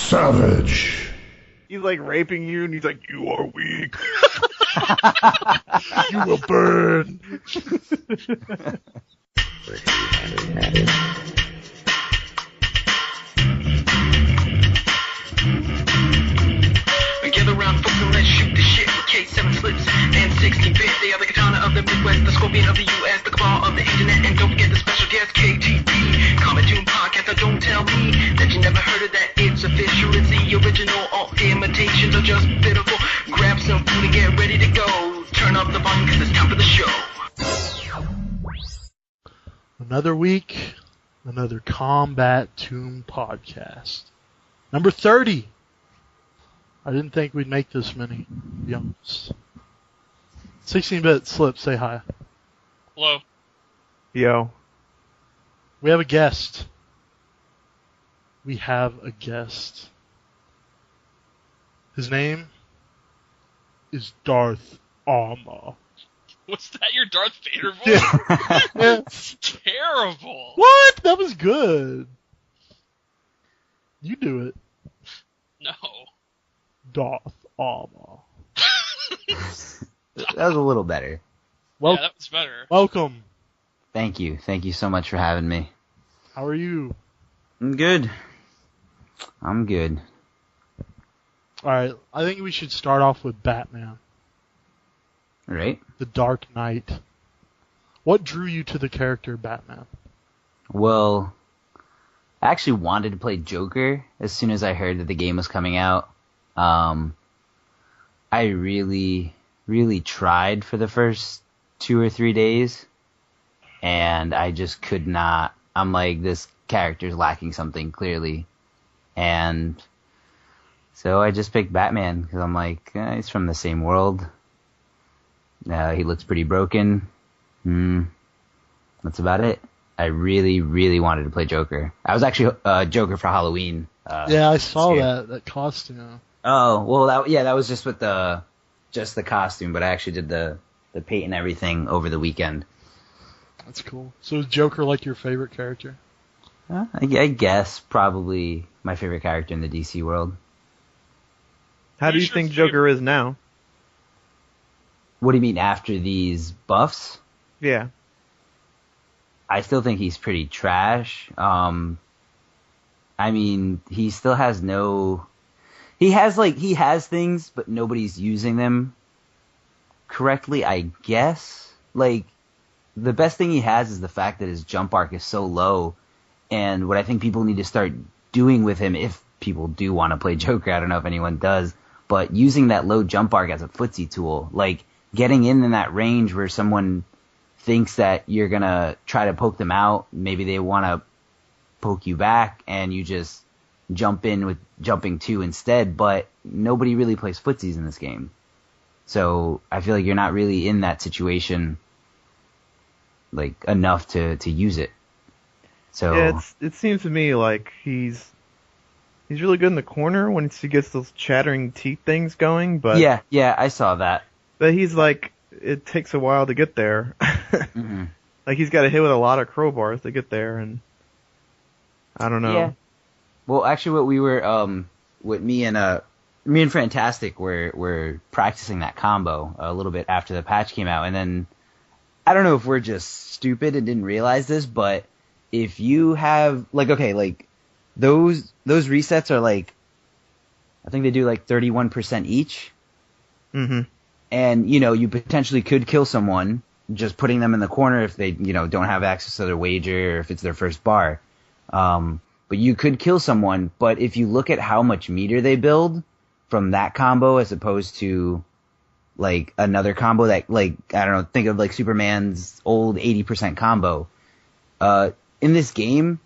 Savage. He's like raping you, and he's like, "You are weak. You will burn." Gather around, folks, and let's shoot the shit with K7 slips and 16-bit. They are the katana of the Midwest, the scorpion of the U.S., the cabal of the internet, and don't forget the special guest, KTP. Comic Doom Podcast, now don't tell me that you never heard of that. It's official, it's the original. All imitations are just pitiful. Grab some food and get ready to go. Turn up the volume because it's time for the show. Another week, another Kombat Tomb Podcast. Number 30. I didn't think we'd make this many, to be honest. 16-bit Slip, say hi. Hello. Yo. We have a guest. We have a guest. His name is Darth Arma. Was that your Darth Vader voice? Yeah. It's terrible. What? That was good. You do it. No. Darth Arma. That was a little better. Well, Yeah, that was better. welcome. Thank you. Thank you so much for having me. How are you? I'm good. I'm good. Alright, I think we should start off with Batman. All right. The Dark Knight. What drew you to the character Batman? Well, I actually wanted to play Joker as soon as I heard that the game was coming out. I really tried for the first 2 or 3 days, and I just could not. I'm like, this character's lacking something, clearly. And so I just picked Batman, because I'm like, he's from the same world. He looks pretty broken. That's about it. I really wanted to play Joker. I was actually Joker for Halloween. Yeah, I saw that costume. Oh, well, that was just with the costume, but I actually did the paint and everything over the weekend. That's cool. So is Joker like your favorite character? I guess probably my favorite character in the DC world. How do you think Joker is now? What do you mean after these buffs? Yeah. I still think he's pretty trash. I mean, he still has no... He has things, but nobody's using them correctly, I guess. Like, the best thing he has is the fact that his jump arc is so low, and what I think people need to start doing with him, if people do want to play Joker, I don't know if anyone does, but using that low jump arc as a footsie tool, like, getting in that range where someone thinks that you're gonna try to poke them out, maybe they want to poke you back, and you just jump in with jumping 2 instead, but nobody really plays footsies in this game. So I feel like you're not really in that situation like enough to use it. So yeah, it seems to me like he's really good in the corner when he gets those chattering teeth things going, but yeah, I saw that. But he's like, it takes a while to get there. Mm-hmm. Like he's got to hit with a lot of crowbars to get there, and I don't know. Yeah. Well, actually, what we were, what me and Fantastic were practicing that combo a little bit after the patch came out, and then I don't know if we're just stupid and didn't realize this, but if you have those resets are like, I think they do like 31% each. Mm-hmm. And, you potentially could kill someone just putting them in the corner if they, don't have access to their wager or if it's their first bar. But you could kill someone, but if you look at how much meter they build from that combo as opposed to, like, another combo that, like, I don't know, think of, like, Superman's old 80% combo. In this game,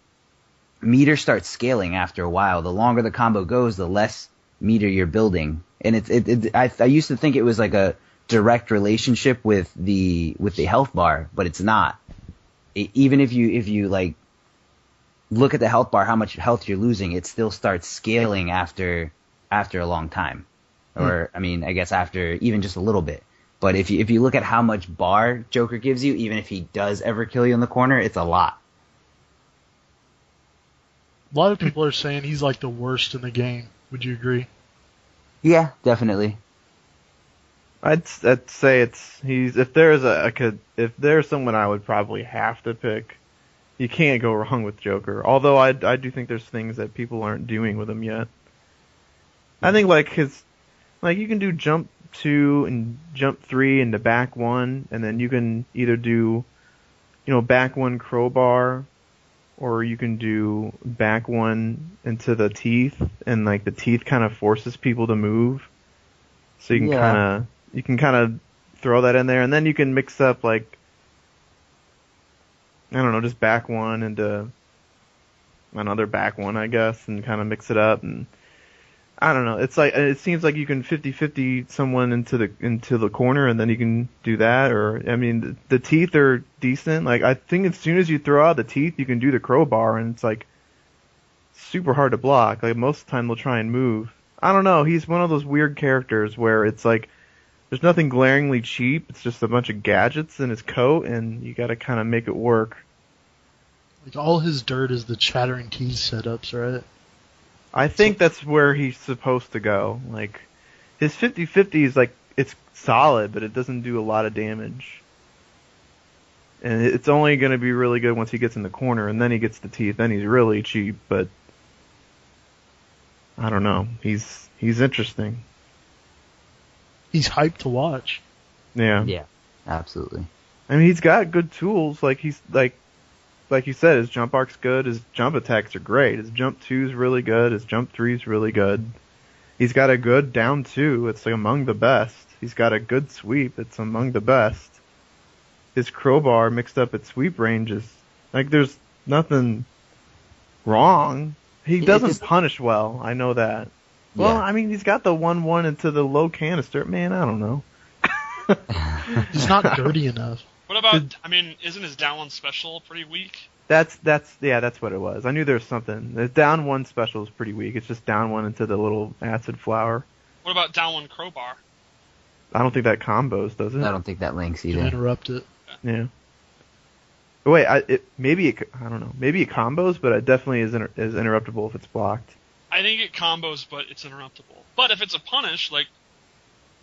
meter starts scaling after a while. The longer the combo goes, the less meter you're building. And I used to think it was like a direct relationship with the health bar, but it's not. Even if you like look at the health bar, how much health you're losing, it still starts scaling after a long time. Or, I mean, I guess after even just a little bit. But if you look at how much bar Joker gives you, even if he does ever kill you in the corner, it's a lot. A lot of people are saying he's like the worst in the game. Would you agree? Yeah, definitely. I'd say if there's someone I would probably have to pick, you can't go wrong with Joker. Although I do think there's things that people aren't doing with him yet. I think you can do jump 2 and jump 3 into back 1, and then you can either do, back 1 crowbar, or you can do back 1 into the teeth, and like the teeth kind of forces people to move. So you can kind of throw that in there, and then you can mix up just back 1 into another back 1, I guess, and kind of mix it up. And I don't know. It seems like you can 50-50 someone into the corner, and then you can do that. Or the teeth are decent. Like I think as soon as you throw out the teeth, you can do the crowbar, and it's like super hard to block. Like most of the time they'll try and move. I don't know. He's one of those weird characters where it's like there's nothing glaringly cheap. It's just a bunch of gadgets in his coat, and you got to kind of make it work. Like all his dirt is the chattering teeth setups, right? I think that's where he's supposed to go. Like, his 50-50 is it's solid, but it doesn't do a lot of damage. And it's only going to be really good once he gets in the corner, and then he gets the teeth, then he's really cheap, but I don't know. He's interesting. He's hyped to watch. Yeah. Yeah, absolutely. He's got good tools. Like you said, his jump arc's good, his jump attacks are great, his jump 2's really good, his jump 3's really good. He's got a good down 2, it's among the best. He's got a good sweep, it's among the best. His crowbar mixed up at sweep ranges. There's nothing wrong. He doesn't punish well, I know that. Yeah. Well, he's got the 1-1 into the low canister. Man, I don't know. He's not dirty enough. What about, isn't his down 1 special pretty weak? That's what it was. I knew there was something. The down 1 special is pretty weak. It's just down 1 into the little acid flower. What about down 1 crowbar? I don't think that combos, does it? I don't think that links You can either. interrupt it. Yeah. But wait, I don't know. Maybe it combos, but it definitely is interruptible if it's blocked. I think it combos, but it's interruptible. But if it's a punish, like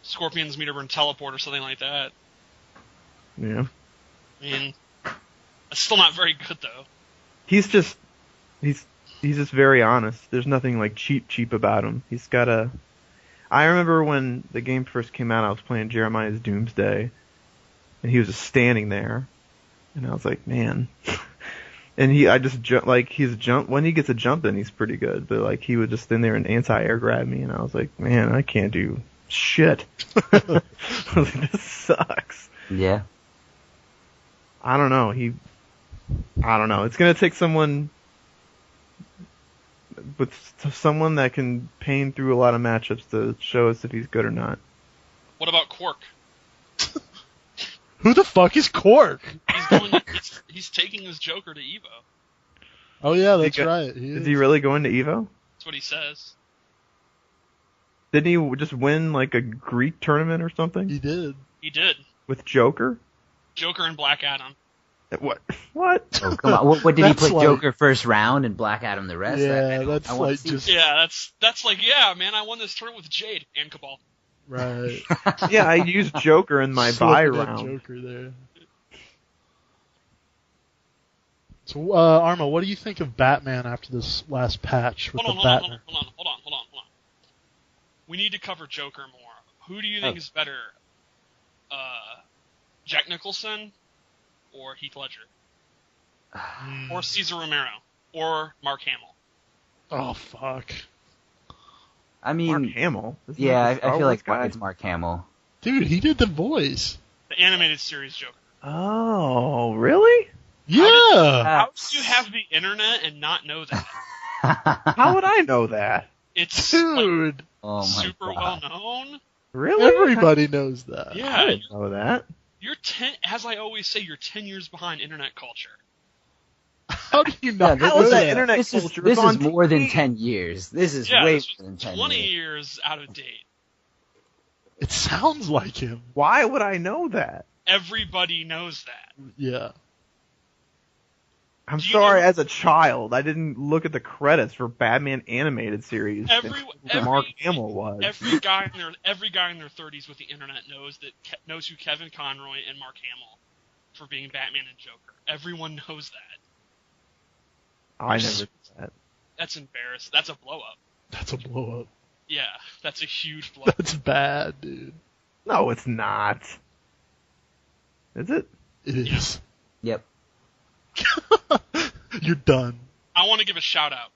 Scorpion's meter burn teleport or something like that, Yeah. it's still not very good though. He's just very honest. There's nothing cheap about him. He's got a. I remember when the game first came out, I was playing Jeremiah's Doomsday, and he was just standing there, and I was like, man. And when he gets a jump in, he's pretty good. But he would just stand there and anti-air grab me, and I was like, man, I can't do shit. I was like, this sucks. Yeah. I don't know. It's gonna take someone that can pain through a lot of matchups to show us if he's good or not. What about Quark? Who the fuck is Cork? He's taking his Joker to Evo. Oh yeah, that's right. Is he really going to Evo? That's what he says. Didn't he just win a Greek tournament or something? He did. He did. With Joker? Joker and Black Adam. What? What? Oh, come on. What did he That's put Joker first round and Black Adam the rest? Yeah, I wanna see. Yeah, that's man, I won this tournament with Jade and Cabal. Right. Yeah, I used Joker in my buy Slipping in round. Joker there. So, Arma, what do you think of Batman after this last patch with Hold the on. Batman? We need to cover Joker more. Who do you think is better? Jack Nicholson or Heath Ledger? Or Cesar Romero? Or Mark Hamill? Oh, fuck. Mark Hamill? Yeah, Isn't that the I Star feel Wars like guy? it's Mark Hamill. Dude, he did the voice. The animated series Joker. Oh, really? Yeah! How do you have the internet and not know that? How would I know that? It's Dude! Oh my super God. well known. Really? Everybody knows that. Yeah, I didn't know that. you're 10. As I always say, you're 10 years behind internet culture. How do you not Yeah, How is know that that? internet This is culture? this It's is on more than TV. 10 years. This is Yeah, way this more than was 10 20 years. years out of date. It sounds like him. Why would I know that? Everybody knows that. Yeah. I'm Do you sorry, know- as a child, I didn't look at the credits for Batman animated series. Every- Mark Hamill was. Every guy in their 30s with the internet knows who Kevin Conroy and Mark Hamill for being Batman and Joker. Everyone knows that. I never did that. That's embarrassing. That's a blow up. That's a blow up. Yeah, that's a huge blow up. That's bad, dude. No, it's not. Is it? It is. Yep. You're done. I want to give a shout out.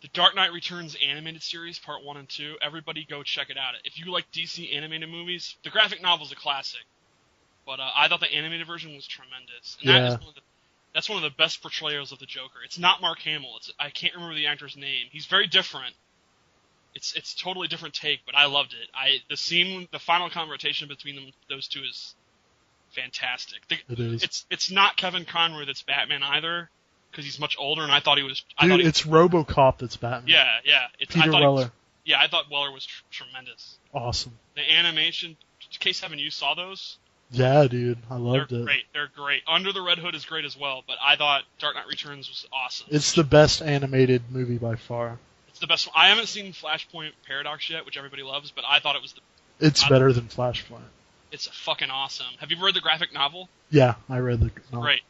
The Dark Knight Returns animated series, part 1 and 2. Everybody go check it out. If you like DC animated movies, the graphic novel's a classic. But I thought the animated version was tremendous. And Yeah. that's one of the best portrayals of the Joker. It's not Mark Hamill. I can't remember the actor's name. He's very different. It's totally different take, but I loved it. The final conversation between those two is fantastic. It is. It's not Kevin Conroy that's Batman either, because he's much older, and I thought he was. Dude, it's RoboCop that's Batman. Yeah. Peter Weller. I thought Weller was tremendous. Awesome. The animation, K7, you saw those? Yeah, dude. I loved They're it. great. They're great. Under the Red Hood is great as well, but I thought Dark Knight Returns was awesome. It's the best animated movie by far. It's the best one. I haven't seen Flashpoint Paradox yet, which everybody loves, but I thought it was It's better than Flashpoint. It's fucking awesome. Have you read the graphic novel? Yeah, I read the novel. Great.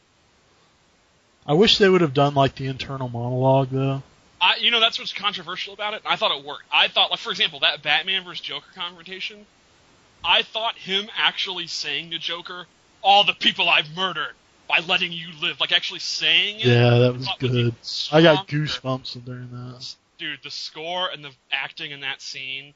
I wish they would have done like the internal monologue though. That's what's controversial about it. I thought it worked. I thought, like, for example, that Batman vs. Joker confrontation, I thought him actually saying to Joker, all the people I've murdered by letting you live, like actually saying it. Yeah, that was I thought good. I got goosebumps during that. Dude, the score and the acting in that scene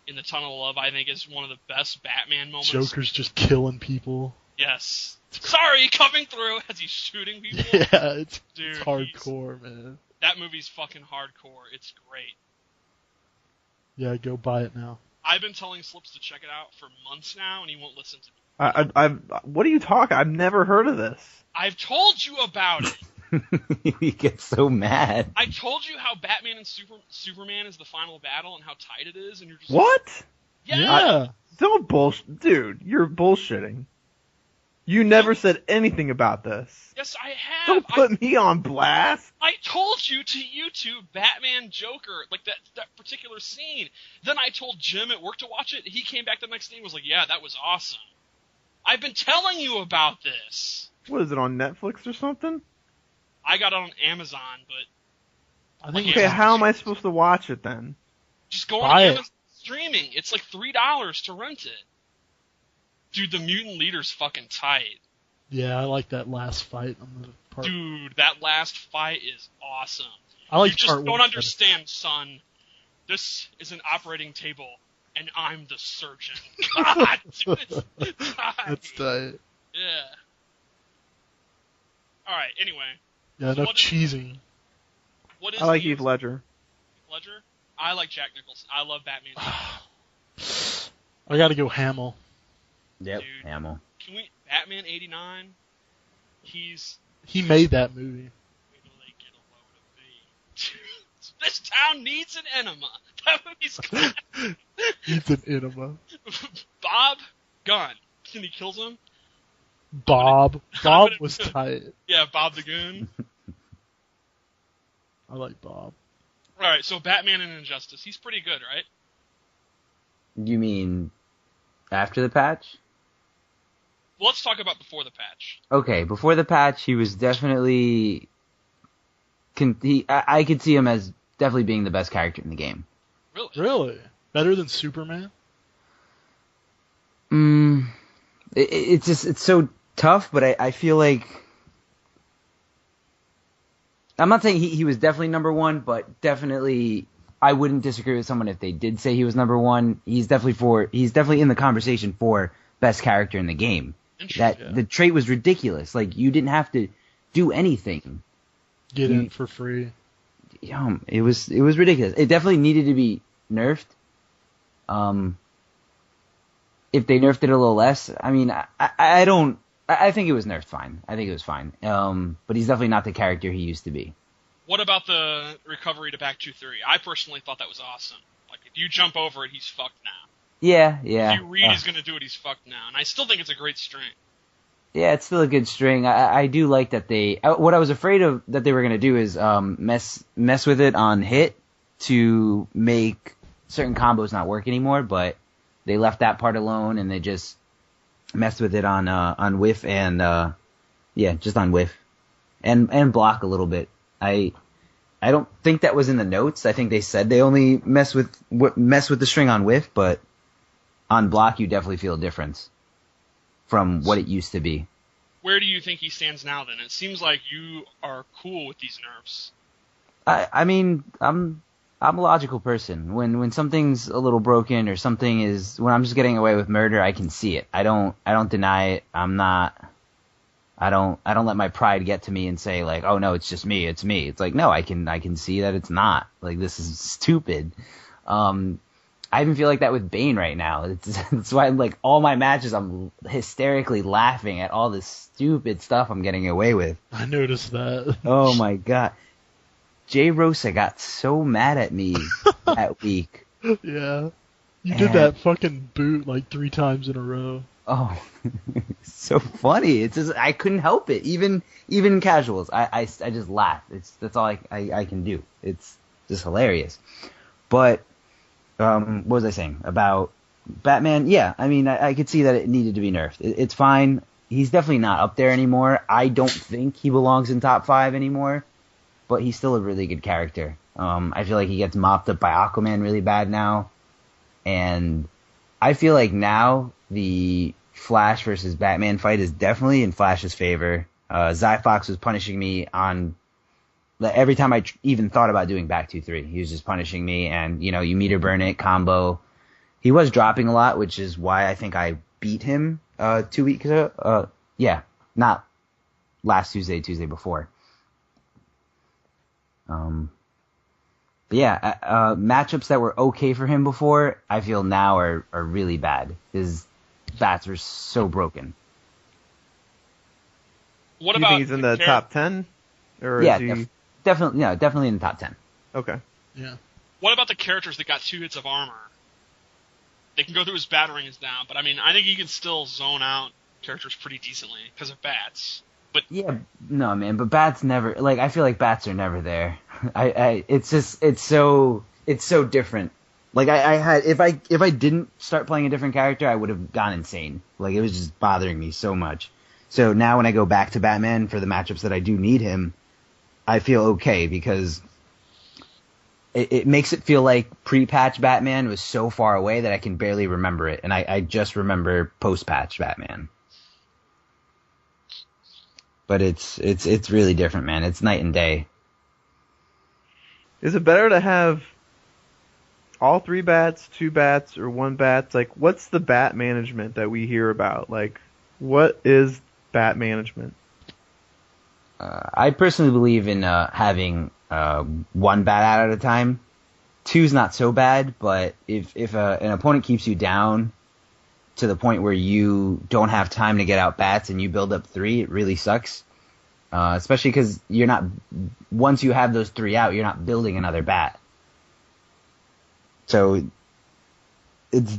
in the Tunnel of Love, I think, is one of the best Batman moments. Joker's just killing people. Yes. Sorry, coming through as he's shooting people. Yeah, it's hardcore, man. That movie's fucking hardcore. It's great. Yeah, go buy it now. I've been telling Slips to check it out for months now, and he won't listen to me. What are you talking? I've never heard of this. I've told you about it. He gets so mad. I told you how Batman and Superman is the final battle and how tight it is, and you're just What? Yeah. Don't bullshit, dude. You're bullshitting. You never said anything about this. Yes, I have. Don't put me on blast. I told you to YouTube Batman Joker, like that particular scene. Then I told Jim at work to watch it. He came back the next day and was like, "Yeah, that was awesome." I've been telling you about this. What is it, on Netflix or something? I got it on Amazon, but I think Okay, how am I supposed to watch it then? just go Buy on it. Amazon streaming. It's like $3 to rent it. Dude, the mutant leader's fucking tight. Yeah, I like that last fight on the part. Dude, that last fight is awesome. I like You just part don't one. understand, son. This is an operating table, and I'm the surgeon. God, dude, it's tight. That's tight. Yeah. Alright, anyway. Yeah, So no what is- cheesing. What is I like the- Heath Ledger. Ledger? I like Jack Nicholson. I love Batman. I gotta go Hamill. Yep, Dude. Hamill. Can we... Batman 89? He's... He made that movie. Wait till they get a load of me. This town needs an enema. That movie's classic. He's an enema. Bob Gunn. And he kills him? Bob. Bob was tight. Yeah, Bob the Goon. I like Bob. Alright, so Batman and Injustice. He's pretty good, right? You mean after the patch? Well, let's talk about before the patch. Okay, before the patch, he was definitely. I could see him as definitely being the best character in the game. Really? Really? Better than Superman? It's so tough, but I feel like. I'm not saying he was definitely number one, but definitely I wouldn't disagree with someone if they did say he was number one. He's definitely in the conversation for best character in the game. Interesting. The trait was ridiculous. Like, you didn't have to do anything. Get in for free. It was ridiculous. It definitely needed to be nerfed. If they nerfed it a little less, I mean, I think it was nerfed fine. I think it was fine. But he's definitely not the character he used to be. What about the recovery to back 2-3? I personally thought that was awesome. Like, if you jump over it, he's fucked now. Yeah. If you read he's going to do it, he's fucked now. And I still think it's a great strength. Yeah, it's still a good string. I do like that what I was afraid of that they were going to do is mess with it on hit to make certain combos not work anymore, but they left that part alone and they just messed with it on whiff and just on whiff and block a little bit. I don't think that was in the notes. I think they said they only mess with the string on whiff, but on block you definitely feel a difference from what it used to be. Where do you think he stands now then? It seems like you are cool with these nerfs. I mean, I'm a logical person. When something's a little broken or when I'm just getting away with murder, I can see it. I don't deny it. I don't let my pride get to me and say like, oh no, it's just me, it's me. It's like, no, I can see that it's not. Like, this is stupid. I even feel like that with Bane right now. That's why, like, all my matches, I'm hysterically laughing at all this stupid stuff I'm getting away with. I noticed that. Oh my god. Jay Rosa got so mad at me that week. Yeah. You did that fucking boot like 3 times in a row. Oh, so funny. It's just, I couldn't help it. Even in casuals, I just laugh. That's all I can do. It's just hilarious. But, what was I saying about Batman? Yeah, I mean, I could see that it needed to be nerfed. It's fine. He's definitely not up there anymore. I don't think he belongs in top 5 anymore, but he's still a really good character. I feel like he gets mopped up by Aquaman really bad now, and I feel like now the Flash versus Batman fight is definitely in Flash's favor. Zyfox was punishing me on every time I even thought about doing back 2-3. He was just punishing me, and you meter burn it combo. He was dropping a lot, which is why I think I beat him 2 weeks ago. Not last Tuesday before. Matchups that were okay for him before, I feel now are really bad. His bats were so broken. What Do you about think he's in the top 10? Or Yeah, is he... definitely in the top 10. Okay. Yeah. What about the characters that got 2 hits of armor? They can go through his batterings now, but I mean, I think he can still zone out characters pretty decently because of bats. But yeah, no man, but bats never, like, I feel like bats are never there. It's so different. Like I had, if I didn't start playing a different character, I would have gone insane. Like, it was just bothering me so much. So now when I go back to Batman for the matchups that I do need him, I feel okay because it makes it feel like pre-patch Batman was so far away that I can barely remember it, and I just remember post-patch Batman. But it's really different, man. It's night and day. Is it better to have all 3 bats, 2 bats, or 1 bat? Like, what's the bat management that we hear about? Like, what is bat management? I personally believe in having 1 bat out at a time. 2's not so bad, but if an opponent keeps you down to the point where you don't have time to get out bats and you build up 3, it really sucks. Especially because once you have those 3 out, you're not building another bat. So it's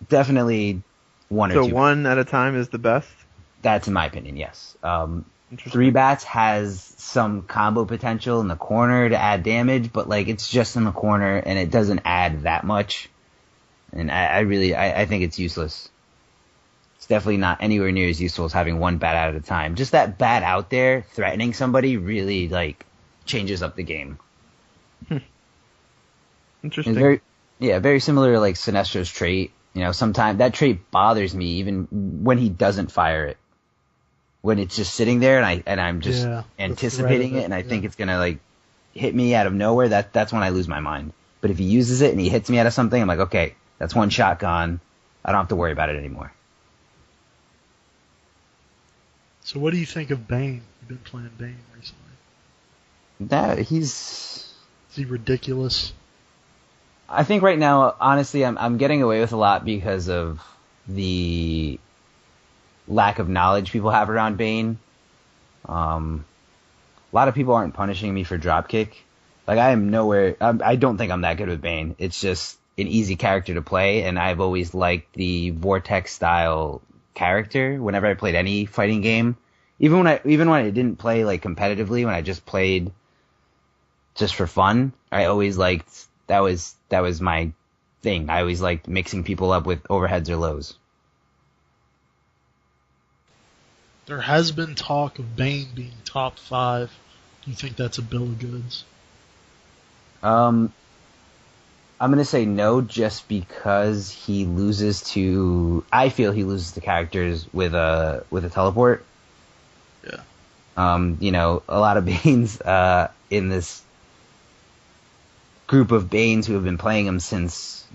definitely 1 or 2. So 1 at a time is the best? That's in my opinion, yes. 3 bats has some combo potential in the corner to add damage, but like, it's just in the corner and it doesn't add that much. And I think it's useless. It's definitely not anywhere near as useful as having 1 bat out at a time. Just that bat out there threatening somebody really, like, changes up the game. Interesting. It's very similar to like Sinestro's trait. Sometimes that trait bothers me even when he doesn't fire it. When it's just sitting there and I'm just anticipating it and I think it's gonna like hit me out of nowhere, that's when I lose my mind. But if he uses it and he hits me out of something, I'm like, okay, that's 1 shot gone. I don't have to worry about it anymore. So what do you think of Bane? You've been playing Bane recently. Is he ridiculous? I think right now, honestly, I'm getting away with a lot because of the lack of knowledge people have around Bane. A lot of people aren't punishing me for dropkick. Like, I am nowhere. I don't think I'm that good with Bane. It's just an easy character to play, and I've always liked the Vortex style character whenever I played any fighting game. Even when I didn't play like competitively, when I just played just for fun, I always liked that was my thing. I always liked mixing people up with overheads or lows. There has been talk of Bane being top 5. Do you think that's a bill of goods? I'm gonna say no, just because I feel he loses to characters with a teleport. Yeah. A lot of Banes in this group of Banes who have been playing him since,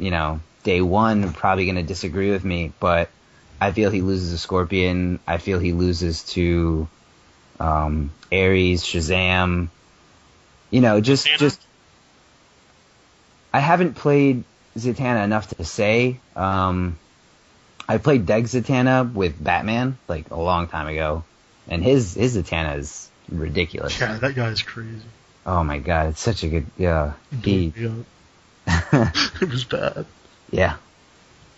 day one are probably gonna disagree with me, but I feel he loses to Scorpion. I feel he loses to Ares, Shazam. Just I haven't played Zatanna enough to say. I played Deg Zatanna with Batman like a long time ago, and his Zatanna is ridiculous. Yeah, that guy's crazy. Oh my god, it's such a good It was bad. Yeah.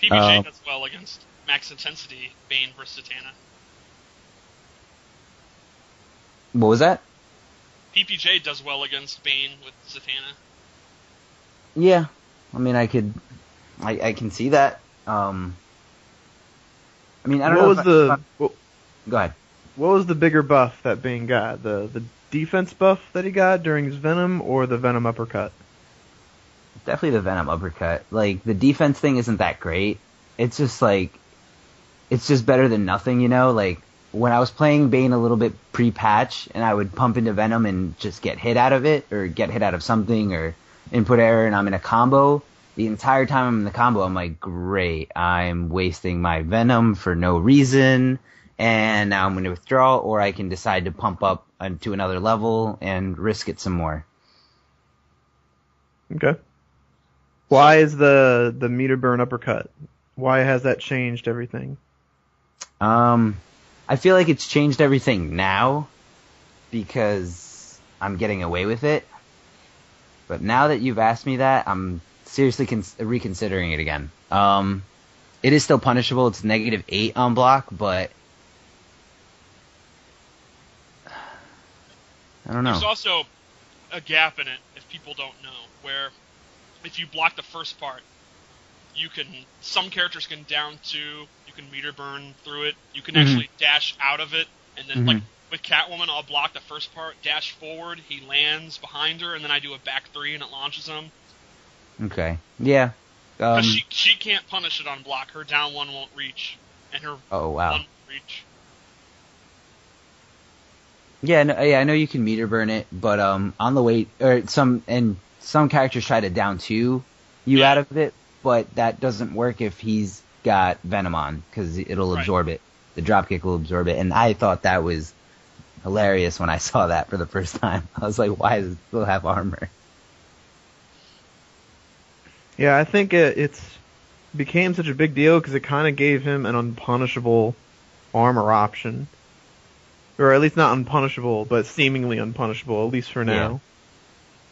PBJ does well against max intensity Bane versus Zatanna. What was that? PPJ does well against Bane with Zatanna. Yeah, I mean, I can see that. I don't know. Go ahead. What was the bigger buff that Bane got? The defense buff that he got during his Venom, or the Venom uppercut? Definitely the Venom uppercut. Like, the defense thing isn't that great. It's just it's just better than nothing, Like, when I was playing Bane a little bit pre-patch, and I would pump into Venom and just get hit out of it, or get hit out of something, or input error, and I'm in a combo, the entire time I'm in the combo, I'm like, great, I'm wasting my Venom for no reason, and now I'm going to withdraw, or I can decide to pump up to another level and risk it some more. Okay. Why is the meter burn uppercut? Why has that changed everything? I feel like it's changed everything now because I'm getting away with it. But now that you've asked me that, I'm seriously reconsidering it again. It is still punishable. It's -8 on block, but I don't know. There's also a gap in it, if people don't know, where if you block the first part, some characters can down 2, you can meter burn through it, you can actually dash out of it, and then like with Catwoman, I'll block the first part, dash forward, he lands behind her, and then I do a back 3 and it launches him. Okay. Yeah. Because she can't punish it on block. Her down 1 won't reach, and her 1 won't reach. Yeah, I know you can meter burn it, but on the way, or some characters try to down 2 you out of it, but that doesn't work if he's got Venom on, because it'll absorb it. The dropkick will absorb it, and I thought that was hilarious when I saw that for the first time. I was like, why does it still have armor? Yeah, I think it's became such a big deal because it kind of gave him an unpunishable armor option. Or at least not unpunishable, but seemingly unpunishable, at least for now. Yeah.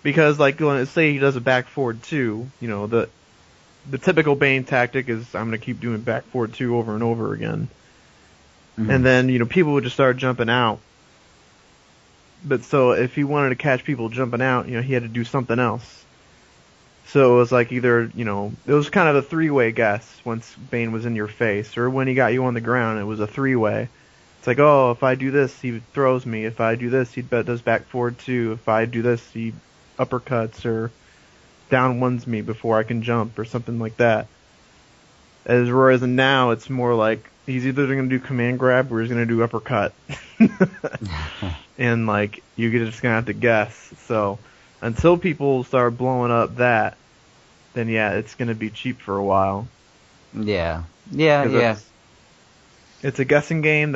Because, like, let's say he does a back forward 2, the typical Bane tactic is I'm going to keep doing back forward 2 over and over again. And then, people would just start jumping out. But so if he wanted to catch people jumping out, he had to do something else. So it was like either, it was kind of a 3-way guess once Bane was in your face. Or when he got you on the ground, it was a 3-way. It's like, oh, if I do this, he throws me. If I do this, he does back forward 2. If I do this, he uppercuts or down 1s me before I can jump or something like that. Whereas now it's more like he's either going to do command grab or he's going to do uppercut. And like you're just going to have to guess. So until people start blowing up that, then yeah, it's going to be cheap for a while. Yeah. It's a guessing game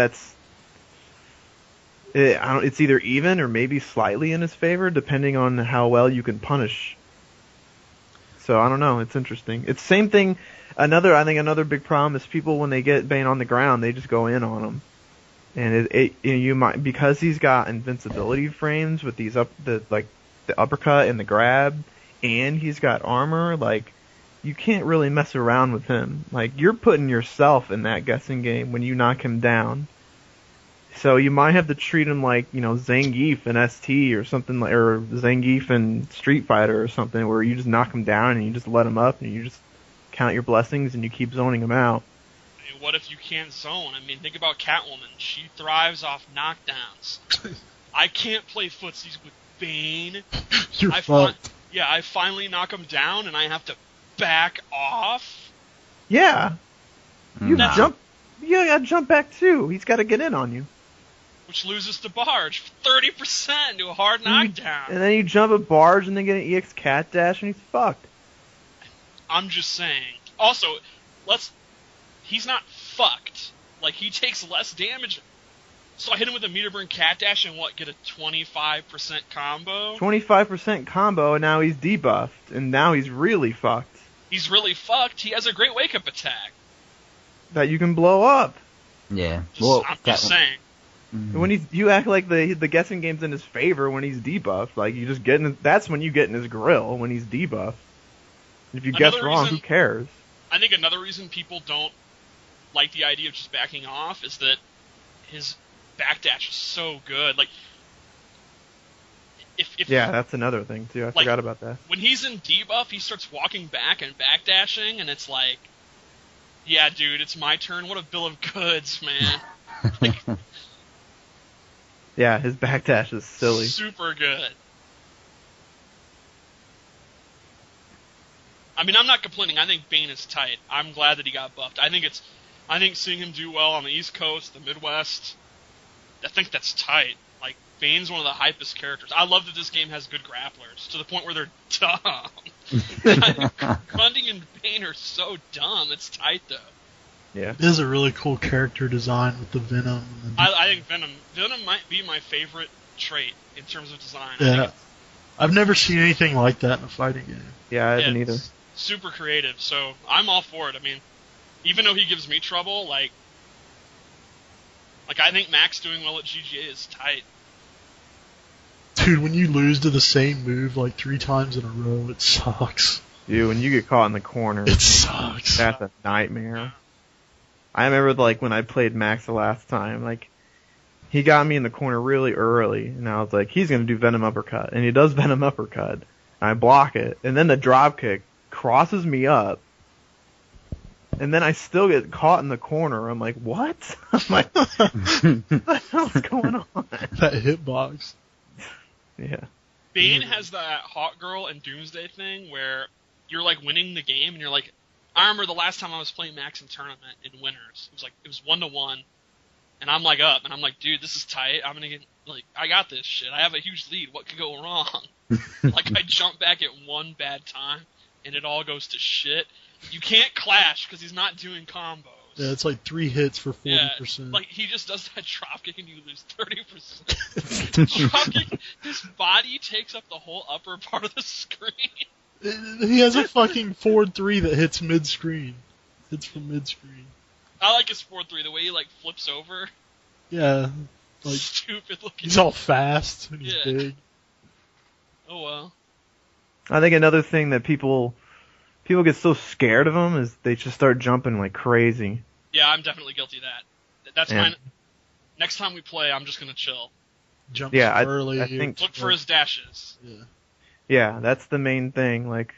it's either even or maybe slightly in his favor, depending on how well you can punish. So I don't know. It's interesting. It's the same thing. I think another big problem is people when they get Bane on the ground, they just go in on him, and you might, because he's got invincibility frames with these the uppercut and the grab, and he's got armor. Like you can't really mess around with him. Like, you're putting yourself in that guessing game when you knock him down. So you might have to treat him like, Zangief in ST or something, or Zangief in Street Fighter or something, where you just knock him down and you just let him up and you just count your blessings and you keep zoning him out. I mean, what if you can't zone? I mean, think about Catwoman. She thrives off knockdowns. I can't play footsies with Bane. You're fucked. I finally knock him down and I have to back off. Yeah. You Nah. gotta jump back too. He's gotta get in on you. Which loses to Barge 30% to a hard knockdown. And then you jump a barge and then get an EX cat dash and he's fucked. I'm just saying. Also, he's not fucked. Like, he takes less damage. So I hit him with a meter burn cat dash and get a 25% combo? 25% combo and now he's debuffed. And now he's really fucked. He's really fucked. He has a great wake-up attack. That you can blow up. Yeah. I'm just saying. Mhm. When you act like the guessing game's in his favor when he's debuffed. Like, you just that's when you get in his grill, when he's debuffed. If you guess wrong, who cares? I think another reason people don't like the idea of just backing off is that his backdash is so good. Like, Yeah, that's another thing too. I forgot about that. When he's in debuff, he starts walking back and backdashing, and it's like, yeah, dude, it's my turn. What a bill of goods, man. Like, yeah, his backdash is silly. Super good. I mean, I'm not complaining. I think Bane is tight. I'm glad that he got buffed. I think seeing him do well on the East Coast, the Midwest, I think that's tight. Like, Bane's one of the hypest characters. I love that this game has good grapplers, to the point where they're dumb. Grundy and Bane are so dumb. It's tight, though. Yeah. It is a really cool character design with the Venom. I think Venom might be my favorite trait in terms of design. Yeah. I've never seen anything like that in a fighting game. Yeah, I haven't either. It's super creative, so I'm all for it. I mean, even though he gives me trouble, like I think Max doing well at GGA is tight. Dude, when you lose to the same move like 3 times in a row, it sucks. Dude, when you get caught in the corner, It sucks. that's a nightmare. I remember, like, when I played Max the last time, like, he got me in the corner really early, and I was like, he's gonna do Venom Uppercut, and he does Venom Uppercut, and I block it, and then the drop kick crosses me up, and then I still get caught in the corner. I'm like, what? I'm like, what the hell's going on? That hitbox. Yeah. Bane has that hot girl and Doomsday thing where you're like winning the game, and you're like, I remember the last time I was playing Max in tournament in winners. It was 1-1, and I'm like up, and I'm like, dude, this is tight. I'm gonna get I got this shit. I have a huge lead. What could go wrong? I jump back at one bad time, and it all goes to shit. You can't clash because he's not doing combos. Yeah, it's like 3 hits for 40%. Yeah, he just does that dropkick and you lose 30%. Dropkick, his body takes up the whole upper part of the screen. He has a fucking forward 3 that hits mid-screen. Hits from mid-screen. I like his 4-3, the way he flips over. Yeah. Like, Stupid looking. he's all fast and he's Yeah. big. Oh well. I think another thing that people get so scared of him is they just start jumping like crazy. Yeah, I'm definitely guilty of that. That's Yeah. mine. Next time we play, I'm just gonna chill. Jumps Yeah, early. I think- Look for his dashes. Yeah. Yeah, that's the main thing. Like,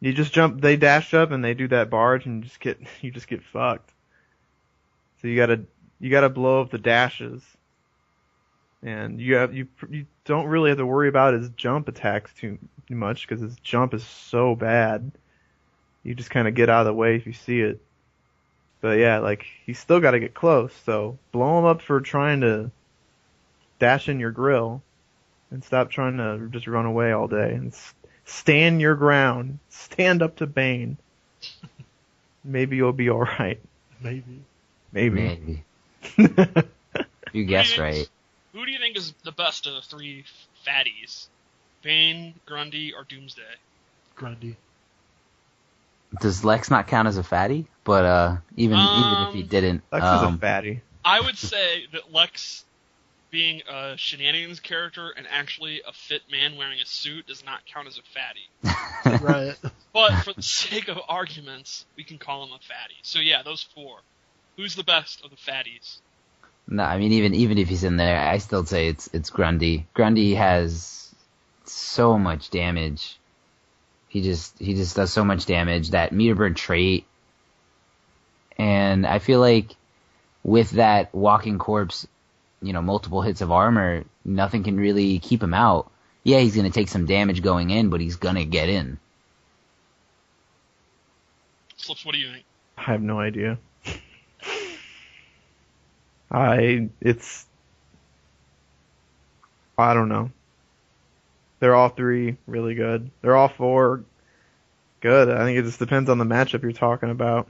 you just jump, they dash up and they do that barge and you just get fucked. So you gotta blow up the dashes. And you don't really have to worry about his jump attacks too much because his jump is so bad. You just kind of get out of the way if you see it. But yeah, he's still got to get close. So blow him up for trying to dash in your grill, and stop trying to just run away all day. And stand your ground. Stand up to Bane. Maybe you'll be all right. Maybe. Maybe. You guessed right. Who do you think is the best of the 3 fatties? Bane, Grundy, or Doomsday? Grundy. Does Lex not count as a fatty? But even if he didn't, Lex is a fatty. I would say that Lex, being a shenanigans character and actually a fit man wearing a suit, does not count as a fatty. Right. But for the sake of arguments, we can call him a fatty. So yeah, those 4. Who's the best of the fatties? No, I mean even if he's in there, I still say it's Grundy. Grundy has so much damage. He just does so much damage. That meter burn trait, and I feel like with that walking corpse, multiple hits of armor, nothing can really keep him out. Yeah, he's gonna take some damage going in, but he's gonna get in. Slips, what do you think? I have no idea. I don't know. They're all 3 really good. They're all 4 good. I think it just depends on the matchup you're talking about.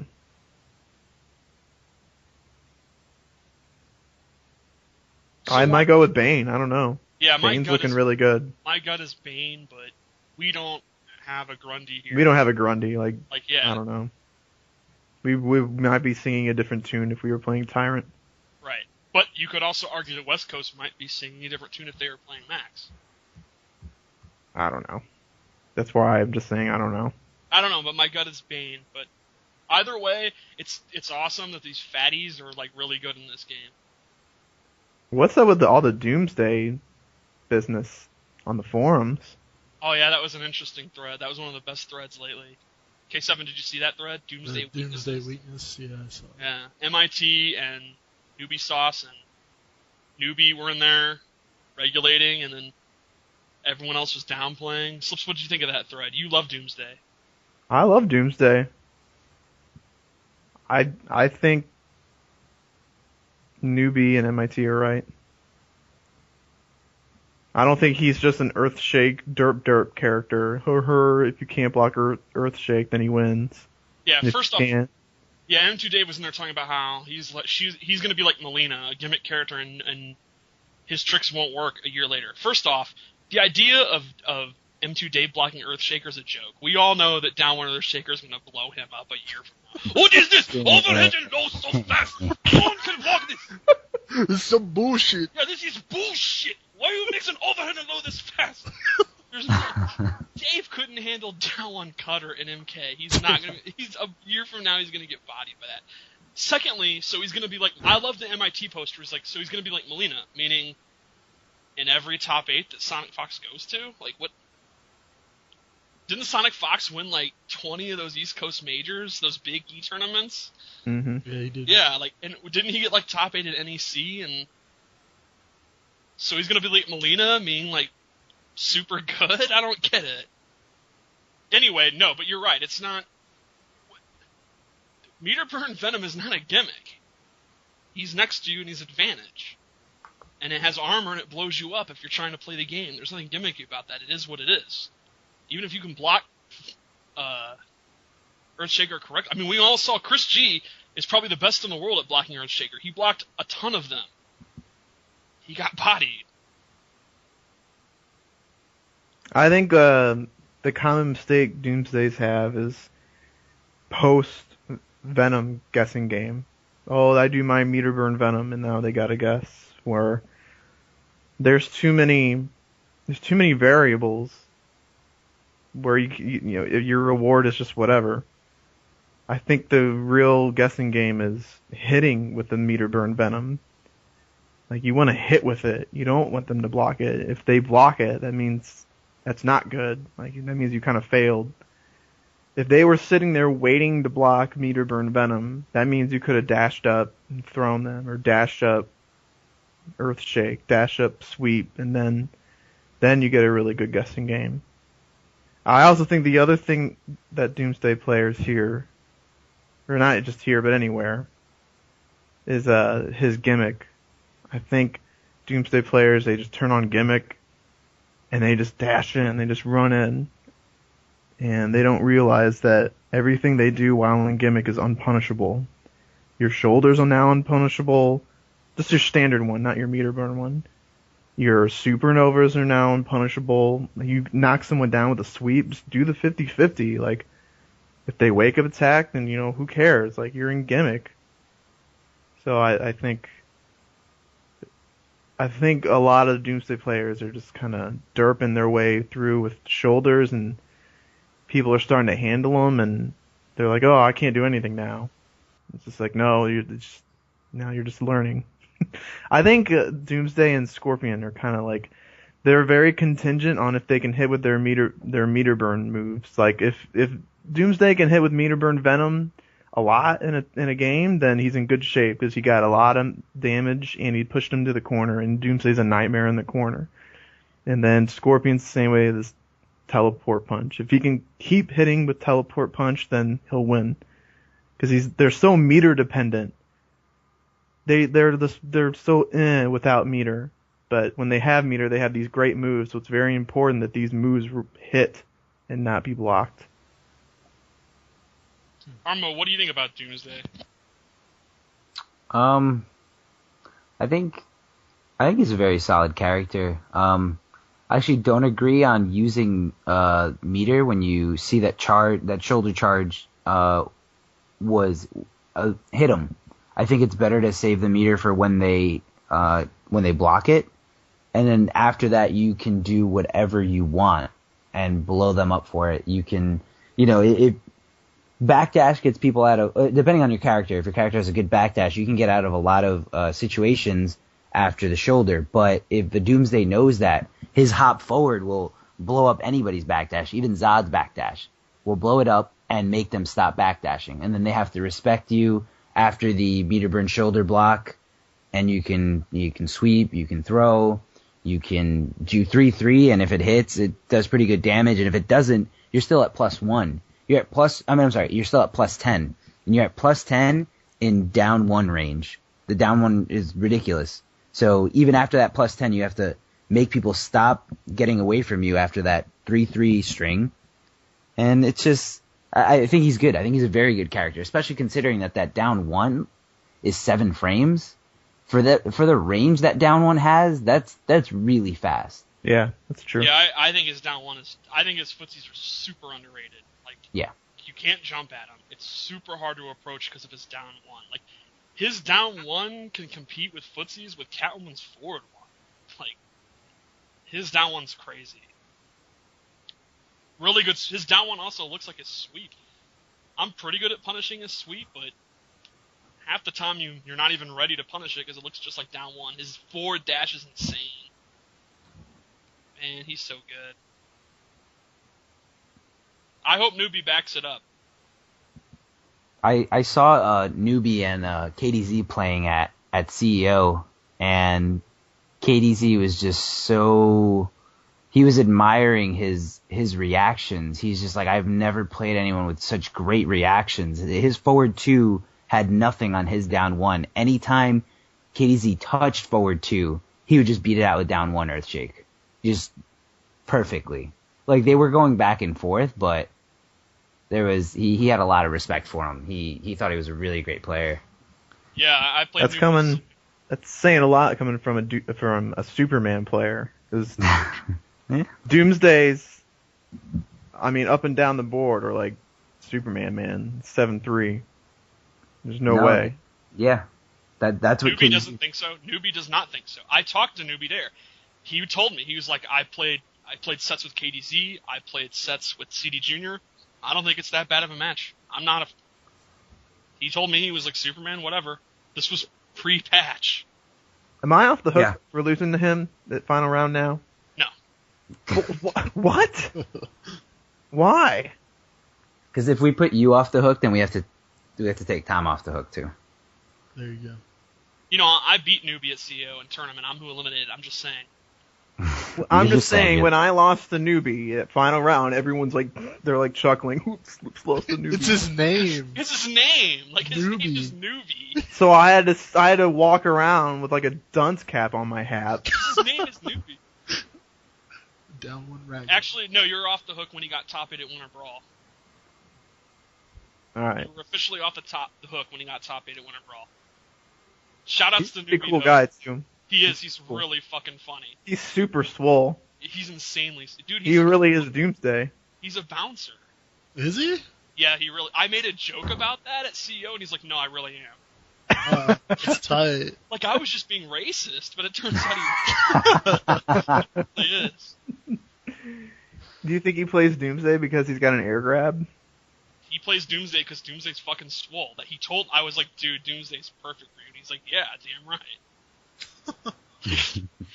So I might go with Bane. I don't know. Yeah, Bane's looking really good. My gut is Bane, but we don't have a Grundy here. We don't have a Grundy. Yeah. I don't know. We might be singing a different tune if we were playing Tyrant. Right. But you could also argue that West Coast might be singing a different tune if they were playing Max. I don't know. That's why I'm just saying I don't know. I don't know, but my gut is Bane. But either way, it's awesome that these fatties are really good in this game. What's up with all the Doomsday business on the forums? Oh yeah, that was an interesting thread. That was one of the best threads lately. K7, did you see that thread? Doomsday Weakness, yeah, I saw it. Yeah, MIT and Newbie Sauce and Newbie were in there regulating, and then everyone else was downplaying. Slips, what did you think of that thread? You love Doomsday. I love Doomsday. I think Newbie and MIT are right. I don't think he's just an Earthshake derp character. If you can't block Earthshake, then he wins. Yeah, And first if off, you can't, yeah, M2 Dave was in there talking about how he's going to be like Melina, a gimmick character, and his tricks won't work a year later. First off, the idea of M2 Dave blocking Earthshaker is a joke. We all know that down one of those shakers is going to blow him up a year from now. What is this? Overhead and low so fast. No one can block this. This is some bullshit. Yeah, this is bullshit. Why are you mixing overhead and low this fast? Dave couldn't handle down one cutter in MK. He's not gonna. He's a year from now. He's gonna get bodied by that. Secondly, so he's gonna be like. I love the MIT poster. He's like, so he's gonna be like Melina, meaning in every top 8 that Sonic Fox goes to. Like what? Didn't Sonic Fox win 20 of those East Coast majors, those big E tournaments? Mm-hmm. Yeah, he did. Yeah, and didn't he get top 8 at NEC? And so he's gonna be like Melina, meaning super good? I don't get it. Anyway, no, but you're right. It's not... Meter Burn Venom is not a gimmick. He's next to you and he's advantage. And it has armor and it blows you up if you're trying to play the game. There's nothing gimmicky about that. It is what it is. Even if you can block Earthshaker correct. I mean, we all saw Chris G is probably the best in the world at blocking Earthshaker. He blocked a ton of them. He got bodied. I think the common mistake Doomsdays have is post-Venom guessing game. Oh, I do my meter burn Venom, and now they gotta guess. Where there's too many variables where your reward is just whatever. I think the real guessing game is hitting with the meter burn Venom. You want to hit with it. You don't want them to block it. If they block it, that means that's not good. That means you kind of failed. If they were sitting there waiting to block meter burn Venom, that means you could have dashed up and thrown them, or dashed up Earthshake, dash up Sweep, and then you get a really good guessing game. I also think the other thing that Doomsday players hear, or not just here but anywhere, is his gimmick. I think Doomsday players, they just turn on gimmick and they just dash in, they just run in, and they don't realize that everything they do while in gimmick is unpunishable. Your shoulders are now unpunishable. Just your standard one, not your meter burn one. Your supernovas are now unpunishable. You knock someone down with a sweep, just do the 50-50. If they wake up attack, then, who cares? You're in gimmick. So I think a lot of Doomsday players are just kind of derping their way through with shoulders, and people are starting to handle him, and they're like, oh, I can't do anything now. It's just like, no, now you're just learning. I think Doomsday and Scorpion are kind of like, they're very contingent on if they can hit with their meter burn moves. Like if Doomsday can hit with meter burn Venom a lot in a game, then he's in good shape because he got a lot of damage and he pushed him to the corner, and Doomsday's a nightmare in the corner. And then Scorpion's the same way, this teleport punch. If he can keep hitting with teleport punch, then he'll win because they're so meter dependent. They're so without meter, but when they have meter, they have these great moves. So it's very important that these moves hit and not be blocked. Arma, what do you think about Doomsday? I think he's a very solid character. I actually don't agree on using meter when you see that shoulder charge was hit him. I think it's better to save the meter for when they block it, and then after that you can do whatever you want and blow them up for it. You can, if backdash gets people out of, depending on your character, if your character has a good backdash, you can get out of a lot of situations after the shoulder. But if the Doomsday knows that, his hop forward will blow up anybody's backdash, even Zod's backdash will blow it up and make them stop backdashing, and then they have to respect you after the meter burn shoulder block, and you can sweep, you can throw, you can do 3-3, and if it hits, it does pretty good damage, and if it doesn't, you're still at +1. You're still at +10, and you're at +10 in down 1 range. The down 1 is ridiculous. So even after that +10, you have to make people stop getting away from you after that 3-3 string, and it's just, I think he's good. I think he's a very good character, especially considering that down 1 is 7 frames. For the range that down 1 has, that's really fast. Yeah, that's true. Yeah, I think his down 1 I think his footsies are super underrated. Like, yeah, you can't jump at him. It's super hard to approach because of his down 1. Like, his down 1 can compete with footsies with Catwoman's forward 1. Like, his down 1's crazy. Really good. His down 1 also looks like his sweep. I'm pretty good at punishing his sweep, but half the time you're not even ready to punish it because it looks just like down 1. His forward dash is insane. Man, he's so good. I hope Newbie backs it up. I saw Newbie and KDZ playing at CEO, and KDZ was just so... He was admiring his reactions. He's just like, I've never played anyone with such great reactions. His forward 2 had nothing on his down 1. Anytime KDZ touched forward 2, he would just beat it out with down 1 Earthshake. Just perfectly. Like, they were going back and forth, but he had a lot of respect for him. He thought he was a really great player. Yeah, I played. That's saying a lot coming from a Superman player. Because Doomsday's, up and down the board are like Superman, man. 7-3. There's no way. Yeah. That's what Newbie doesn't think so. Newbie does not think so. I talked to Newbie there. He told me, he was like, I played sets with KDZ, I played sets with CD Jr. I don't think it's that bad of a match. He told me he was like, Superman, whatever. This was pre-patch. Am I off the hook for losing to him that final round now? No. What? Why? Because if we put you off the hook, then we have to take Tom off the hook too. There you go. I beat Newbie at CEO in tournament. I'm who eliminated. I'm just saying. I'm just saying, when I lost the Newbie at final round, everyone's like, they're like chuckling. Oops, lost the Newbie. It's his name. It's his name. Like, his Newbie. name is Newbie. So I had to walk around with like a dunce cap on my hat. His name is Newbie. Down 1 rag. Actually, no, you're off the hook when he got top 8 at Winter Brawl. Alright. You were officially off the hook when he got top 8 at Winter Brawl. Shoutouts to He's Newbie, a cool though. guy, too. He is. He's cool. really fucking funny. He's super swole. He's insanely... Dude, He really is Doomsday. He's a bouncer. Is he? Yeah, he really... I made a joke about that at CEO, and he's like, no, I really am. It's tight. Like, I was just being racist, but it turns out he really is. Do you think he plays Doomsday because he's got an air grab? He plays Doomsday because Doomsday's fucking swole. That he told, I was like, dude, Doomsday's perfect for you. And he's like, yeah, damn right.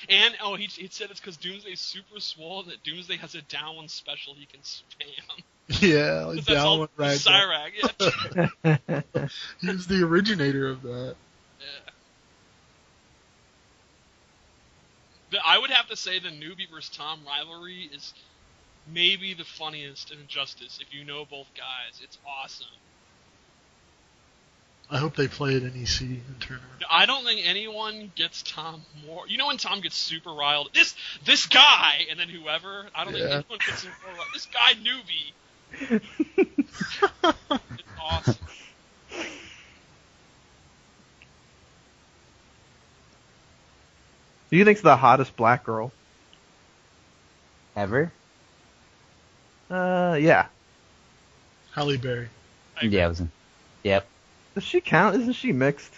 And he said it's because Doomsday's super swole that Doomsday has a down one special he can spam. Yeah, like That's all down right. Cyrac, yeah. He was the originator of that. Yeah. I would have to say the newbie versus Tom rivalry is maybe the funniest in Injustice. If you know both guys, it's awesome. I hope they play at NEC in tournament. I don't think anyone gets Tom more. You know when Tom gets super riled? This guy, and then whoever. I don't think anyone gets him more riled. This guy newbie. It's awesome. Who do you think's the hottest black girl? Ever? Yeah. Halle Berry. Yeah, Yep. Does she count? Isn't she mixed?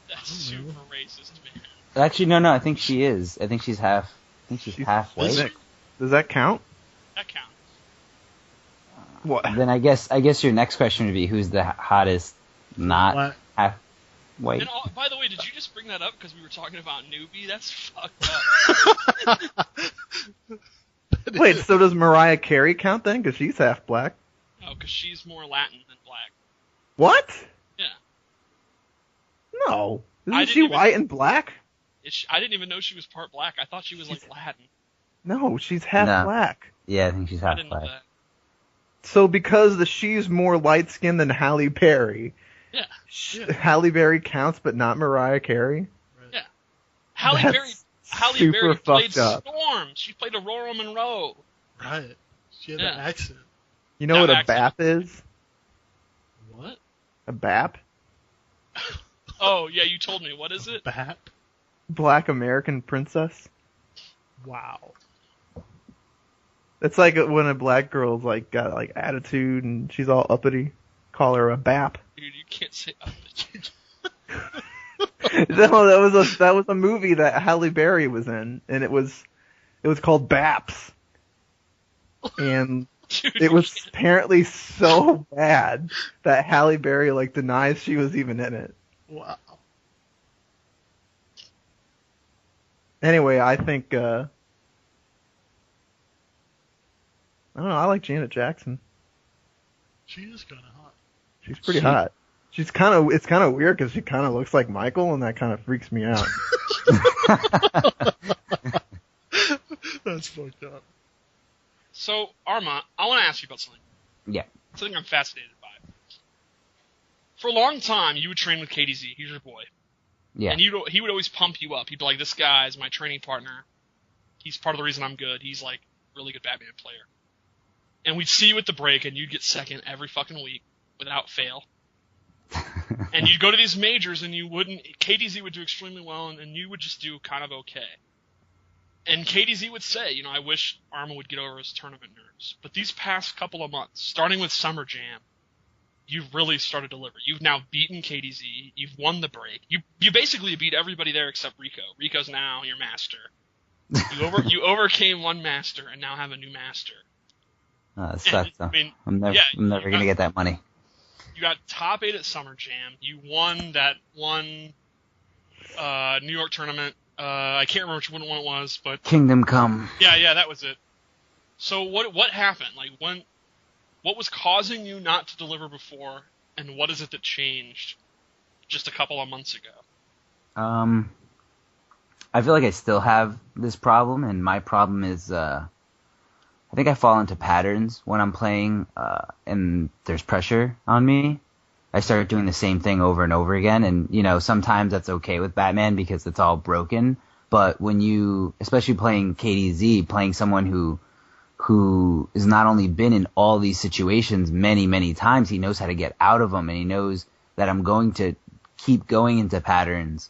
That's super racist, man. Actually, no. I think she is. I think she's half. Half white. Mixed. Does that count? That counts. What? Then I guess your next question would be who's the hottest, not Black. half white. And by the way, did you just bring that up because we were talking about newbie? That's fucked up. Wait, so does Mariah Carey count then? Because she's half black. No, because she's more Latin than black. What? Yeah. No. I Isn't didn't she even- white and black? I didn't even know she was part black. I thought she was like Latin. No, she's half No. black. Yeah, I think she's I half didn't know black. that. So because she's more light skinned than Halle Berry, Yeah. Halle Berry counts, but not Mariah Carey. Yeah. Halle That's Berry super played fucked up. Storm. She played Aurora Monroe. Right. She had Yeah. an accent. You know Yeah, what a accent. BAP is? What? A BAP? Oh, yeah, you told me. What is it? Bap. Black American Princess. Wow. It's like when a black girl's like got like attitude and she's all uppity. Call her a BAP. Dude, you can't say uppity. No, that was a movie that Halle Berry was in, and it was called BAPS, and Dude, it you was can't- apparently so bad that Halle Berry like denies she was even in it. Wow. Anyway, I think I don't know. I like Janet Jackson. She is kind of hot. She's pretty hot. It's kind of weird because she kind of looks like Michael, and that kind of freaks me out. That's fucked up. So, Arma, I want to ask you about something. Yeah. Something I'm fascinated by. For a long time, you would train with KDZ. He's your boy. Yeah. And he would always pump you up. He'd be like, this guy's my training partner. He's part of the reason I'm good. He's like a really good Batman player. And we'd see you at the break, and you'd get second every fucking week without fail. And you'd go to these majors, and KDZ would do extremely well, and you would just do kind of okay. And KDZ would say, I wish Arma would get over his tournament nerves. But these past couple of months, starting with Summer Jam, you've really started to deliver. You've now beaten KDZ. You've won the break. You basically beat everybody there except Rico. Rico's now your master. You overcame one master and now have a new master. That sucks, though. I mean, I'm never going to get that money. You got top 8 at Summer Jam. You won that one New York tournament. I can't remember which one it was, but Kingdom Come. yeah, that was it. So what happened? Like what was causing you not to deliver before, and what is it that changed just a couple of months ago? I feel like I still have this problem, and my problem is I think I fall into patterns when I'm playing, and there's pressure on me. I start doing the same thing over and over again, and sometimes that's okay with Batman because it's all broken. But when you, especially playing KDZ, playing someone who has not only been in all these situations many, many times, he knows how to get out of them, and he knows that I'm going to keep going into patterns,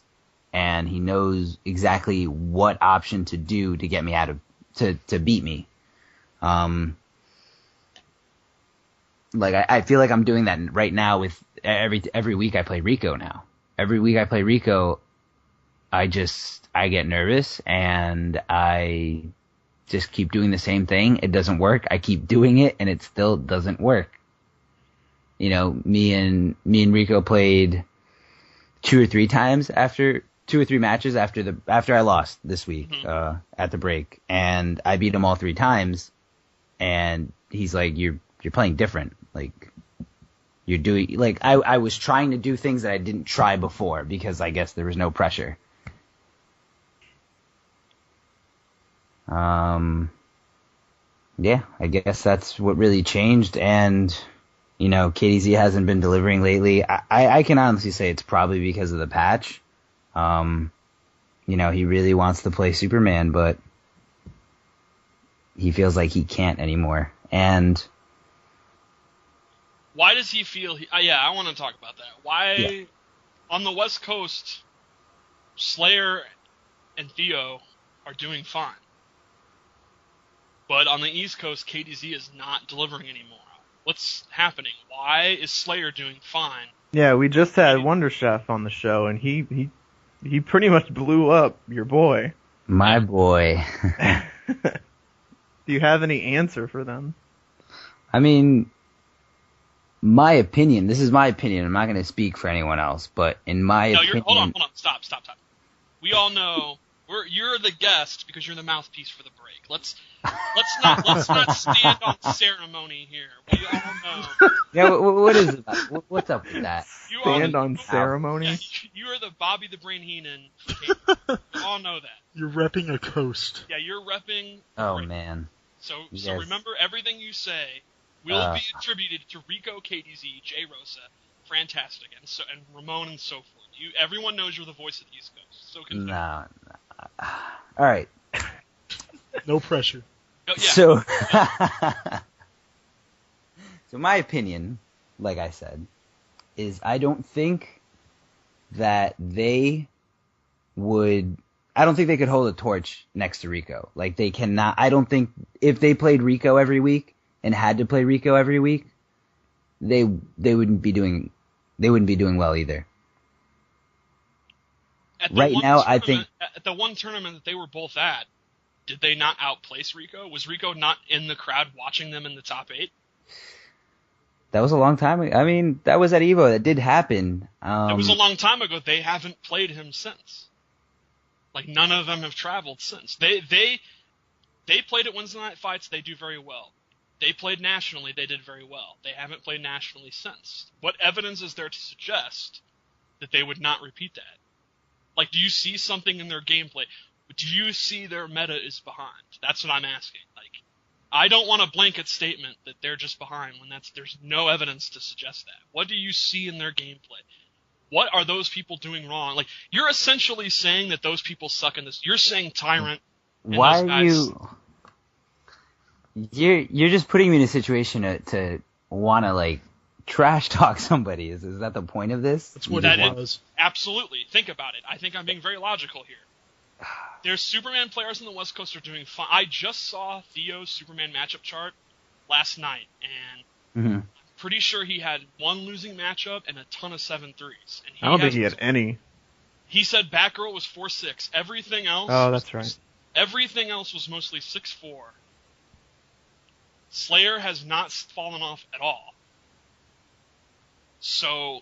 and he knows exactly what option to do to get me out of, to beat me. I feel like I'm doing that right now with every week I play Rico now. Every week I play Rico, I get nervous and I just keep doing the same thing. It doesn't work. I keep doing it, and it still doesn't work. You know, me and Rico played 2 or 3 matches after I lost this week at the break, and I beat him all 3 times. And he's like, "You're playing different. Like, you're doing like I was trying to do things that I didn't try before because I guess there was no pressure." Yeah, I guess that's what really changed, and you know, KDZ hasn't been delivering lately. I can honestly say it's probably because of the patch. You know, he really wants to play Superman, but he feels like he can't anymore. And why does he feel? I want to talk about that. Why on the West Coast, Slayer and Theo are doing fine, but on the East Coast, KDZ is not delivering anymore. What's happening? Why is Slayer doing fine? Yeah, we just had Wonder Chef on the show, and he pretty much blew up your boy. My boy. Do you have any answer for them? I mean, my opinion. This is my opinion. I'm not going to speak for anyone else, but in my opinion... Hold on. Stop. We all know you're the guest because you're the mouthpiece for the break. Let's not stand on ceremony here. We all know. Yeah, what is it? What's up with that? Stand on ceremony? Yeah, you are the Bobby the Brain Heenan. We all know that. You're repping a coast. Yeah, you're repping. Oh man. So Yes. remember, everything you say will be attributed to Rico, KDZ, Jay Rosa, Fantastic, and Ramon and so forth. Everyone knows you're the voice of the East Coast. So confused. No. All right. No pressure. Oh, yeah. So, so my opinion, like I said, is I don't think that they would. I don't think they could hold a torch next to Rico. Like they cannot. I don't think if they played Rico every week and had to play Rico every week, they wouldn't be doing well either. Right now, I think at the one tournament that they were both at, did they not outplace Rico? Was Rico not in the crowd watching them in the top 8? that was a long time ago. I mean, that was at Evo. That did happen. It was a long time ago. They haven't played him since. Like, none of them have traveled since. They played at Wednesday Night Fights. They do very well. They played nationally. They did very well. They haven't played nationally since. What evidence is there to suggest that they would not repeat that? Like, do you see something in their gameplay? Do you see their meta is behind? That's what I'm asking. Like, I don't want a blanket statement that they're just behind when there's no evidence to suggest that. What do you see in their gameplay? What are those people doing wrong? Like, you're essentially saying that those people suck in this. You're saying Tyrant. Why are you're just putting me in a situation to want to like trash talk somebody? Is that the point of this? That's what it was. Absolutely. Think about it. I think I'm being very logical here. There's Superman players on the West Coast are doing fine. I just saw Theo's Superman matchup chart last night, and I'm pretty sure he had one losing matchup and a ton of 7-3s. And I don't think he had any. He said Batgirl was 4-6. Everything else... Oh, that's right. Everything else was mostly 6-4. Slayer has not fallen off at all. So,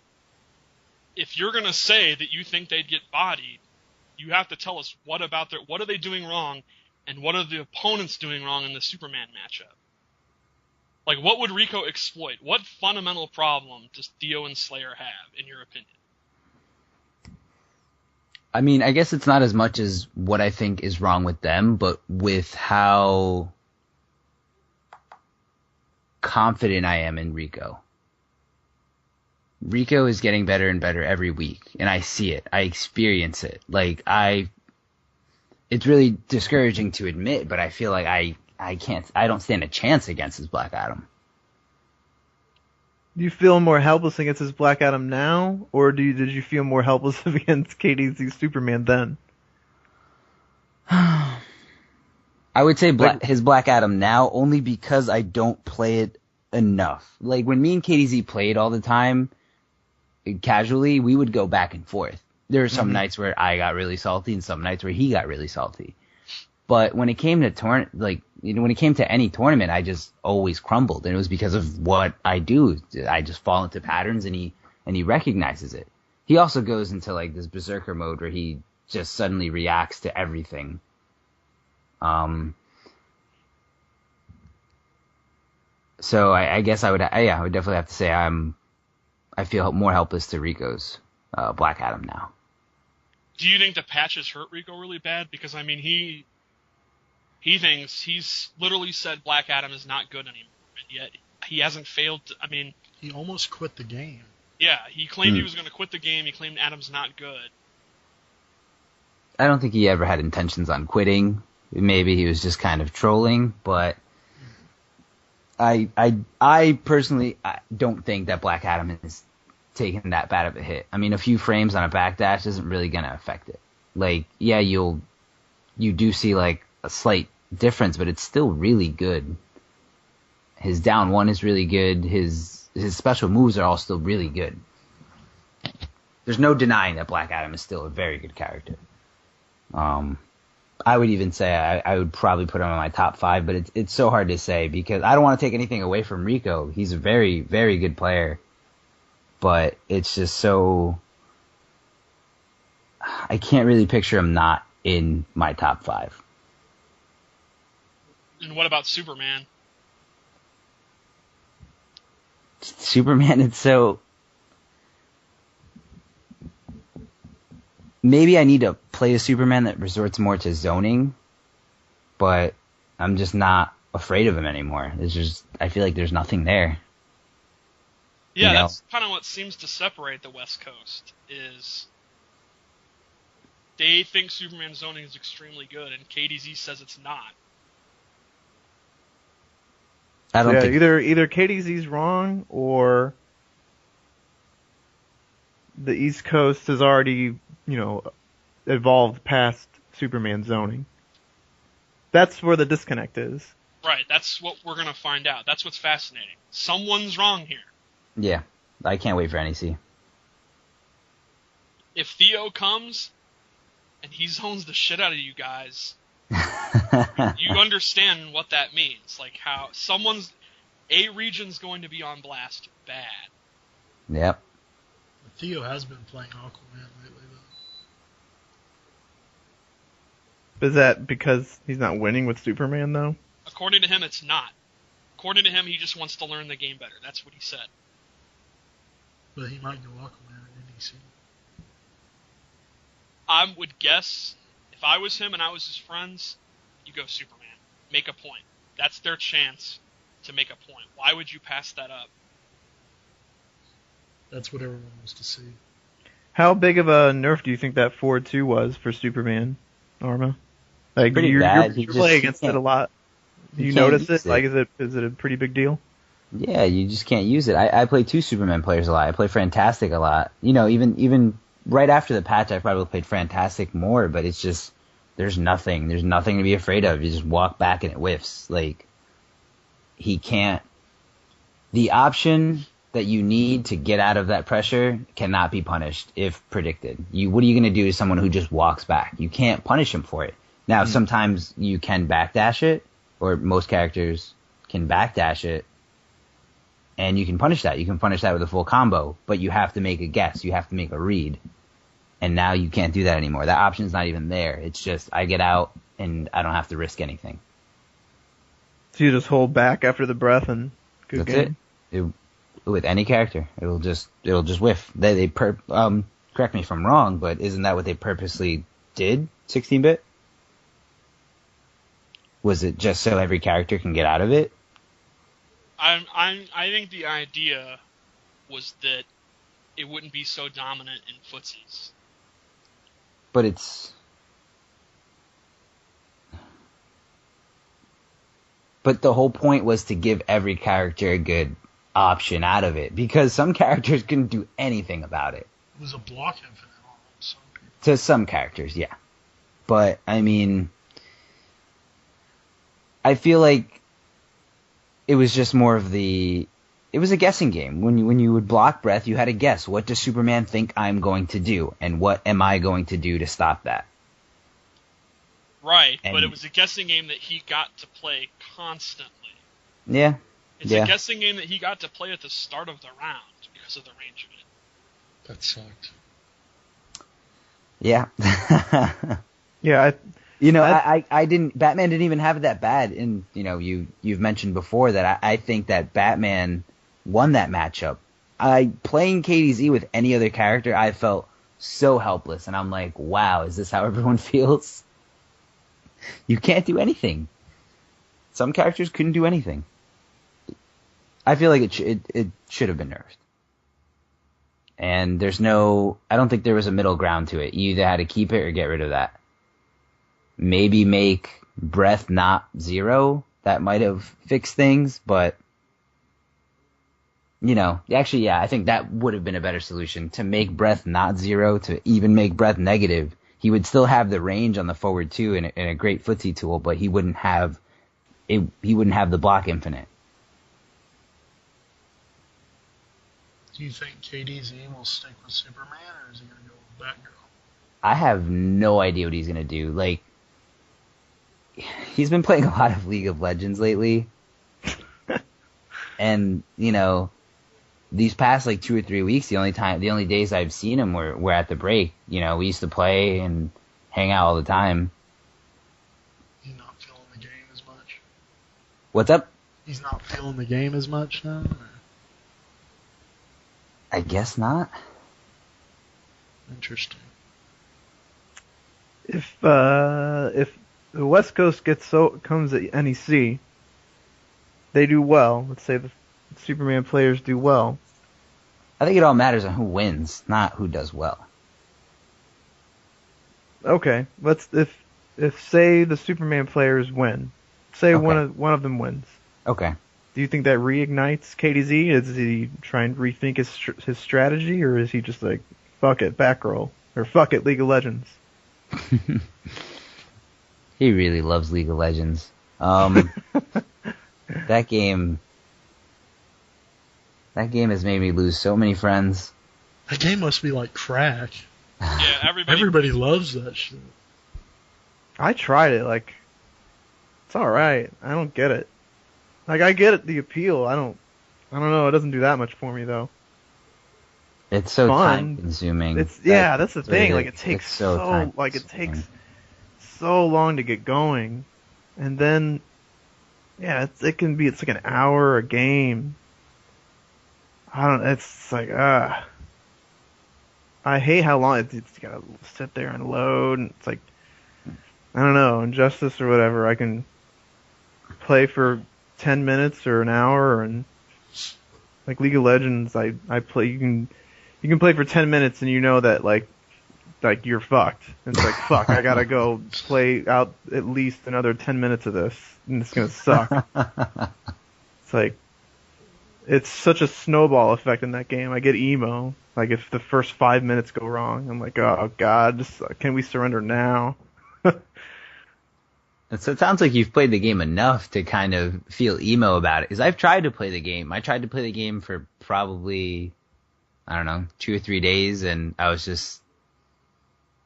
if you're going to say that you think they'd get bodied, you have to tell us what are they doing wrong, and what are the opponents doing wrong in the Superman matchup? Like, what would Rico exploit? What fundamental problem does Theo and Slayer have, in your opinion? I mean, I guess it's not as much as what I think is wrong with them, but with how confident I am in Rico. Rico is getting better and better every week, and I see it. I experience it. Like, it's really discouraging to admit, but I feel like I don't stand a chance against his Black Adam. Do you feel more helpless against his Black Adam now, or did you feel more helpless against KDZ's Superman then? I would say his Black Adam now, only because I don't play it enough. Like, when me and KDZ played all the time, casually, we would go back and forth. There were some nights where I got really salty and some nights where he got really salty. But when it came to when it came to any tournament, I just always crumbled, and it was because of what I do. I just fall into patterns, and he recognizes it. He also goes into like this berserker mode where he just suddenly reacts to everything. So I guess I would definitely have to say I feel more helpless to Rico's Black Adam now. Do you think the patches hurt Rico really bad? Because I mean, he thinks he's literally said Black Adam is not good anymore, and yet he hasn't failed. He almost quit the game. Yeah, he claimed he was going to quit the game. He claimed Adam's not good. I don't think he ever had intentions on quitting. Maybe he was just kind of trolling, but I personally don't think that Black Adam is taking that bad of a hit. I mean, a few frames on a backdash isn't really going to affect it. Like, yeah, you do see like a slight difference, but it's still really good. His down one is really good. His special moves are all still really good. There's no denying that Black Adam is still a very good character. I would even say I would probably put him in my top 5, but it's so hard to say because I don't want to take anything away from Rico. He's a very, very good player, but it's just so I can't really picture him not in my top 5. And what about Superman? Superman, it's so... Maybe I need to play a Superman that resorts more to zoning, but I'm just not afraid of him anymore. It's just, I feel like there's nothing there. Yeah, that's kind of what seems to separate the West Coast, is they think Superman zoning is extremely good, and KDZ says it's not. I don't think either KDZ's wrong or the East Coast has already, evolved past Superman zoning. That's where the disconnect is. Right, that's what we're going to find out. That's what's fascinating. Someone's wrong here. Yeah, I can't wait for NEC. If Theo comes and he zones the shit out of you guys, you understand what that means. Like how a region's going to be on blast bad. Yep. Theo has been playing Aquaman lately, though. Is that because he's not winning with Superman, though? According to him, it's not. According to him, he just wants to learn the game better. That's what he said. But he might go Aquaman in NEC. I would guess, if I was him and I was his friends, you go Superman. Make a point. That's their chance to make a point. Why would you pass that up? That's what everyone wants to see. How big of a nerf do you think that 4-2 was for Superman, Arma? Like, pretty bad. You play against it a lot. You notice it? Like, is it a pretty big deal? Yeah, you just can't use it. I play 2 Superman players a lot. I play Fantastic a lot. Even right after the patch, I probably played Fantastic more, but it's just, there's nothing to be afraid of. You just walk back and it whiffs. Like, he can't, the option that you need to get out of that pressure cannot be punished if predicted. What are you going to do to someone who just walks back? You can't punish him for it. Now, sometimes you can backdash it, or most characters can backdash it, and you can punish that. You can punish that with a full combo, but you have to make a guess. You have to make a read. And now you can't do that anymore. That option's not even there. It's just, I get out, and I don't have to risk anything. So you just hold back after the breath and good That's game? it. With any character, it'll just whiff. They correct me if I'm wrong, but isn't that what they purposely did? 16-bit? Was it just so every character can get out of it? I think the idea was that it wouldn't be so dominant in footsies. But it's... But the whole point was to give every character a good option out of it, because some characters couldn't do anything about it. It was a block infinite on some people. To some characters, yeah. But, I mean, I feel like it was just more of it was a guessing game. When you would block breath, you had to guess, what does Superman think I'm going to do, and what am I going to do to stop that? Right, And- but it was a guessing game that he got to play constantly. Yeah. It's Yeah. a guessing game that he got to play at the start of the round because of the range of it. That sucked. Yeah. Yeah, I didn't. Batman didn't even have it that bad. And you've mentioned before that I think that Batman won that matchup. Playing KDZ with any other character, I felt so helpless, and I'm like, wow, is this how everyone feels? You can't do anything. Some characters couldn't do anything. I feel like it should have been nerfed. And I don't think there was a middle ground to it. You either had to keep it or get rid of that. Maybe make breath not 0. That might have fixed things, but actually, yeah, I think that would have been a better solution. To make breath not 0, to even make breath negative, he would still have the range on the forward 2 and a great footsie tool, but he wouldn't have the block infinite. Do you think KDZ will stick with Superman, or is he going to go with Batgirl? I have no idea what he's going to do. Like, he's been playing a lot of League of Legends lately. And, these past 2 or 3 weeks, the only days I've seen him were at the break. We used to play and hang out all the time. He's not feeling the game as much. What's up? He's not feeling the game as much now? Or? I guess not. Interesting. if the West Coast comes at NEC, they do well. Let's say the Superman players do well. I think it all matters on who wins, not who does well. Okay, if say the Superman players win, say Okay. one of them wins. Okay. Do you think that reignites KDZ? Is he trying to rethink his strategy, or is he just like, fuck it, Batgirl, or fuck it, League of Legends? He really loves League of Legends. That game has made me lose so many friends. That game must be like crack. Yeah, Everybody loves that shit. I tried it, it's alright. I don't get it. I get it, the appeal. I don't know, it doesn't do that much for me though. It's so Fun. time consuming. That's the thing. It takes it takes so long to get going, and then it's like an hour a game. It's like I hate how long it's gotta sit there and load, and it's like I don't know, Injustice or whatever. I can play for 10 minutes or an hour, and like League of Legends, I play. You can play for 10 minutes and you know that like you're fucked. It's like fuck, I gotta go play out at least another 10 minutes of this, and it's gonna suck. It's like it's such a snowball effect in that game. I get emo. Like if the first 5 minutes go wrong, I'm like, oh god, can we surrender now? So it sounds like you've played the game enough to kind of feel emo about it. Because I've tried to play the game. I tried to play the game for probably, 2 or 3 days, and I was just,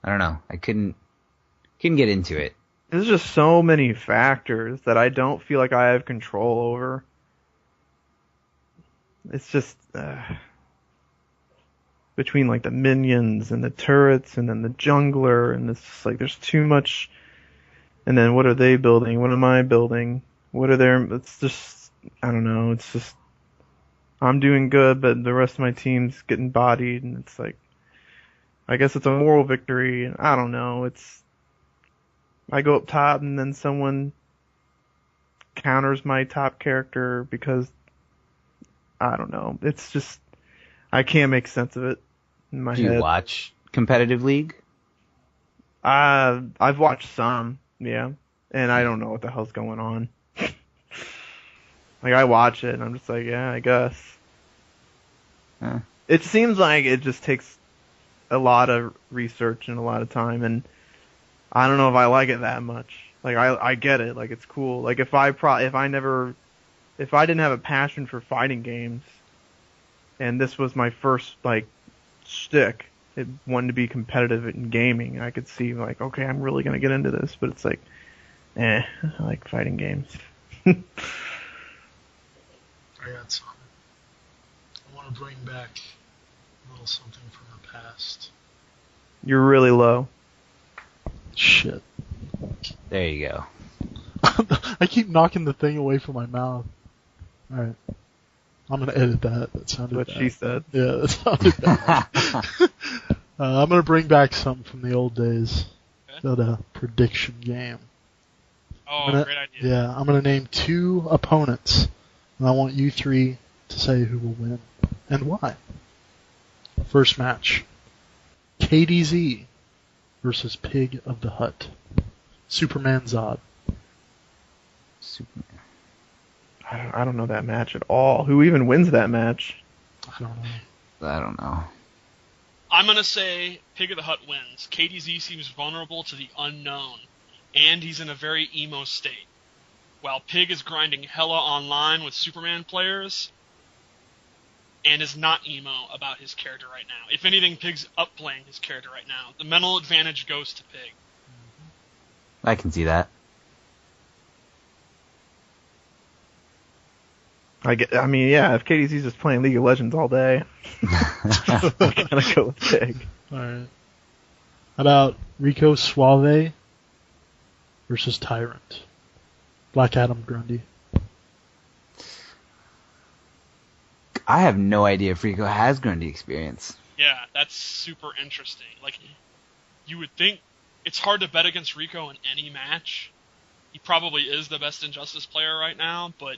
I couldn't get into it. There's just so many factors that I don't feel like I have control over. It's just between like the minions and the turrets and then the jungler, and it's just like there's too much. And then what are they building? What am I building? What are their? It's just I don't know. It's just I'm doing good, but the rest of my team's getting bodied, and it's like I guess it's a moral victory, and I don't know. I go up top, and then someone counters my top character because I don't know. It's just I can't make sense of it in my Do head. you watch competitive League? I've watched some, yeah, and I don't know what the hell's going on. Like I watch it, and I'm just like, yeah, I guess. Huh. It seems like it just takes a lot of research and a lot of time, and I don't know if I like it that much. Like I get it, like it's cool. Like if I didn't have a passion for fighting games, and this was my first like shtick, wanting to be competitive in gaming. I could see like, okay, I'm really gonna get into this, but it's like, I like fighting games. I got some. I want to bring back a little something from the past. You're really low. Shit. There you go. I keep knocking the thing away from my mouth. Alright. I'm gonna edit that. That sounded What bad. she said. Yeah, that sounded bad. I'm gonna bring back something from the old days. Okay. That prediction game. Oh, I'm gonna, great idea. Yeah, I'm gonna name 2 opponents, and I want you 3 to say who will win and why. First match: KDZ versus Pig of the Hut. Superman Zod. Superman. I don't know that match at all. Who even wins that match? I don't know. I don't know. I'm going to say Pig of the Hut wins. KDZ seems vulnerable to the unknown, and he's in a very emo state. While Pig is grinding hella online with Superman players, and is not emo about his character right now. If anything, Pig's upplaying his character right now. The mental advantage goes to Pig. I can see that. I mean, yeah, if KDC's just playing League of Legends all day, I gotta go with Pig. Alright. How about Rico Suave versus Tyrant? Black Adam Grundy. I have no idea if Rico has Grundy experience. Yeah, that's super interesting. Like, you would think it's hard to bet against Rico in any match. He probably is the best Injustice player right now, but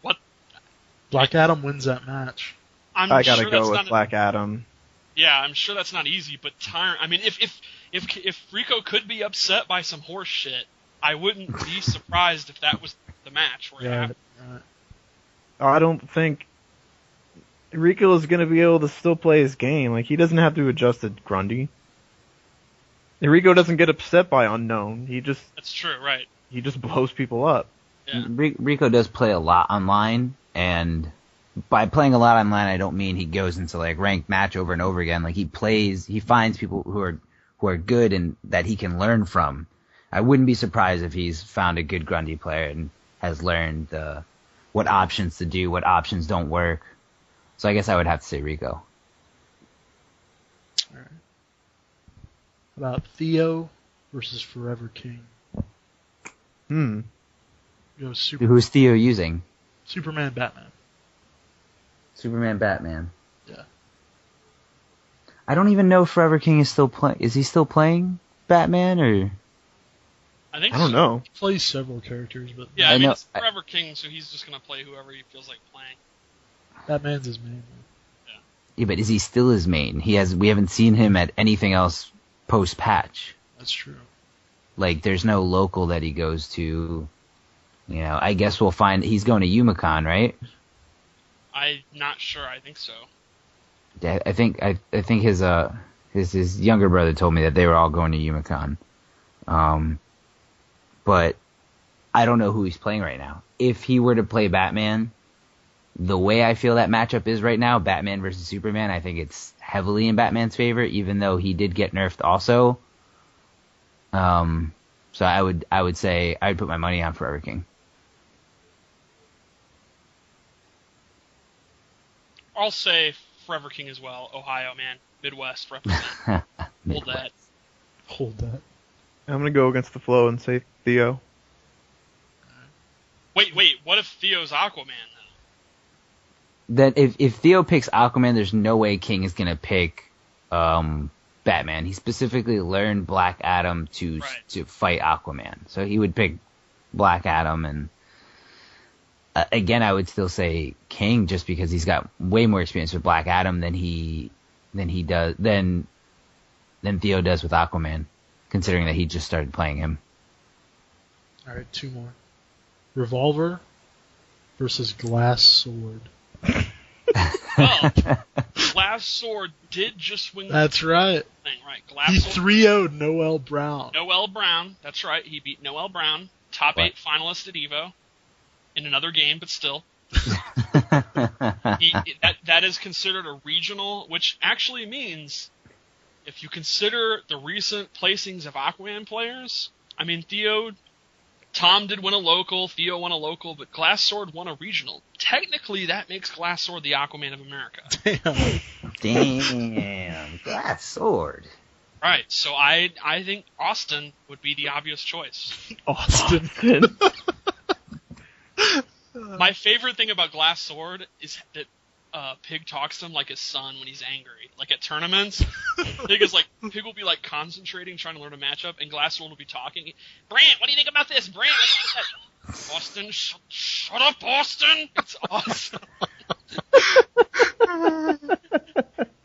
what? Black Adam wins that match. I'm I gotta sure go that's with not, Black Adam. Yeah, I'm sure that's not easy, but Tyrant. I mean, if Rico could be upset by some horse shit, I wouldn't be surprised if that was the match where it happened. Right. I don't think Rico is gonna be able to still play his game. Like, he doesn't have to adjust to Grundy. And Rico doesn't get upset by unknown. That's true, right? He just blows people up. Yeah. Rico does play a lot online, and by playing a lot online, I don't mean he goes into like ranked match over and over again. Like, he finds people who are good and that he can learn from. I wouldn't be surprised if he's found a good Grundy player and has learned what options to do, what options don't work. So I guess I would have to say Rico. Alright. How about Theo versus Forever King? Go Who's Theo using? Superman Batman. Superman Batman. Yeah. I don't even know if Forever King is still playing. Is he still playing Batman or? I think I don't so. know. He plays several characters, but Yeah, I I mean, know- it's Forever King, so he's just gonna play whoever he feels like playing. Batman's his main. Yeah, but is he still his main? We haven't seen him at anything else post patch. That's true. Like, there's no local that he goes to. You know, I guess we'll find he's going to Yumicon, right? I'm not sure. I think so. Yeah, I think his younger brother told me that they were all going to Yumicon. But I don't know who he's playing right now. If he were to play Batman, the way I feel that matchup is right now, Batman versus Superman, I think it's heavily in Batman's favor, even though he did get nerfed also. So I would say I'd put my money on Forever King. I'll say Forever King as well. Ohio, man. Midwest represent. Hold that. Hold that. I'm gonna go against the flow and say Theo. Wait. What if Theo's Aquaman, though? That if Theo picks Aquaman, there's no way King is gonna pick Batman. He specifically learned Black Adam to fight Aquaman, so he would pick Black Adam. And again, I would still say King, just because he's got way more experience with Black Adam than Theo does with Aquaman, considering that he just started playing him. Alright, 2 more. Revolver versus Glass Sword. Well, Glass Sword did just win That's right. the thing, right? Glass He Sword. 3-0'd Noel Brown. Noel Brown. That's right. He beat Noel Brown, top What? 8 finalist at EVO, in another game, but still. That is considered a regional, which actually means if you consider the recent placings of Aquaman players, I mean, Tom did win a local, Theo won a local, but Glass Sword won a regional. Technically, that makes Glass Sword the Aquaman of America. Damn, Glass Sword. Right, so I think Austin would be the obvious choice. Austin. My favorite thing about Glass Sword is that Pig talks to him like his son when he's angry. Like at tournaments, Pig will be like concentrating, trying to learn a matchup, and Glass Sword will be talking. Brant, what do you think about this? Brant, what do you think about that? Austin, shut up, Austin! It's awesome.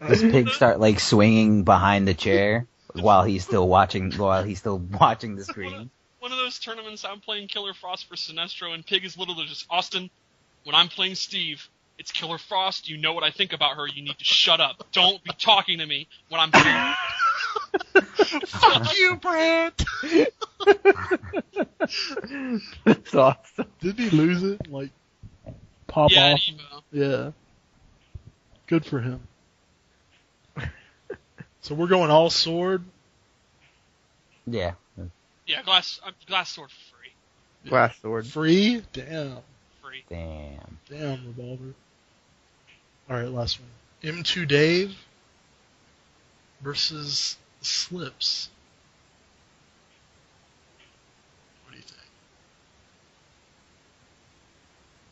Does Pig start like swinging behind the chair while he's still watching the screen? One of those tournaments, I'm playing Killer Frost for Sinestro, and Pig is literally just, Austin, when I'm playing Steve, it's Killer Frost, you know what I think about her, you need to shut up. Don't be talking to me when I'm playing. Fuck you, Brant! That's awesome. Didn't he lose it? Like, pop Yeah, off? Yeah. Good for him. So we're going all sword? Yeah. Yeah, Glass Sword free. Glass Sword. Free? Damn. Free. Damn. Damn, Revolver. Alright, last one. M2 Dave versus Slips. What do you think?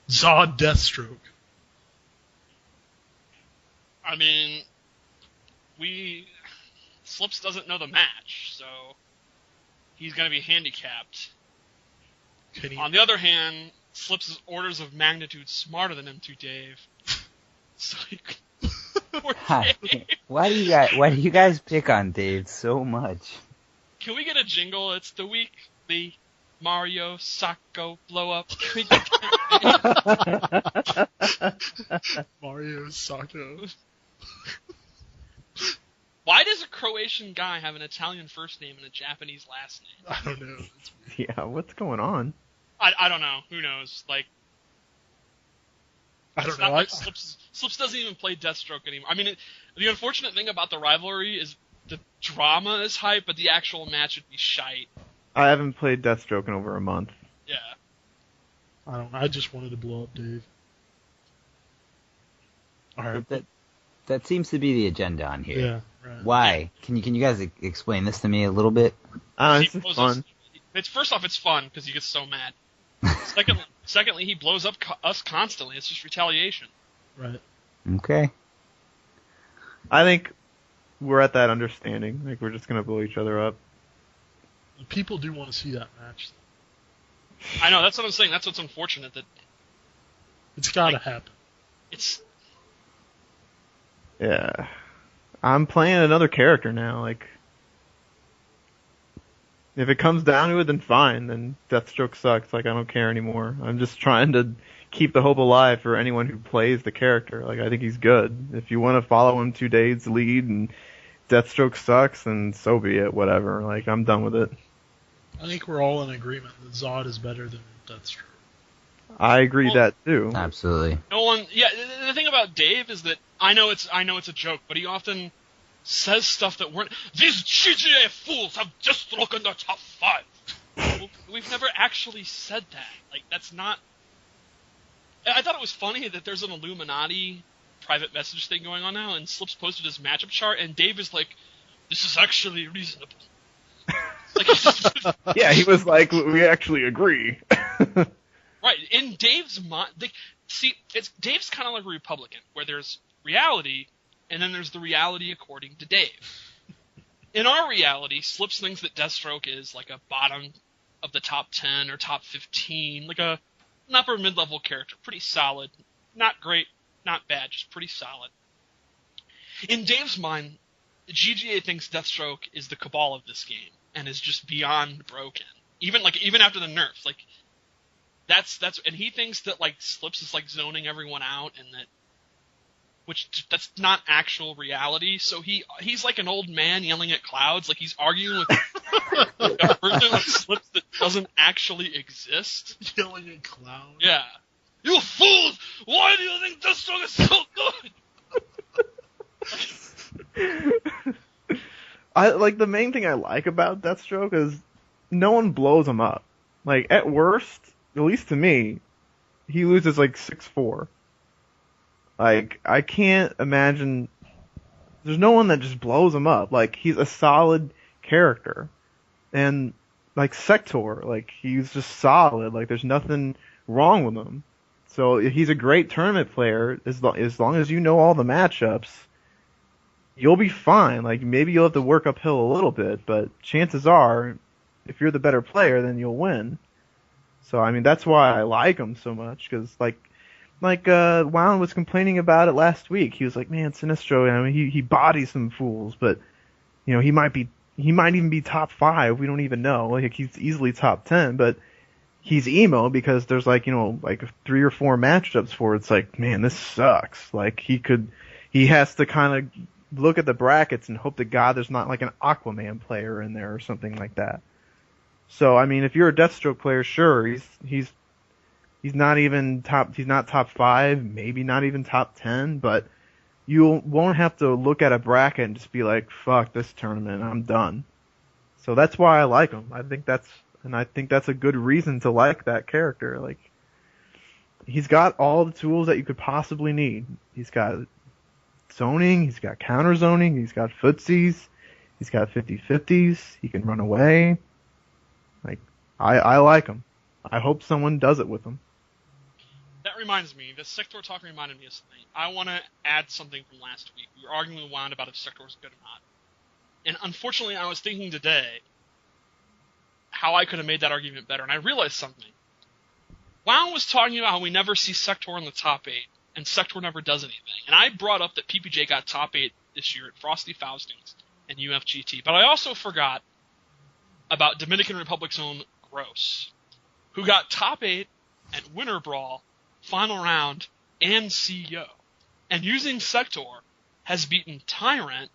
Zod Deathstroke. I mean, Slips doesn't know the match, so he's going to be handicapped. On the other hand, Slips is orders of magnitude smarter than M2 Dave. So Why do you guys pick on Dave so much? Can we get a jingle? It's the weekly Mario Sacco blow up. Can we get Mario Sacco. Why does a Croatian guy have an Italian first name and a Japanese last name? I don't know. Yeah, what's going on? I don't know. Who knows? Like, I don't it's know. not like Slips doesn't even play Deathstroke anymore. I mean, the unfortunate thing about the rivalry is the drama is hype, but the actual match would be shite. I haven't played Deathstroke in over a month. Yeah. I don't know. I just wanted to blow up Dave. Alright. That seems to be the agenda on here. Yeah, right. Why? Can you guys explain this to me a little bit? This is fun. First off, it's fun because he gets so mad. Secondly, he blows up us constantly. It's just retaliation. Right. Okay. I think we're at that understanding. Like, we're just going to blow each other up. People do want to see that match. I know, that's what I'm saying. That's what's unfortunate. That it's got to happen. It's... Yeah. I'm playing another character now. Like, if it comes down to it, then fine. Then Deathstroke sucks. Like, I don't care anymore. I'm just trying to keep the hope alive for anyone who plays the character. Like, I think he's good. If you want to follow him 2 days lead and Deathstroke sucks, then so be it. Whatever. Like, I'm done with it. I think we're all in agreement that Zod is better than Deathstroke. I agree that too. Absolutely. No one. Yeah, the thing about Dave is that I know it's a joke, but he often says stuff that weren't. These GGA fools have just broken the top 5. Well, we've never actually said that. Like, that's not. I thought it was funny that there's an Illuminati private message thing going on now, and Slips posted his matchup chart, and Dave is like, "This is actually reasonable." Like, yeah, he was like, "We actually agree." Right, in Dave's mind, Dave's kind of like a Republican, where there's reality, and then there's the reality according to Dave. In our reality, Slips thinks that Deathstroke is like a bottom of the top 10 or top 15, like an upper mid-level character, pretty solid, not great, not bad, just pretty solid. In Dave's mind, GGA thinks Deathstroke is the Cabal of this game, and is just beyond broken. Even after the nerfs, like, That's and he thinks that like Slips is like zoning everyone out, and that's not actual reality. So he's like an old man yelling at clouds, like he's arguing with a version of Slips that doesn't actually exist. Yelling at clouds. Yeah, You fools! Why do you think Deathstroke is so good? The main thing I like about Deathstroke is no one blows him up. Like, at worst, at least to me, he loses like 6-4. Like, I can't imagine, there's no one that just blows him up. Like, he's a solid character. And, like, Sektor, like, he's just solid. Like, there's nothing wrong with him. So he's a great tournament player as long as you know all the matchups. You'll be fine. Like, maybe you'll have to work uphill a little bit, but chances are, if you're the better player, then you'll win. So, I mean, that's why I like him so much, because, Wound was complaining about it last week. He was like, man, Sinestro, I mean, he bodies some fools, but, you know, he might even be top 5. We don't even know. Like, he's easily top 10, but he's emo because there's 3 or 4 matchups for it. It's like, man, this sucks. Like, he has to kind of look at the brackets and hope to God there's not like an Aquaman player in there or something like that. So, I mean, if you're a Deathstroke player, sure, he's not top 5, maybe not even top 10, but you won't have to look at a bracket and just be like, fuck this tournament, I'm done. So that's why I like him. I think that's a good reason to like that character. Like, he's got all the tools that you could possibly need. He's got zoning, he's got counter zoning, he's got footsies, he's got 50-50s, he can run away. Like, I like him. I hope someone does it with him. That reminds me, the Sektor talk reminded me of something. I want to add something from last week. We were arguing with Wound about if Sektor was good or not. And unfortunately, I was thinking today how I could have made that argument better, and I realized something. Wound was talking about how we never see Sektor in the top 8, and Sektor never does anything. And I brought up that PPJ got top 8 this year at Frosty Faustings and UFGT, but I also forgot about Dominican Republic's own Gross, who got top 8 at Winter Brawl, Final Round, and CEO. And using Sektor has beaten Tyrant,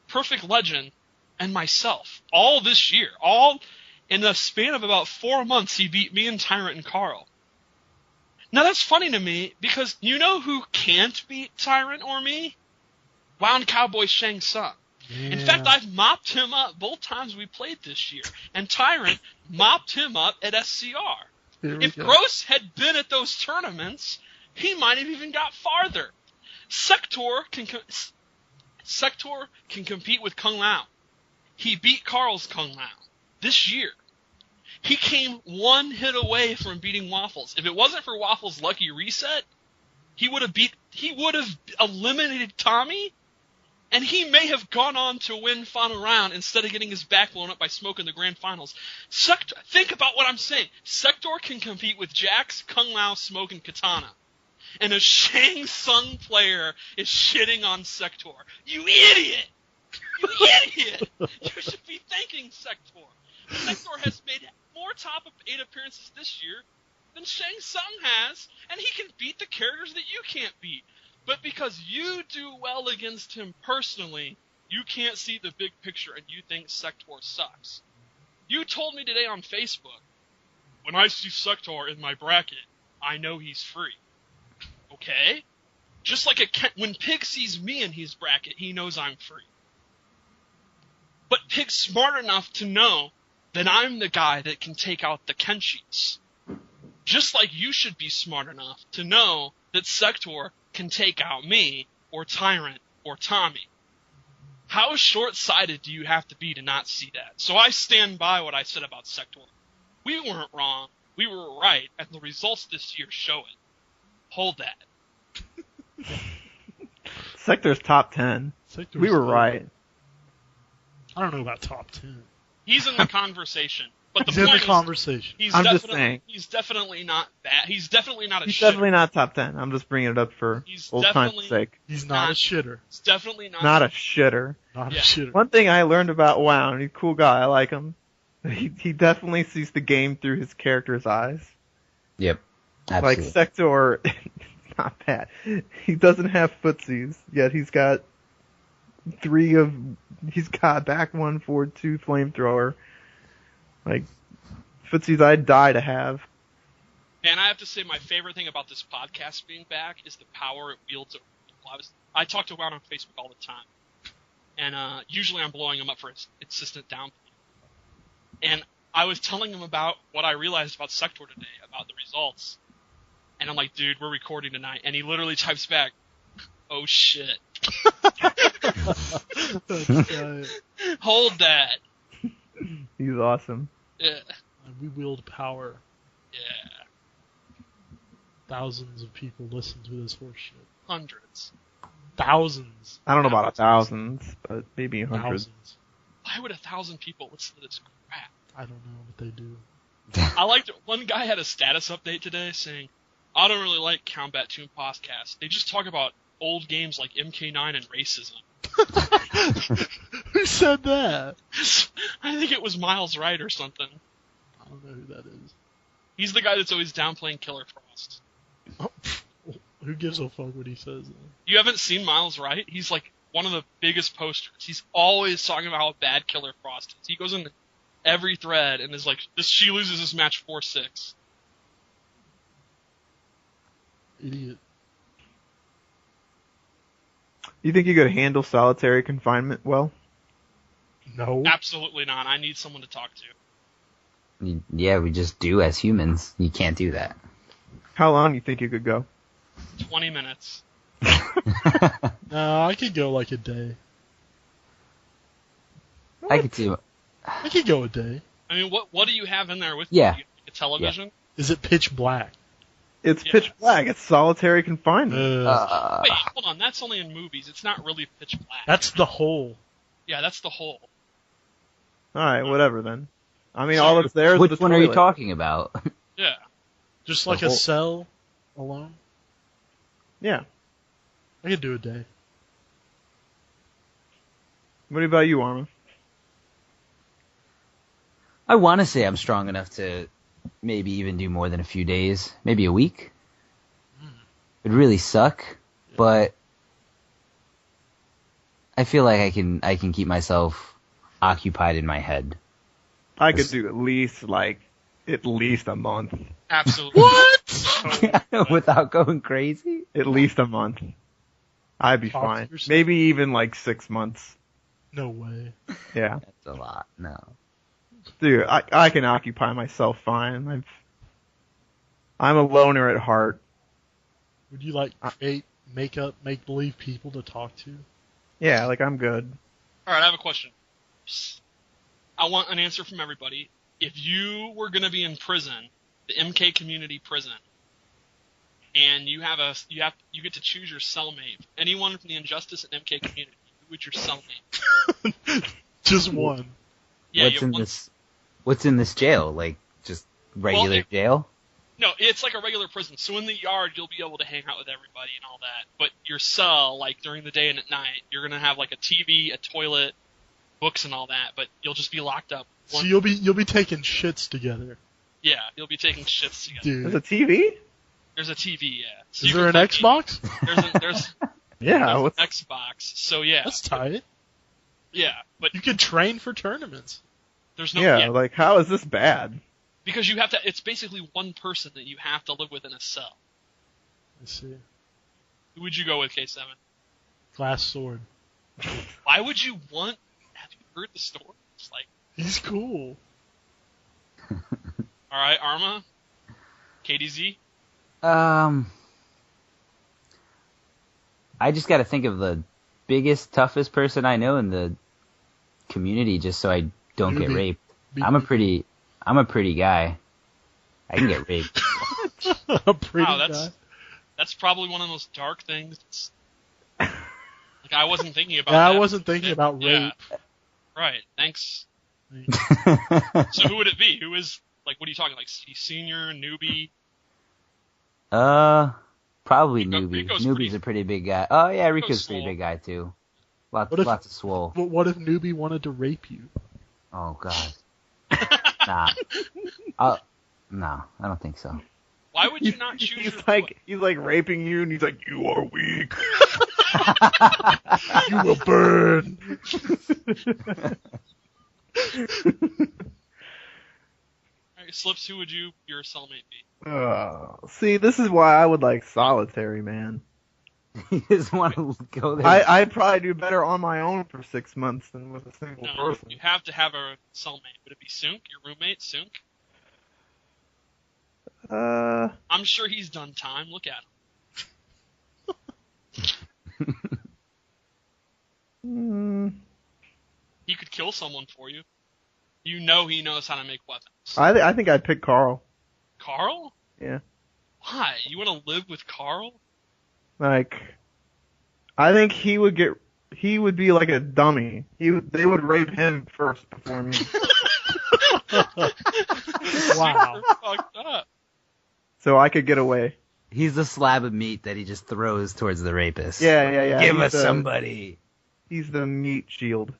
Perfect Legend, and myself all this year. All in the span of about 4 months, he beat me and Tyrant and Carl. Now that's funny to me, because you know who can't beat Tyrant or me? Wound Cowboy Shang Tsung. Yeah. In fact, I've mopped him up both times we played this year, and Tyrant mopped him up at SCR. If Gross had been at those tournaments, he might have even got farther. Sektor can compete with Kung Lao. He beat Carl's Kung Lao this year. He came 1 hit away from beating Waffles. If it wasn't for Waffles' lucky reset, he would have eliminated Tommy, and he may have gone on to win Final Round instead of getting his back blown up by Smoke in the Grand Finals. Think about what I'm saying. Sektor can compete with Jax, Kung Lao, Smoke, and Katana. And a Shang Tsung player is shitting on Sektor. You idiot! You idiot! You should be thanking Sektor. Sektor has made more top 8 appearances this year than Shang Tsung has, and he can beat the characters that you can't beat. But because you do well against him personally, you can't see the big picture and you think Sektor sucks. You told me today on Facebook, when I see Sektor in my bracket, I know he's free. Okay? Just like when Pig sees me in his bracket, he knows I'm free. But Pig's smart enough to know that I'm the guy that can take out the Kenshis. Just like you should be smart enough to know that Sektor can take out me, or Tyrant, or Tommy. How short-sighted do you have to be to not see that? So I stand by what I said about Sektor. We weren't wrong, we were right, and the results this year show it. Hold that. Sektor's top 10. We were right. I don't know about top 10. He's in the conversation. But the He's in point the conversation. I'm just saying. He's definitely not bad. He's definitely not a shitter. He's definitely not top 10. I'm just bringing it up for old time's sake. He's not a shitter. He's definitely not. Not a shitter. Not a shitter. One thing I learned about Wound, he's a cool guy. I like him. He definitely sees the game through his character's eyes. Yep. Absolutely. Like Sektor, not bad. He doesn't have footsies, yet he's got back 1, forward 2, flamethrower. Like, footsies I'd die to have. And I have to say, my favorite thing about this podcast being back is the power it wields over people. I talk to Wout on Facebook all the time, and usually I'm blowing him up for his insistent downplay. And I was telling him about what I realized about Sektor today, about the results. And I'm like, dude, we're recording tonight. And he literally types back, oh shit. Hold that. He's awesome. Yeah. We wield power. Yeah. Thousands of people listen to this horseshit. Hundreds. Thousands. I don't know about thousands, but maybe hundreds. Thousands. Why would 1,000 people listen to this crap? I don't know what they do. I liked it. One guy had a status update today saying, I don't really like Kombat Toon podcast. They just talk about old games like MK9 and racism. Who said that? I think it was Miles Wright or something. I don't know who that is. He's the guy that's always downplaying Killer Frost. Oh, who gives a fuck what he says? You haven't seen Miles Wright? He's like one of the biggest posters. He's always talking about how bad Killer Frost is. He goes into every thread and is like, she loses this match 4-6. Idiot. You think you could handle solitary confinement well? No. Absolutely not. I need someone to talk to. Yeah, we just do as humans. You can't do that. How long do you think you could go? 20 minutes. No, I could go like a day. I could see. I could go a day. I mean, what do you have in there with Yeah. you? A television? Is it pitch black? It's Yeah. pitch black. It's solitary confinement. Wait, hold on. That's only in movies. It's not really pitch black. That's the hole. Yeah, that's the whole. All right, whatever then. I mean, all that's there is Which the one are you toilet. talking about? Yeah. Just like The a hole. cell alone? Yeah. I could do a day. What about you, Arma? I want to say I'm strong enough to maybe even do more than a few days, maybe a week. It'd really suck, but I feel like I can keep myself occupied in my head. I could do at least a month. Absolutely. What? Without going crazy? At least a month. I'd be Talk to fine. yourself. Maybe even 6 months. No way. Yeah. That's a lot. No. Dude, I can occupy myself fine. I'm a loner at heart. Would you create, make believe people to talk to? Yeah, I'm good. All right, I have a question. I want an answer from everybody. If you were going to be in prison, the MK community prison, and you get to choose your cellmate, anyone from the Injustice and MK community, who would your cellmate? Just one. Yeah, what's you have in one- this? What's in this jail? Just regular jail? No, it's like a regular prison. So in the yard, you'll be able to hang out with everybody and all that. But your cell, during the day and at night, you're gonna have a TV, a toilet, books, and all that. But you'll just be locked up. So you'll be taking shits together, Yeah, you'll be taking shits together. dude. There's a TV? There's a TV, yeah. So Is you there an can play- Xbox? There's Yeah. an What's, Xbox. So yeah, That's tight. yeah. But You could train for tournaments. there's no yeah, how is this bad? because you have to. It's basically one person that you have to live with in a cell. I see. Who would you go with, K7? Glass sword. Why would you want? Have you heard the story? It's He's cool. all right, Arma, KDZ. I just got to think of the biggest, toughest person I know in the community, just so I don't get Newbie. raped. I'm a pretty guy. I can get raped. A pretty Wow, guy. that's probably one of those dark things. I wasn't thinking about. Yeah, that. I wasn't thinking about Yeah. rape. Right. Thanks. So who would it be? Who is what are you talking senior, newbie? Probably Rico- Newbie. Rico's Newbie's pretty- a pretty big guy. Oh yeah, Rico's a pretty swole. big guy too. Lots What if- of swole. But what if Newbie wanted to rape you? Oh god. No, I don't think so. Why would you not choose? He's raping you, and he's like, you are weak. You will burn. Slips, who would your cellmate be? See, this is why I would like solitary, man. You just want to go there. I'd probably do better on my own for 6 months than with a single No, person. you have to have a cellmate. Would it be Sunk, your roommate, Sunk? I'm sure he's done time. Look at him. He could kill someone for you. You know he knows how to make weapons. I think I'd pick Carl. Carl? Yeah. Why? You want to live with Carl? Like, I think he would be like a dummy. They would rape him first before me. Wow. Super fucked up. So I could get away. He's the slab of meat that he just throws towards the rapist. Yeah. Give He's us somebody. He's the meat shield.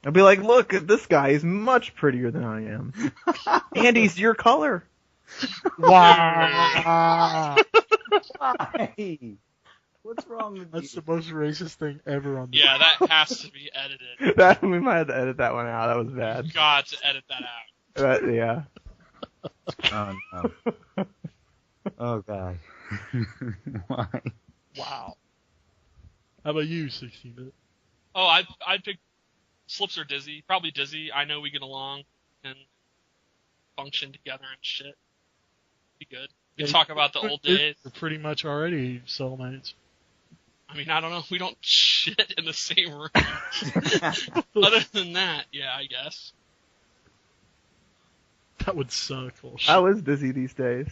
I'd be like, look, this guy is much prettier than I am. And he's your color. Wow. Why? What's wrong with That's you? the most racist thing ever on the Yeah, that has to be edited. We might have to edit that one out. That was bad. God, to edit that out. Yeah. Oh, no. Oh, God. Why? Wow. How about you, 16-bit? Oh, I'd pick Slips or Dizzy. Probably Dizzy. I know we get along and function together and shit. Be good. We can talk about the old days. We're pretty much already cellmates. I mean, I don't know. We don't shit in the same room. Other than that, yeah, I guess. That would suck. Oh, shit. How is Dizzy these days?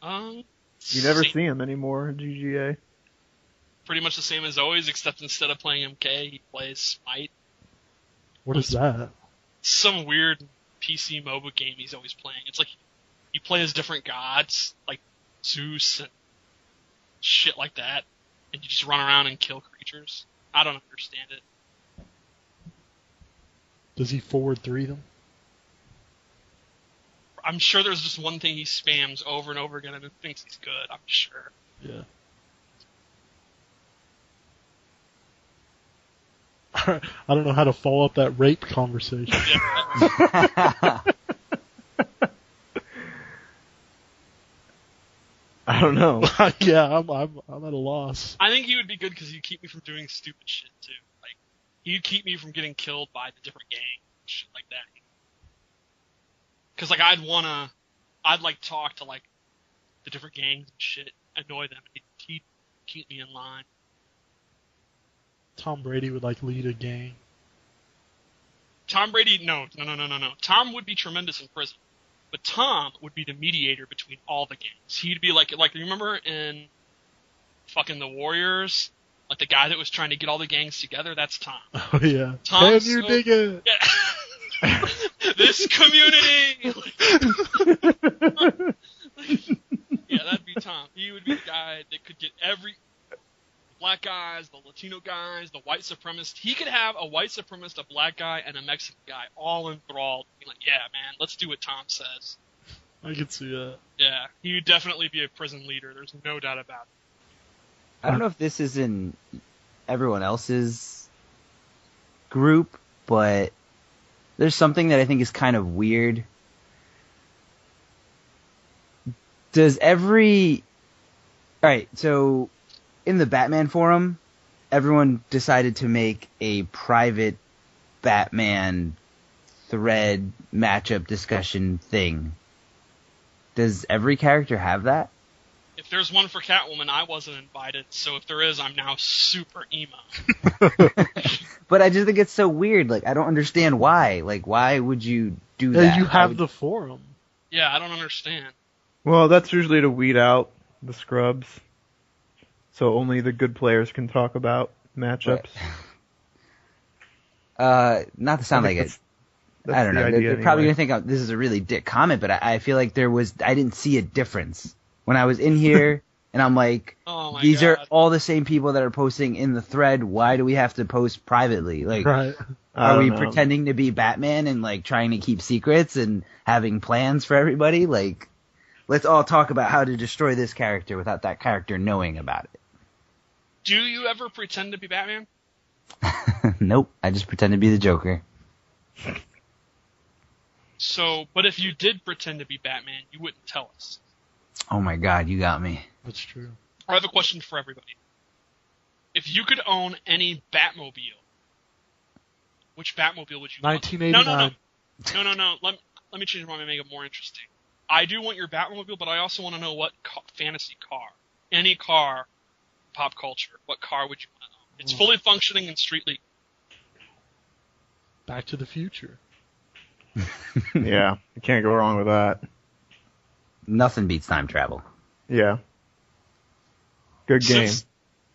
You never same- see him anymore in GGA. Pretty much the same as always, except instead of playing MK, he plays Smite. What is that? Some weird PC MOBA game he's always playing. It's like you play as different gods, like Zeus and shit like that, and you just run around and kill creatures. I don't understand it. Does he forward 3 them? I'm sure there's just one thing he spams over and over again and thinks he's good. I'm sure. Yeah. I don't know how to follow up that rape conversation. Yeah. I don't know. Yeah, I'm at a loss. I think he would be good because he'd keep me from doing stupid shit too. Like he'd keep me from getting killed by the different gangs, shit like that. Because like I'd like talk to like the different gangs and shit, annoy them. He'd keep me in line. Tom Brady would like lead a gang. Tom Brady, no. Tom would be tremendous in prison, but Tom would be the mediator between all the gangs. He'd be like remember in fucking the Warriors, like the guy that was trying to get all the gangs together. That's Tom. Oh yeah. Tom, Can you dig it? Yeah. This community. Yeah, that'd be Tom. He would be the guy that could get every black guys, the Latino guys, the white supremacist. He could have a white supremacist, a black guy, and a Mexican guy all enthralled. Be like, yeah, man, let's do what Tom says. I can see that. Yeah, he would definitely be a prison leader. There's no doubt about it. I don't know if this is in everyone else's group, but there's something that I think is kind of weird. Alright, so in the Batman forum, everyone decided to make a private Batman thread matchup discussion thing. Does every character have that? If there's one for Catwoman, I wasn't invited, so if there is, I'm now super emo. But I just think it's so weird. Like, I don't understand why. Like, why would you do that? Yeah, you have the forum. Yeah, I don't understand. Well, that's usually to weed out the scrubs. So only the good players can talk about matchups. Not to sound like it. I don't know. They're probably going to think this is a really dick comment, but I feel like I didn't see a difference. When I was in here, and I'm like, these are all the same people that are posting in the thread. Why do we have to post privately? Like, Right. are we pretending to be Batman and like trying to keep secrets and having plans for everybody? Like, let's all talk about how to destroy this character without that character knowing about it. Do you ever pretend to be Batman? Nope, I just pretend to be the Joker. So, but if you did pretend to be Batman, you wouldn't tell us. Oh my God, you got me. That's true. I have a question for everybody. If you could own any Batmobile, which Batmobile would you want? 1989. No. Let me change my mind and make it more interesting. I do want your Batmobile, but I also want to know what fantasy car, any car, pop culture, what car would you want to own? It's fully functioning and street legal. Back to the Future. Yeah, you can't go wrong with that. Nothing beats time travel. Yeah. Good game.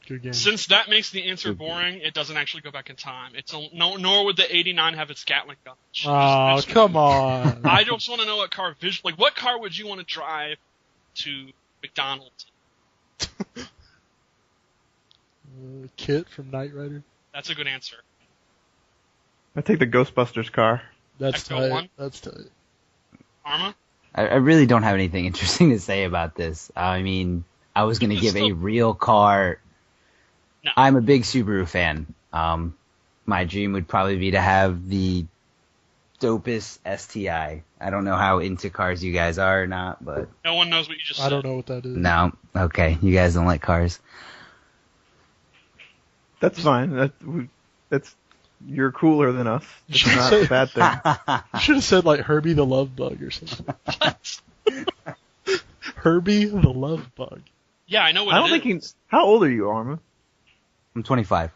Good game. Since that makes the answer boring, it doesn't actually go back in time. Nor would the 89 have its Gatling gun. Oh, come on. I just want to know what car what car would you want to drive to McDonald's? Kit from Knight Rider. That's a good answer. I take the Ghostbusters car. That's Ecto tight. one? That's tight. Arma? I really don't have anything interesting to say about this. I mean, I was going to give a real car. No. I'm a big Subaru fan. My dream would probably be to have the dopest STI. I don't know how into cars you guys are or not, but... No one knows what you just said. I don't know what that is. No. Okay, you guys don't like cars. That's fine. That's you're cooler than us. It's not a bad thing. You should have said, like, Herbie the Love Bug or something. What? Herbie the Love Bug. Yeah, I know what I don't think is. How old are you, Arma? I'm 25.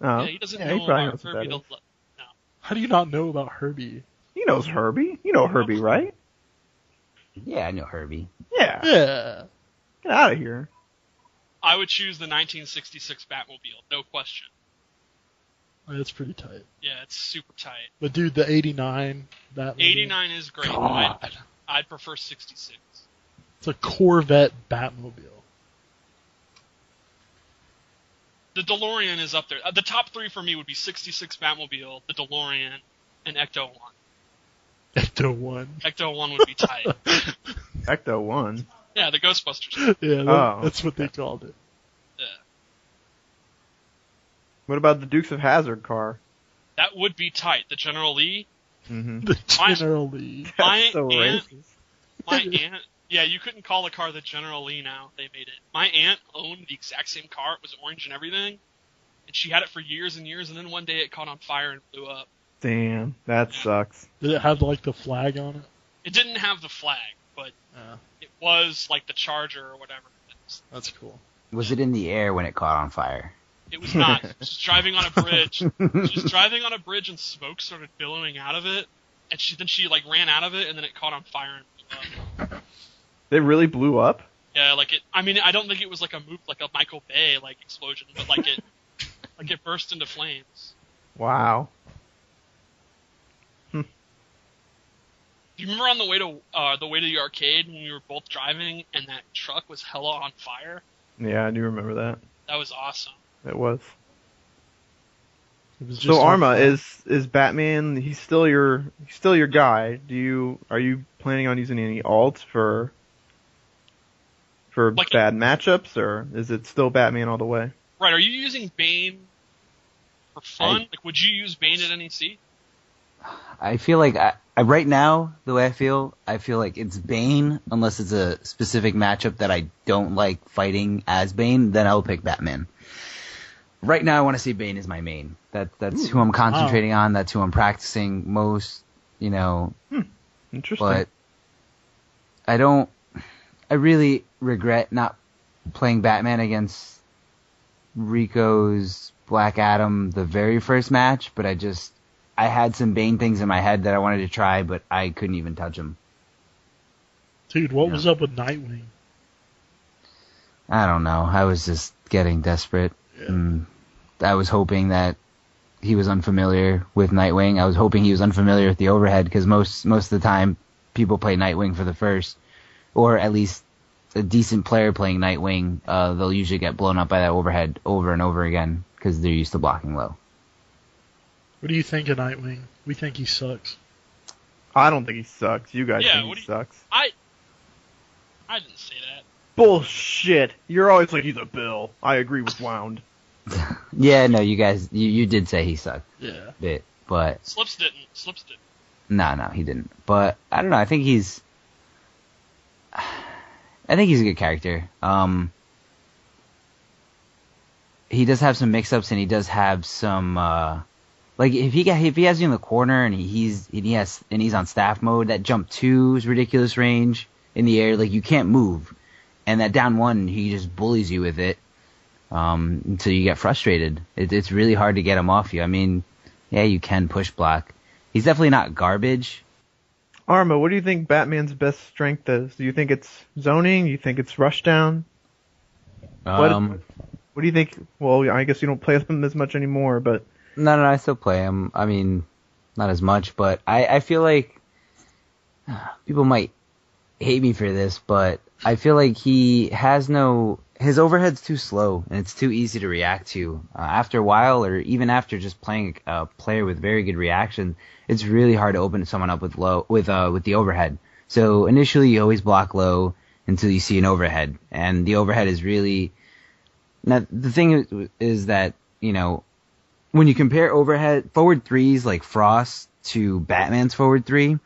Oh, Yeah, he doesn't he know probably about knows what Herbie that the is. No. How do you not know about Herbie? He knows Herbie. You know Herbie, right? Yeah, I know Herbie. Yeah. Yeah. Get out of here. I would choose the 1966 Batmobile, no question. That's pretty tight. Yeah, it's super tight. But dude, the 89, that 89 is great. God. I'd prefer 66. It's a Corvette Batmobile. The DeLorean is up there. The top three for me would be 66 Batmobile, the DeLorean, and Ecto 1. Ecto 1. Ecto 1 would be tight. Ecto 1. Yeah, the Ghostbusters. Yeah, that's what they called it. Yeah. What about the Dukes of Hazzard car? That would be tight. The General Lee. Mm-hmm. The General Lee. My so aunt, racist. my aunt, yeah, you couldn't call the car the General Lee now. They made it. My aunt owned the exact same car. It was orange and everything. And she had it for years and years, and then one day it caught on fire and blew up. Damn, that sucks. Did it have, like, the flag on it? It didn't have the flag, but Yeah. it was like the Charger or whatever. That's cool. Was it in the air when it caught on fire? It was not. She was driving on a bridge. She was driving on a bridge and smoke started billowing out of it. And she like ran out of it and then it caught on fire and blew up. They really blew up? Yeah, like it. I mean, I don't think it was like a Michael Bay like explosion, but like it burst into flames. Wow. Do you remember on the way to the arcade when we were both driving and that truck was hella on fire? Yeah, I do remember that. That was awesome. It was. It was just So Arma, on- is Batman? He's still your guy. Are you planning on using any alts for Like- bad matchups, or is it still Batman all the way? Right? Are you using Bane for fun? Like, would you use Bane at NEC? I feel like right now, the way I feel like it's Bane, unless it's a specific matchup that I don't like fighting as Bane, then I'll pick Batman. Right now, I want to see Bane as my main. That's who I'm concentrating on. That's who I'm practicing most, you know. Interesting. But I really regret not playing Batman against Rico's Black Adam the very first match, but I had some Bane things in my head that I wanted to try, but I couldn't even touch them. Dude, what was up with Nightwing? I don't know. I was just getting desperate. Yeah. I was hoping that he was unfamiliar with Nightwing. I was hoping he was unfamiliar with the overhead, because most of the time people play Nightwing for the first, or at least a decent player playing Nightwing, they'll usually get blown up by that overhead over and over again because they're used to blocking low. What do you think of Nightwing? We think he sucks. I don't think he sucks. You guys Yeah, think he sucks. I didn't say that. Bullshit. You're always like, he's a Bill. I agree with Wound. Yeah, no, you guys, you did say he sucked Yeah. a bit, but Slips didn't. No, he didn't. But I don't know. I think he's a good character. He does have some mix-ups, and he does have some like if he has you in the corner and he's on staff mode, that jump 2 is ridiculous range in the air. Like, you can't move, and that down 1 he just bullies you with it until you get frustrated. It's really hard to get him off you. I mean, yeah, you can push block. He's definitely not garbage. Arma, what do you think Batman's best strength is? Do you think it's zoning? You think it's rushdown? What do you think? Well, I guess you don't play them as much anymore, but... No, I still play him. I mean, not as much, but I feel like people might hate me for this, but I feel like his overhead's too slow, and it's too easy to react to. After a while, or even after just playing a player with very good reaction, it's really hard to open someone up with the overhead. So initially, you always block low until you see an overhead, and the overhead is really... Now, the thing is that, you know, when you compare overhead forward 3s like Frost to Batman's forward 3,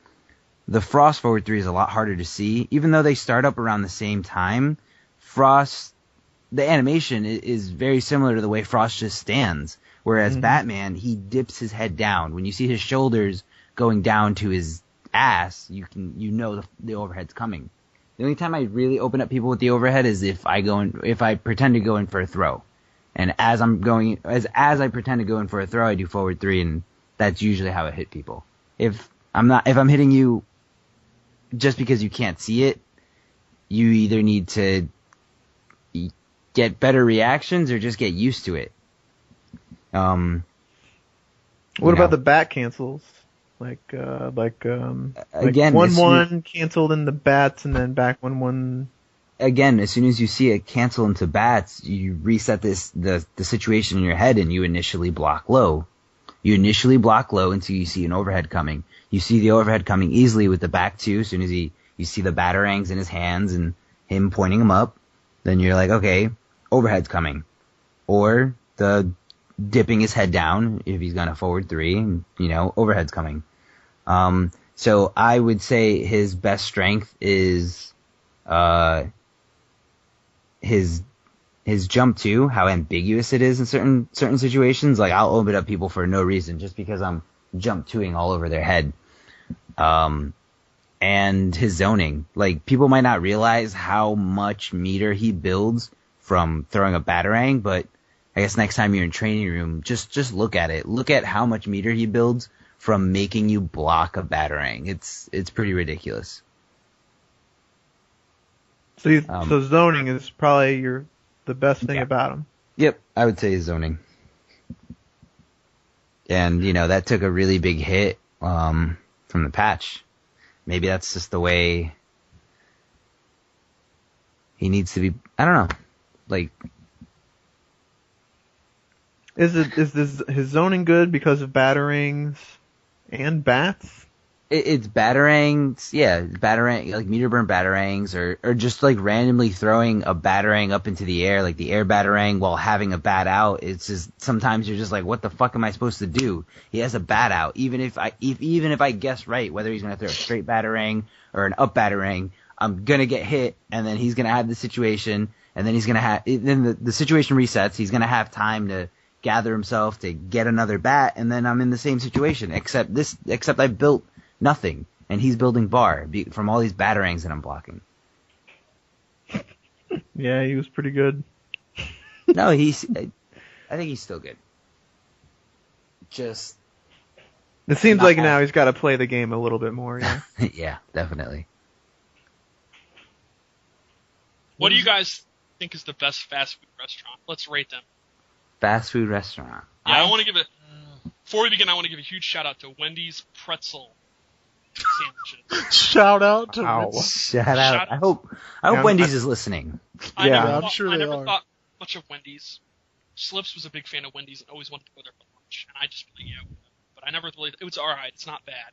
the Frost forward 3 is a lot harder to see. Even though they start up around the same time, Frost, the animation is very similar to the way Frost just stands. Whereas Batman, he dips his head down. When you see his shoulders going down to his ass, you know the overhead's coming. The only time I really open up people with the overhead is if I pretend to go in for a throw. And as I pretend to go in for a throw, I do forward 3, and that's usually how I hit people. If I'm hitting you just because you can't see it, you either need to get better reactions or just get used to it. What about the bat cancels? Like again, 1-1 canceled in the bats and then back 1-1. Again, as soon as you see it cancel into bats, you reset the situation in your head, and you initially block low. You initially block low until you see an overhead coming. You see the overhead coming easily with the back 2. As soon as you see the batarangs in his hands and him pointing them up, then you're like, okay, overhead's coming. Or the dipping his head down if he's gonna forward 3, and, you know, overhead's coming. So I would say his best strength is his jump 2, how ambiguous it is in certain situations. Like, I'll open up people for no reason just because I'm jump 2ing all over their head. And his zoning. Like, people might not realize how much meter he builds from throwing a batarang, but I guess next time you're in training room, just look at it. Look at how much meter he builds from making you block a batarang. It's pretty ridiculous. So zoning is probably the best thing about him. Yep, I would say zoning. And, you know, that took a really big hit from the patch. Maybe that's just the way he needs to be. I don't know. Like, is his zoning good because of batarangs and bats? It's batarangs, yeah, batarang, like meter burn batarangs, or just like randomly throwing a batarang up into the air, like the air batarang while having a bat out. It's just, sometimes you're just like, what the fuck am I supposed to do? He has a bat out. Even if I guess right whether he's gonna throw a straight batarang or an up batarang, I'm gonna get hit, and then he's gonna have the situation, and then the situation resets. He's gonna have time to gather himself to get another bat, and then I'm in the same situation. Except I built nothing, and he's building bar from all these batarangs that I'm blocking. Yeah, he was pretty good. No, I think he's still good. Just, it seems like now he's got to play the game a little bit more. Yeah, yeah, definitely. What do you guys think is the best fast food restaurant? Let's rate them. Fast food restaurant. Yeah, I want to give before we begin, I want to give a huge shout out to Wendy's pretzel sandwiches. Shout out to Shout out. I hope Wendy's is listening. I'm sure I they never are. thought much of Wendy's. Slips was a big fan of Wendy's and always wanted to go there for lunch, and I just really, but I never really, it was alright, it's not bad.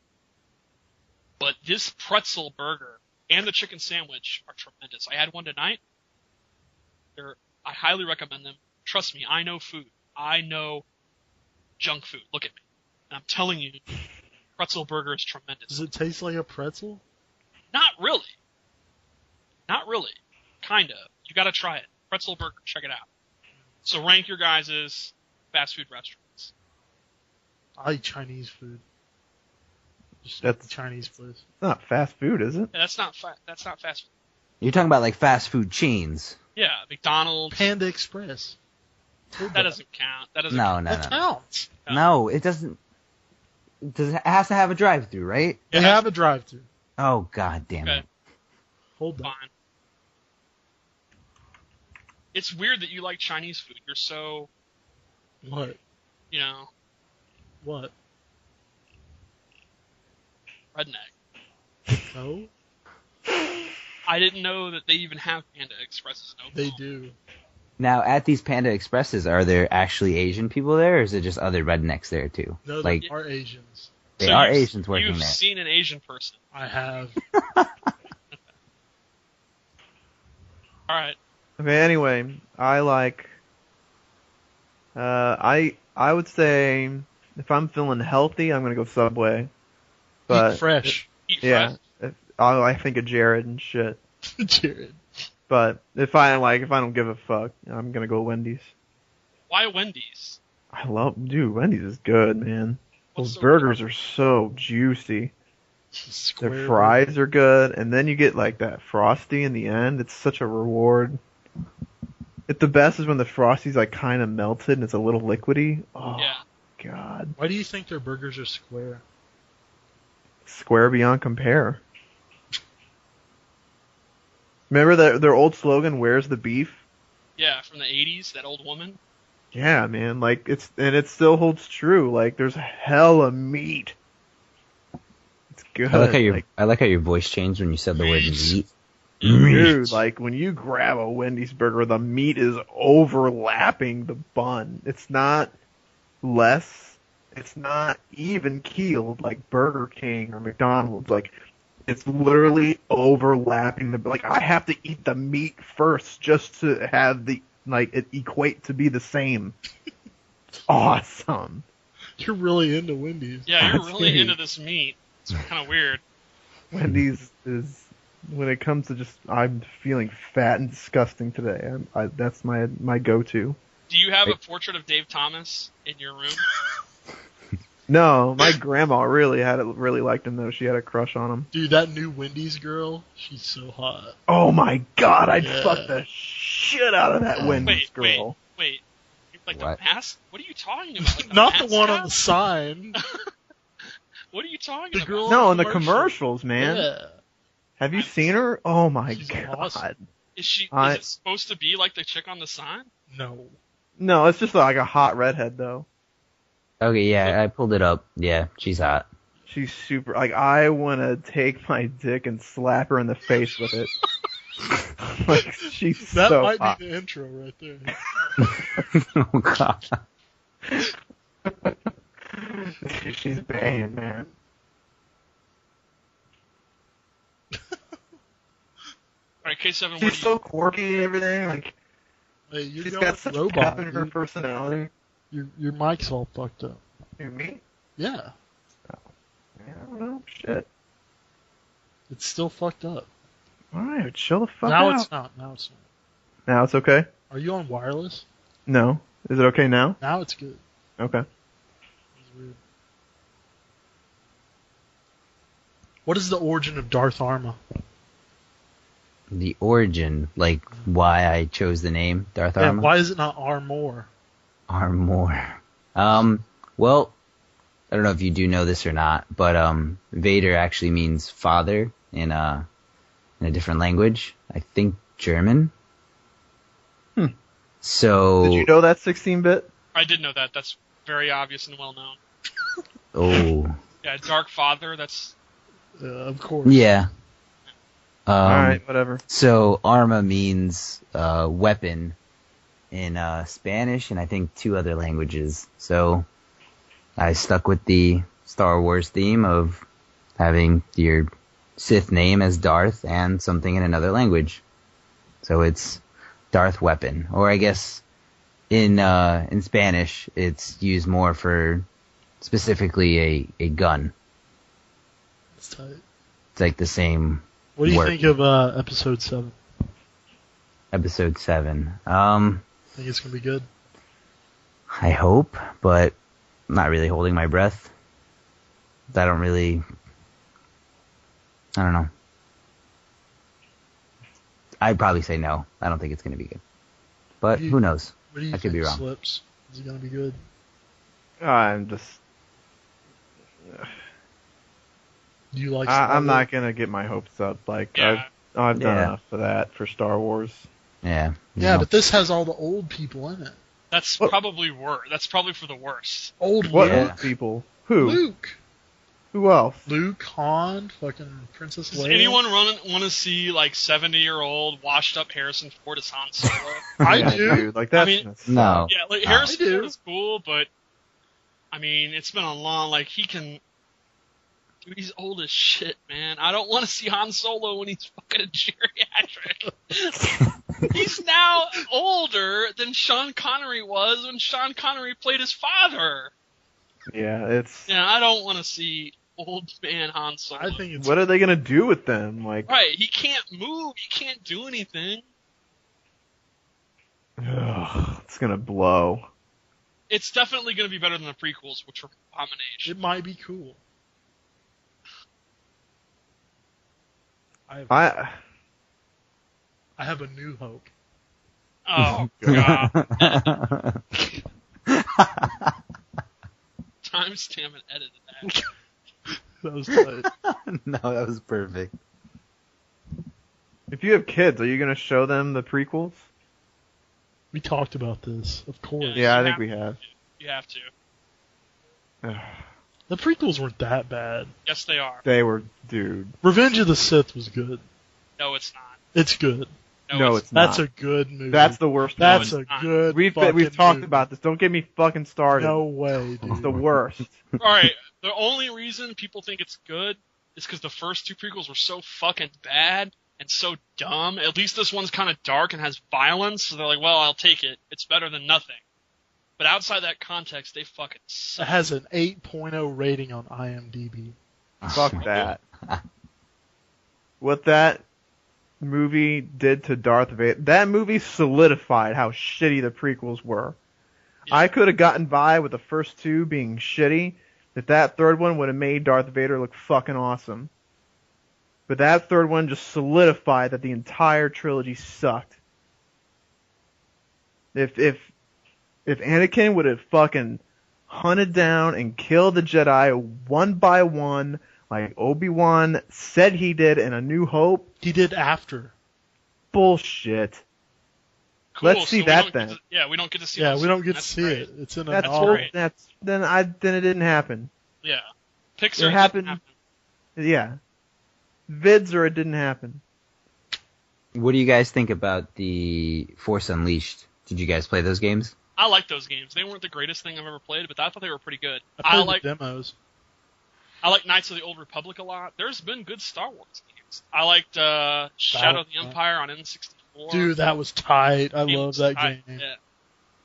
But this pretzel burger and the chicken sandwich are tremendous. I had one tonight. I highly recommend them. Trust me, I know food. I know junk food. Look at me. And I'm telling you, pretzel burger is tremendous. Does it taste like a pretzel? Not really. Not really. Kinda. You gotta try it. Pretzel burger, check it out. So rank your guys' fast food restaurants. I like Chinese food. Just That's- Chinese place. It's not fast food, is it? Yeah, that's not fast food. You're talking about like fast food chains. Yeah, McDonald's. Panda Express. That doesn't count. That doesn't No, count. no, That no. counts. No, it doesn't. It has to have a drive-through, right? They Yeah, have a drive-thru. Oh, god damn Okay. it. Hold on. Fine. It's weird that you like Chinese food. You're so, What? you know, What? redneck. No? I didn't know that they even have Panda Expresses in Oklahoma. They do. Now, at these Panda Expresses, are there actually Asian people there, or is it just other rednecks there too? No, Like, there are Asians. they So are you've- Asians working You've there. seen an Asian person. I have. All right. Okay, anyway, I like, I would say, if I'm feeling healthy, I'm gonna go Subway. But, Eat fresh. Eat yeah, fresh. I think of Jared and shit. Jared. But if I don't give a fuck, I'm gonna go Wendy's. Why Wendy's? Wendy's is good, man. What's Those so burgers are so juicy. Square. Their fries are good, and then you get like that Frosty in the end. It's such a reward. The best is when the Frosty's like kind of melted and it's a little liquidy. Oh, Yeah. God. Why do you think their burgers are square? Square beyond compare. Remember their old slogan, "Where's the beef?" Yeah, from the 80s, that old woman. Yeah, man. Like it still holds true. Like there's hella meat. It's good. I like how your voice changed when you said the word meat. Dude, like when you grab a Wendy's burger, the meat is overlapping the bun. It's not less. It's not even keeled like Burger King or McDonald's. Like it's literally overlapping the. Like I have to eat the meat first just to have the it equate to be the same. It's awesome. You're really into Wendy's. Yeah, you're That's really me. into this meat. It's kind of weird. Wendy's is when it comes to just I'm feeling fat and disgusting today. That's my go-to. Do you have a portrait of Dave Thomas in your room? No, my grandma really liked him though. She had a crush on him. Dude, that new Wendy's girl, she's so hot. Oh my god, I'd Yeah. fuck the shit out of that Wendy's girl. Wait. Like What? the mask? What are you talking about? Like Not the mask one on guy? the sign. What are you talking The about? girl- No, in the commercial. commercials, man. Yeah. Have you seen her? Oh my She's god. awesome. Is I- it supposed to be like the chick on the sign? No. No, it's just like a hot redhead though. Okay, yeah, I pulled it up. Yeah, she's hot. She's super. Like I want to take my dick and slap her in the face with it. Like she's That so might hot. be the intro right there. Oh god. She's Bane, man. Alright, K7, what She's do you... so quirky and everything. Like Hey, you're she's going got with such robot. pep in her dude. personality. Your mic's all fucked up. You me? Yeah. I don't know. Shit. It's still fucked up. All right, chill the fuck Now out. it's not. Now it's not. Now it's okay. Are you on wireless? No, is it okay now? Now it's good. Okay. It's weird. What is the origin of Darth Arma? The origin, like why I chose the name Darth Yeah, Arma. why is it not Armor? Armor. Well, I don't know if you do know this or not, but Vader actually means father in a different language. I think German. So Did you know that 16-bit? I did know that. That's very obvious and well known. Oh, Yeah, Dark Father, that's... Of course. yeah. All right, whatever. So Arma means weapon in Spanish and I think 2 other languages. So I stuck with the Star Wars theme of having your Sith name as Darth and something in another language. So it's Darth weapon, or I guess in Spanish it's used more for specifically a gun. It's tight. It's like the same. What do you work. think of episode 7? Episode 7. Think it's gonna be good? I hope, but I'm not really holding my breath. I don't know. I'd probably say no. I don't think it's going to be good. But who knows? What do you I could think, be wrong. Slips? Is it gonna be good? I'm just. Do you like? I'm not gonna get my hopes up. Like Yeah. I've done Yeah. enough of that for Star Wars. Yeah. Yeah, but this has all the old people in it. That's What? probably worse. That's probably for the worst. Old What Yeah. old people? Who? Luke. Who else? Luke, Han, fucking Princess Does Leia. anyone want to see like 70-year-old washed up Harrison Ford as Han Solo? I Yeah, do. Dude, like that's I mean- gonna suck. No. Yeah, like I Harrison do. Ford is cool, but I mean, it's been a long. Like he can. Dude, he's old as shit, man. I don't want to see Han Solo when he's fucking a geriatric. He's now older than Sean Connery was when Sean Connery played his father. Yeah, it's. Yeah, I don't want to see old man Han Solo. I think it's. What are they gonna do with them? Like, Right, he can't move. He can't do anything. it's gonna blow. It's definitely going to be better than the prequels, which were abomination. It might be cool. I have a new hope. Oh god! Timestamp and edit that. That was tight. No, that was perfect. If you have kids, are you gonna show them the prequels? We talked about this, of course. Yeah, I think we have. You have to. The prequels weren't that bad. Yes, they are. They were, dude. Revenge of the Sith was good. No, it's not. It's good. No, it's not. That's a good movie. That's the worst. That's one. a good. We've fucking talked movie. about this. Don't get me fucking started. No way, It's dude. the worst. All right. The only reason people think it's good is because the first two prequels were so fucking bad and so dumb. At least this one's kind of dark and has violence, so they're like, well, I'll take it. It's better than nothing. But outside that context, they fucking It suck. has an 8.0 rating on IMDb. Fuck that. What that movie did to Darth Vader, that movie solidified how shitty the prequels were. Yeah. I could have gotten by with the first two being shitty if that third one would have made Darth Vader look fucking awesome. But that third one just solidified that the entire trilogy sucked. If Anakin would have fucking hunted down and killed the Jedi one by one, like Obi-Wan said he did in A New Hope, He did after. bullshit. Cool, Let's see so we that don't then. get to- yeah, we don't get to see. Yeah, those. we don't get to That's see great. it. It's in a That's novel. great. then it didn't happen. Yeah, Pixar It happened. didn't happen. Yeah, vids or it didn't happen. What do you guys think about the Force Unleashed? Did you guys play those games? I like those games. They weren't the greatest thing I've ever played, but I thought they were pretty good. I I played like the demos. I like Knights of the Old Republic a lot. There's been good Star Wars games. I liked Shadow of the Empire on N64. Dude, that was tight. I Game love was that tight. game. Yeah.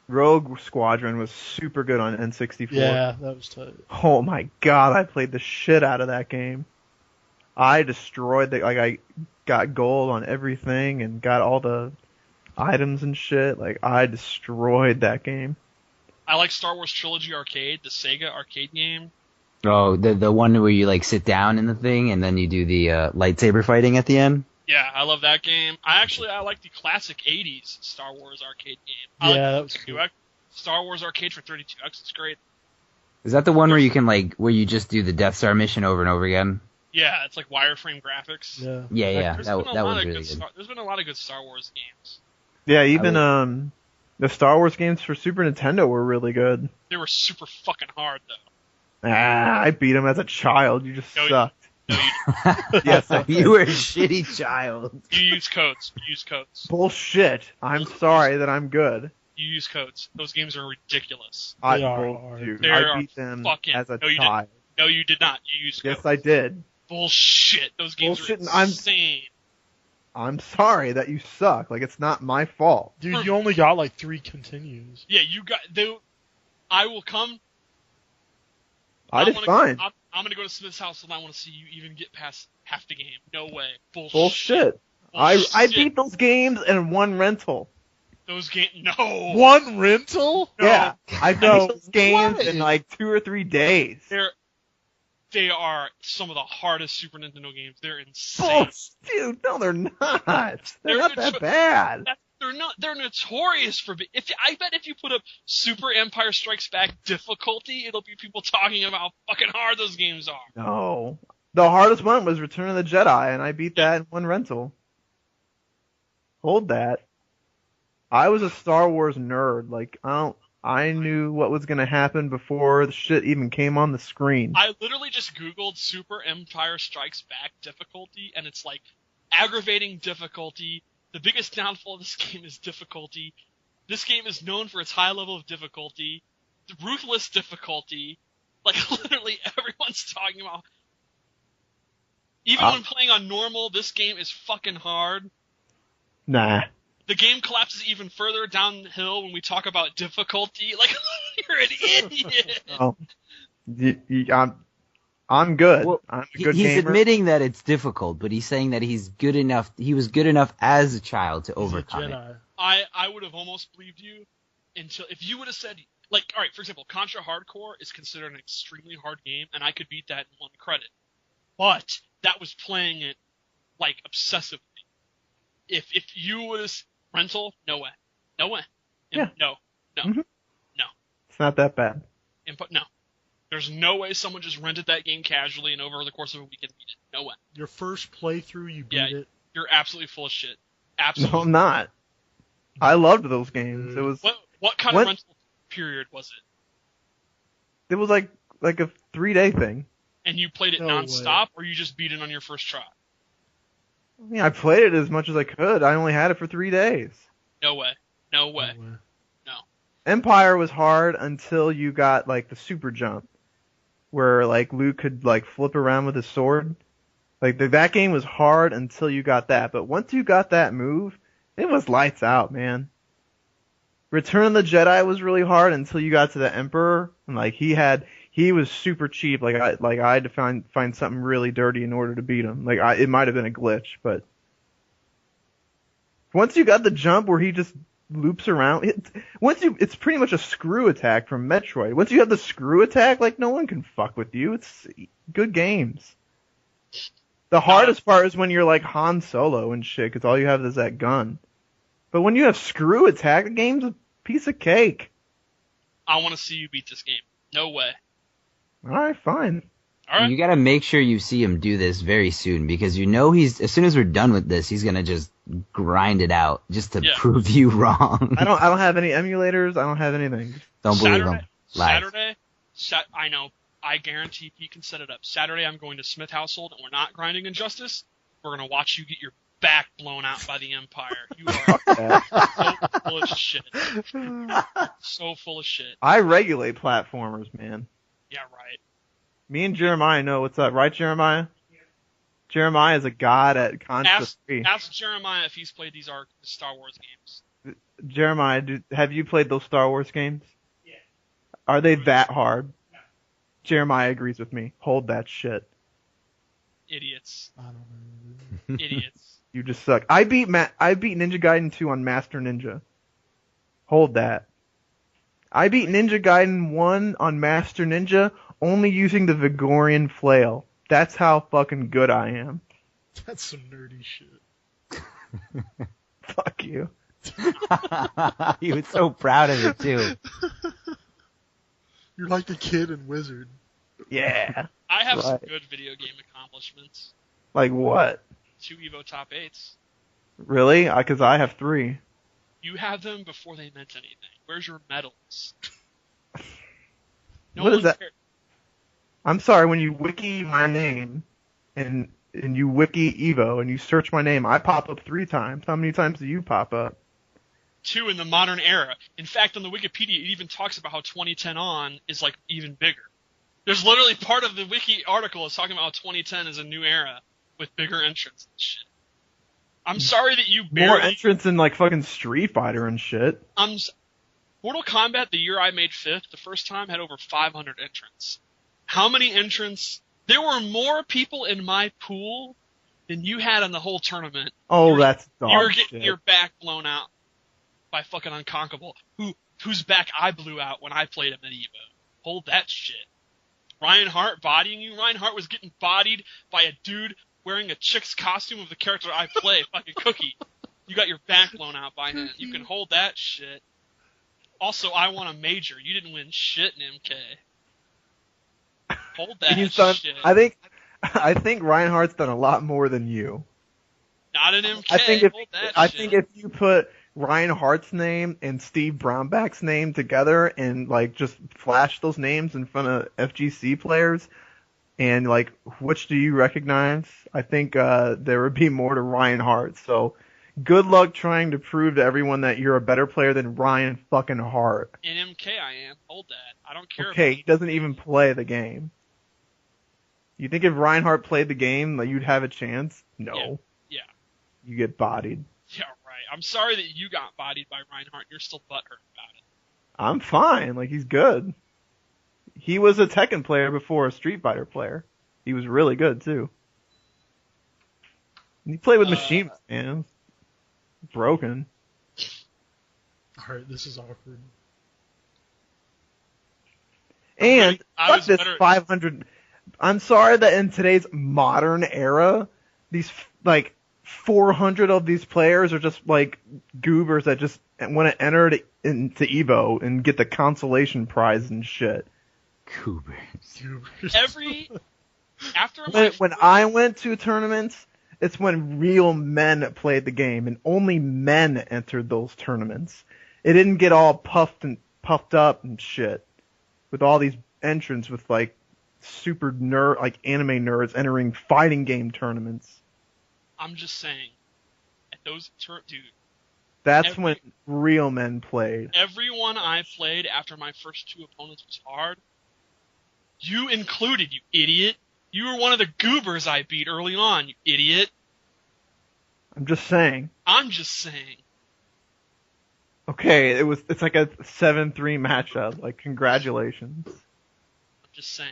Rogue Squadron was super good on N64. Yeah, that was tight. Oh my god, I played the shit out of that game. I destroyed I got gold on everything and got all the items and shit. Like, I destroyed that game. I like Star Wars Trilogy Arcade, the Sega arcade game. Oh, the one where you like sit down in the thing and then you do the lightsaber fighting at the end? Yeah, I love that game. I like the classic 80s Star Wars arcade game. I Yeah, like that was cool. 32X. Star Wars Arcade for 32X is great. Is that the one where you can where you just do the Death Star mission over and over again? Yeah, it's like wireframe graphics. Yeah. Yeah, There's that been a lot was of really good good. There's been a lot of good Star Wars games. Yeah, even the Star Wars games for Super Nintendo were really good. They were super fucking hard though. I beat them as a child. You just No, you- sucked. No, Yes, I did. You were a shitty child. you use codes. You use codes. Bullshit. I'm sorry that I'm good. You use codes. Those games are ridiculous. I They are hard. dude, They I are beat them fucking- as a no, you didn't. child. No, you did not. You used codes. Yes, I did. Bullshit. Those games Bullshit, are I'm- insane. I'm sorry that you suck. Like, it's not my fault. Dude, you only got like 3 continues. Yeah, you got. I will come. I did fine. I'm gonna go to Smith's house and I want to see you even get past half the game. No way. Bullshit. I beat those games in one rental. Those games, no. One rental? No. Yeah, I beat those games What? in like 2 or 3 days. They are some of the hardest Super Nintendo games. They're insane. Oh, dude, no, they're not. They're not that bad. They're notorious for. I bet if you put up Super Empire Strikes Back difficulty, it'll be people talking about how fucking hard those games are. No, the hardest one was Return of the Jedi, and I beat that in one rental. Hold that. I was a Star Wars nerd. Like, I knew what was gonna happen before the shit even came on the screen. I literally just Googled Super Empire Strikes Back difficulty, and it's like aggravating difficulty. The biggest downfall of this game is difficulty. This game is known for its high level of difficulty. The ruthless difficulty. Like, literally everyone's talking about. Even when playing on normal, this game is fucking hard. Nah. The game collapses even further downhill when we talk about difficulty. Like, you're an idiot. Oh. I'm good. Well, I'm a good he's gamer. admitting that it's difficult, but he's saying that he's good enough. He was good enough as a child to overcome it. I would have almost believed you until if you would have said, like, all right, for example, Contra Hardcore is considered an extremely hard game, and I could beat that in 1 credit. But that was playing it like obsessively. If you would have rental, no way. No. Mm-hmm. No. It's not that bad. Input, no. There's no way someone just rented that game casually and over the course of a weekend beat it. No way. Your first playthrough, you beat it? You're absolutely full of shit. Absolutely. No, I'm not. I loved those games. It was what kind of rental period was it? It was like a 3-day thing. And you played it nonstop, or you just beat it on your first try? Yeah, I played it as much as I could. I only had it for 3 days. No way. No. Empire was hard until you got like the super jump, where like Luke could like flip around with his sword. Like that game was hard until you got that, but once you got that move, it was lights out, man. Return of the Jedi was really hard until you got to the Emperor, and like he was super cheap. Like I had to find something really dirty in order to beat him. Like it might have been a glitch, but once you got the jump where he just loops around, it's pretty much a screw attack from Metroid. Once you have the screw attack, like no one can fuck with you. It's good games. The hardest part is when you're like Han Solo and shit, because all you have is that gun. But when you have screw attack, the game's a piece of cake. I want to see you beat this game. No way. Alright, fine. Alright. You gotta make sure you see him do this very soon, because you know as soon as we're done with this, he's gonna just grind it out, just to prove you wrong. I don't have any emulators, I don't have anything. Don't believe him. Saturday, I know, I guarantee Pete can set it up. Saturday I'm going to Smith household, and we're not grinding Injustice. We're gonna watch you get your back blown out by the Empire. You are so full of shit. So full of shit. I regulate platformers, man. Yeah, right. Me and Jeremiah know what's up, right, Jeremiah? Yeah. Jeremiah is a god at Contra 3. Ask Jeremiah if he's played these Star Wars games. Jeremiah, have you played those Star Wars games? Yeah. Are they that hard? No. Jeremiah agrees with me. Hold that shit. Idiots. I don't know. Idiots. You just suck. I beat Ninja Gaiden 2 on Master Ninja. Hold that. I beat Ninja Gaiden 1 on Master Ninja only using the Vigorian flail. That's how fucking good I am. That's some nerdy shit. Fuck you. He was so proud of it too. You're like the kid in Wizard. Yeah. I have some good video game accomplishments. Like what? 2 Evo top 8s. Really? Because I have 3. You have them before they meant anything. Where's your medals? What is that? I'm sorry, when you wiki my name, and you wiki Evo, and you search my name, I pop up 3 times. How many times do you pop up? 2 in the modern era. In fact, on the Wikipedia, it even talks about how 2010 on is like even bigger. There's literally part of the wiki article is talking about how 2010 is a new era with bigger entrants and shit. I'm sorry that you barely... More entrants in like fucking Street Fighter and shit. Mortal Kombat, the year I made 5th, the first time, had over 500 entrants. how many entrants? There were more people in my pool than you had in the whole tournament. Oh, that's You were dog getting shit. your back blown out by fucking Unconquerable, whose back I blew out when I played him at Evo. Hold that shit. Ryan Hart bodying you? Ryan Hart was getting bodied by a dude wearing a chick's costume of the character I play, fucking Cookie. You got your back blown out by him. You can hold that shit. Also, I won a major. You didn't win shit in MK. Hold that He's done, shit. I think Reinhardt's done a lot more than you. Not in MK. I think Hold that shit. if you put Reinhardt's name and Steve Brownback's name together and like just flash those names in front of FGC players and like which do you recognize? I think there would be more to Reinhardt. So good luck trying to prove to everyone that you're a better player than Ryan fucking Hart. In MK I am. Hold that. I don't care Okay, about he doesn't even play the game. You think if Reinhardt played the game, that you'd have a chance? No. Yeah. You get bodied. Yeah, right. I'm sorry that you got bodied by Reinhardt. You're still butthurt about it. I'm fine. Like, he's good. He was a Tekken player before a Street Fighter player. He was really good, too. He played with machines, man. Broken. Alright, this is awkward. And I fuck was this better- 500. I'm sorry that in today's modern era, these like 400 of these players are just like goobers that just want to enter into Evo and get the consolation prize and shit. Cougars. After my When I went to tournaments, it's when real men played the game, and only men entered those tournaments. It didn't get all puffed up and shit with all these entrants with like super nerd, like anime nerds entering fighting game tournaments. I'm just saying, at those dude, That's when real men played. everyone I played after my first two opponents was hard. You included, you idiot. You were one of the goobers I beat early on, you idiot. I'm just saying. I'm just saying. Okay, it's like a 7-3 matchup. Like, congratulations. I'm just saying.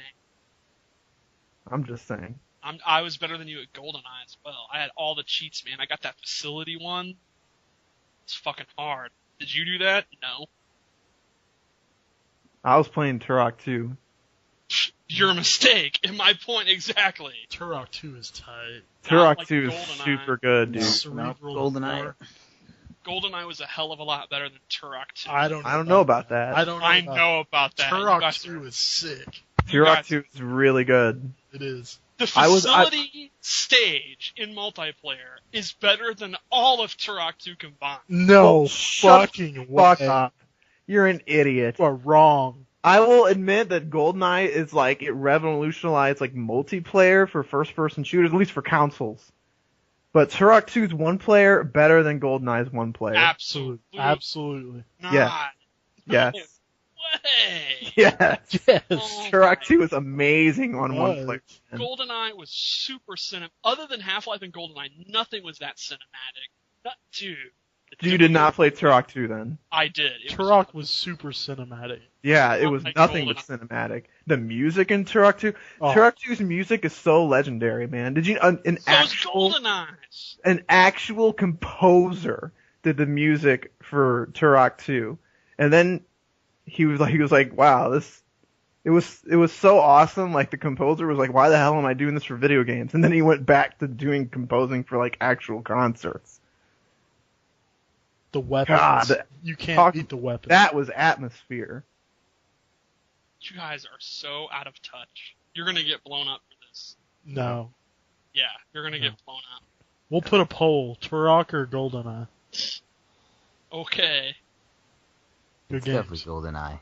I'm just saying. I was better than you at GoldenEye as well. I had all the cheats, man. I got that facility one. It's fucking hard. Did you do that? No. I was playing Turok too. Your mistake. And my point exactly. Turok 2 is tight. Turok like 2 is GoldenEye. super good, dude. Cerebral GoldenEye. war. GoldenEye was a hell of a lot better than Turok 2. I don't know about that. I don't know I about know about that. You Turok guys 2 are- is sick. you Turok guys- 2 is really good. It is. The I was- facility stage in multiplayer is better than all of Turok 2 combined. No shut fucking Fuck way. up. You're an idiot. You are wrong. I will admit that GoldenEye is like, it revolutionized like multiplayer for first person shooters, at least for consoles. But Turok 2's one player better than GoldenEye's one player. Absolutely. Absolutely. Not. Yeah. Yes. No way. Yes. Yes. Oh Turok my 2 is amazing on one Was. player. GoldenEye was super cinematic. Other than Half-Life and GoldenEye, nothing was that cinematic. Dude. You did not play Turok 2 then? I did. It Turok was super cinematic. Yeah, it was Like nothing but GoldenEye. cinematic. The music in Turok 2, Oh. Turok 2's music is so legendary, man. Did you So is GoldenEye's. an actual composer did the music for Turok 2, and then he was like, wow, it was so awesome. Like the composer was like, why the hell am I doing this for video games? And then he went back to doing composing for like actual concerts. The weapons. God, you can't talk- beat the weapons. That was atmosphere. You guys are so out of touch. You're gonna get blown up for this. No. Yeah, you're gonna get blown up. We'll put a poll. Turok or GoldenEye? Okay. Good Definitely games. GoldenEye.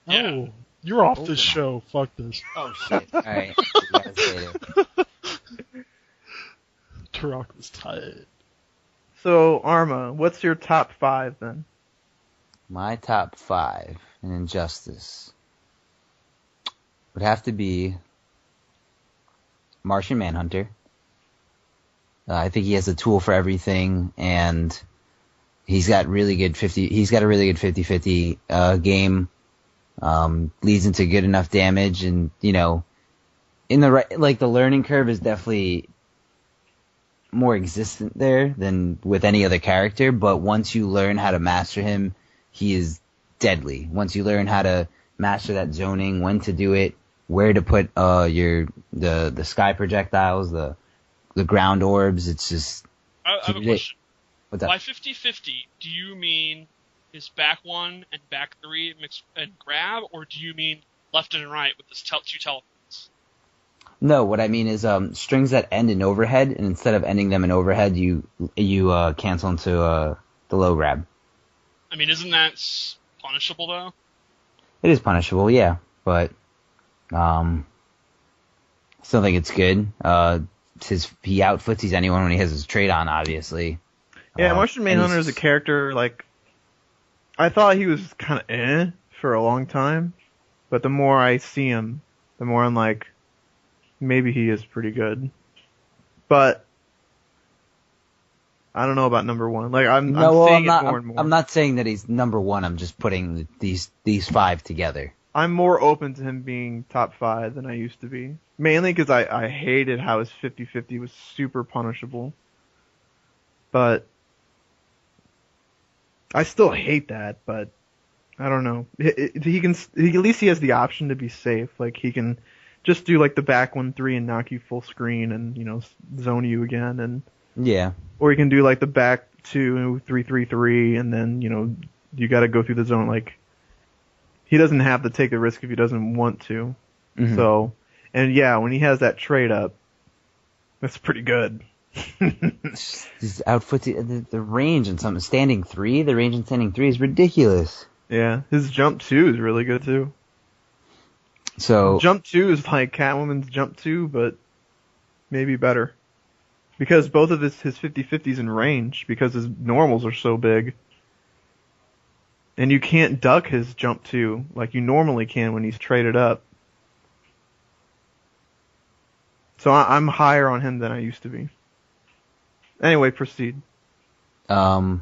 Yeah. Oh, you're off this GoldenEye. show. Fuck this. Oh shit! All right, see you guys later. Turok was tight. So Arma, what's your top 5 then? My top 5 in Injustice would have to be Martian Manhunter. I think he has a tool for everything, and he's got really good 50. He's got a really good 50-50 game. Leads into good enough damage, and in the right, like the learning curve is definitely more existent there than with any other character, but once you learn how to master him, he is deadly. Once you learn how to master that zoning, when to do it, where to put the sky projectiles, the ground orbs, it's just... I have a question. What's up? By 50-50, do you mean his back 1 and back 3 mix and grab, or do you mean left and right with this 2 teleports? No, what I mean is strings that end in overhead, and instead of ending them in overhead, you cancel into the low grab. I mean, isn't that punishable, though? It is punishable, yeah, but still think it's good. He outfootsies anyone when he has his trait on, obviously. Yeah, Martian Manhunter is a character, like, I thought he was kind of for a long time, but the more I see him, the more I'm like, maybe he is pretty good. But I don't know about number 1. Like, I'm seeing it more and more. I'm not saying that he's number 1. I'm just putting these 5 together. I'm more open to him being top 5 than I used to be. Mainly because I hated how his 50-50 was super punishable. But I still hate that, but I don't know. At least he has the option to be safe. Like, he can just do like the back 1-3 and knock you full screen and, you know, zone you again, and yeah. Or you can do like the back 2-3-3-3 and then, you know, you got to go through the zone. Like, he doesn't have to take the risk if he doesn't want to. Mm-hmm. So, and yeah, when he has that trade up, that's pretty good. His outfit, the range and something, standing 3, the range in standing 3 is ridiculous. Yeah, his jump 2 is really good too. So jump 2 is like Catwoman's jump 2, but maybe better. Because both of his 50-50s in range, because his normals are so big. And you can't duck his jump 2 like you normally can when he's traded up. So I'm higher on him than I used to be. Anyway, proceed. I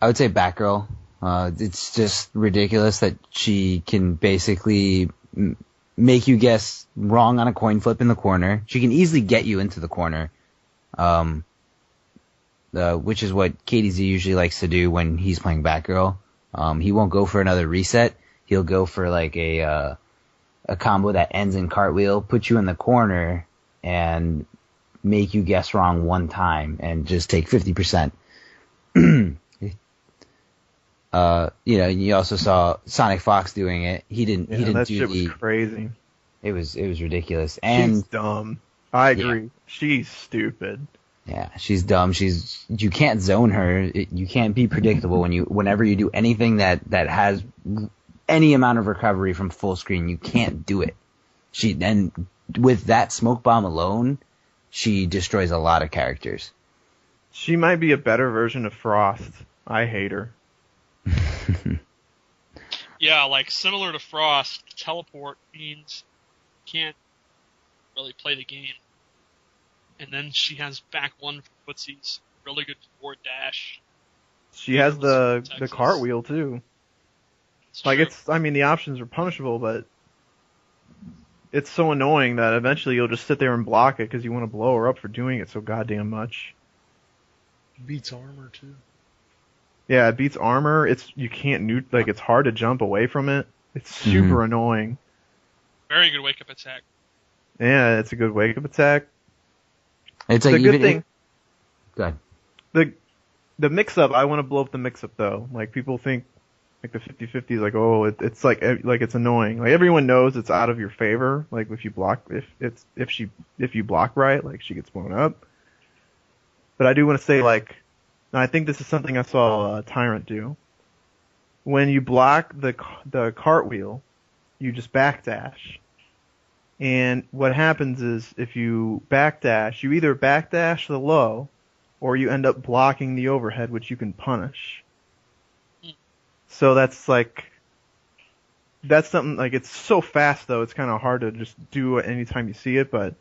would say Batgirl. It's just ridiculous that she can basically make you guess wrong on a coin flip in the corner. She can easily get you into the corner, which is what KDZ usually likes to do when he's playing Batgirl. He won't go for another reset. He'll go for like a combo that ends in cartwheel, put you in the corner, and make you guess wrong one time and just take 50%. You also saw Sonic Fox doing it. He didn't do that shit was crazy. It was ridiculous. And she's dumb. I agree. Yeah. She's stupid. Yeah, she's dumb. You can't zone her. You can't be predictable whenever you do anything that has any amount of recovery from full screen. You can't do it. And with that smoke bomb alone, she destroys a lot of characters. She might be a better version of Frost. I hate her. Yeah, like similar to Frost, teleport means you can't really play the game. And then she has back 1 for footsies, really good forward dash. She has the cartwheel too. The options are punishable, but it's so annoying that eventually you'll just sit there and block it because you want to blow her up for doing it so goddamn much. Beats armor too. Yeah, it beats armor. It's hard to jump away from it. It's super annoying. Very good wake up attack. Yeah, it's a good wake up attack. It's like a good thing. Go ahead. The mix up, I want to blow up the mix up though. Like, people think like the 50-50 is like, oh, it's like it's annoying. Like, everyone knows it's out of your favor. Like, if you block right, like, she gets blown up. But I do want to say, like, and I think this is something I saw Tyrant do. When you block the cartwheel, you just backdash. And what happens is, if you backdash, you either backdash the low, or you end up blocking the overhead, which you can punish. So that's something, like, it's so fast though, it's kind of hard to just do it anytime you see it, but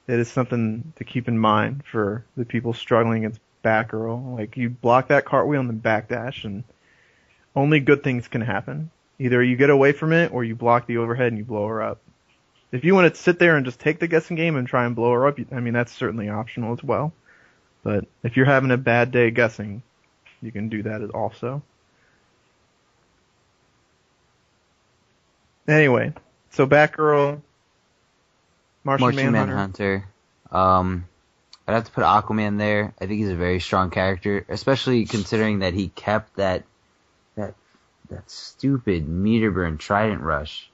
it is something to keep in mind for the people struggling against Batgirl. Like, you block that cartwheel and then backdash, and only good things can happen. Either you get away from it, or you block the overhead and you blow her up. If you want to sit there and just take the guessing game and try and blow her up, I mean, that's certainly optional as well. But if you're having a bad day guessing, you can do that also. Anyway, so Batgirl, Martian Manhunter. I'd have to put Aquaman there. I think he's a very strong character, especially considering that he kept that stupid meter burn trident rush.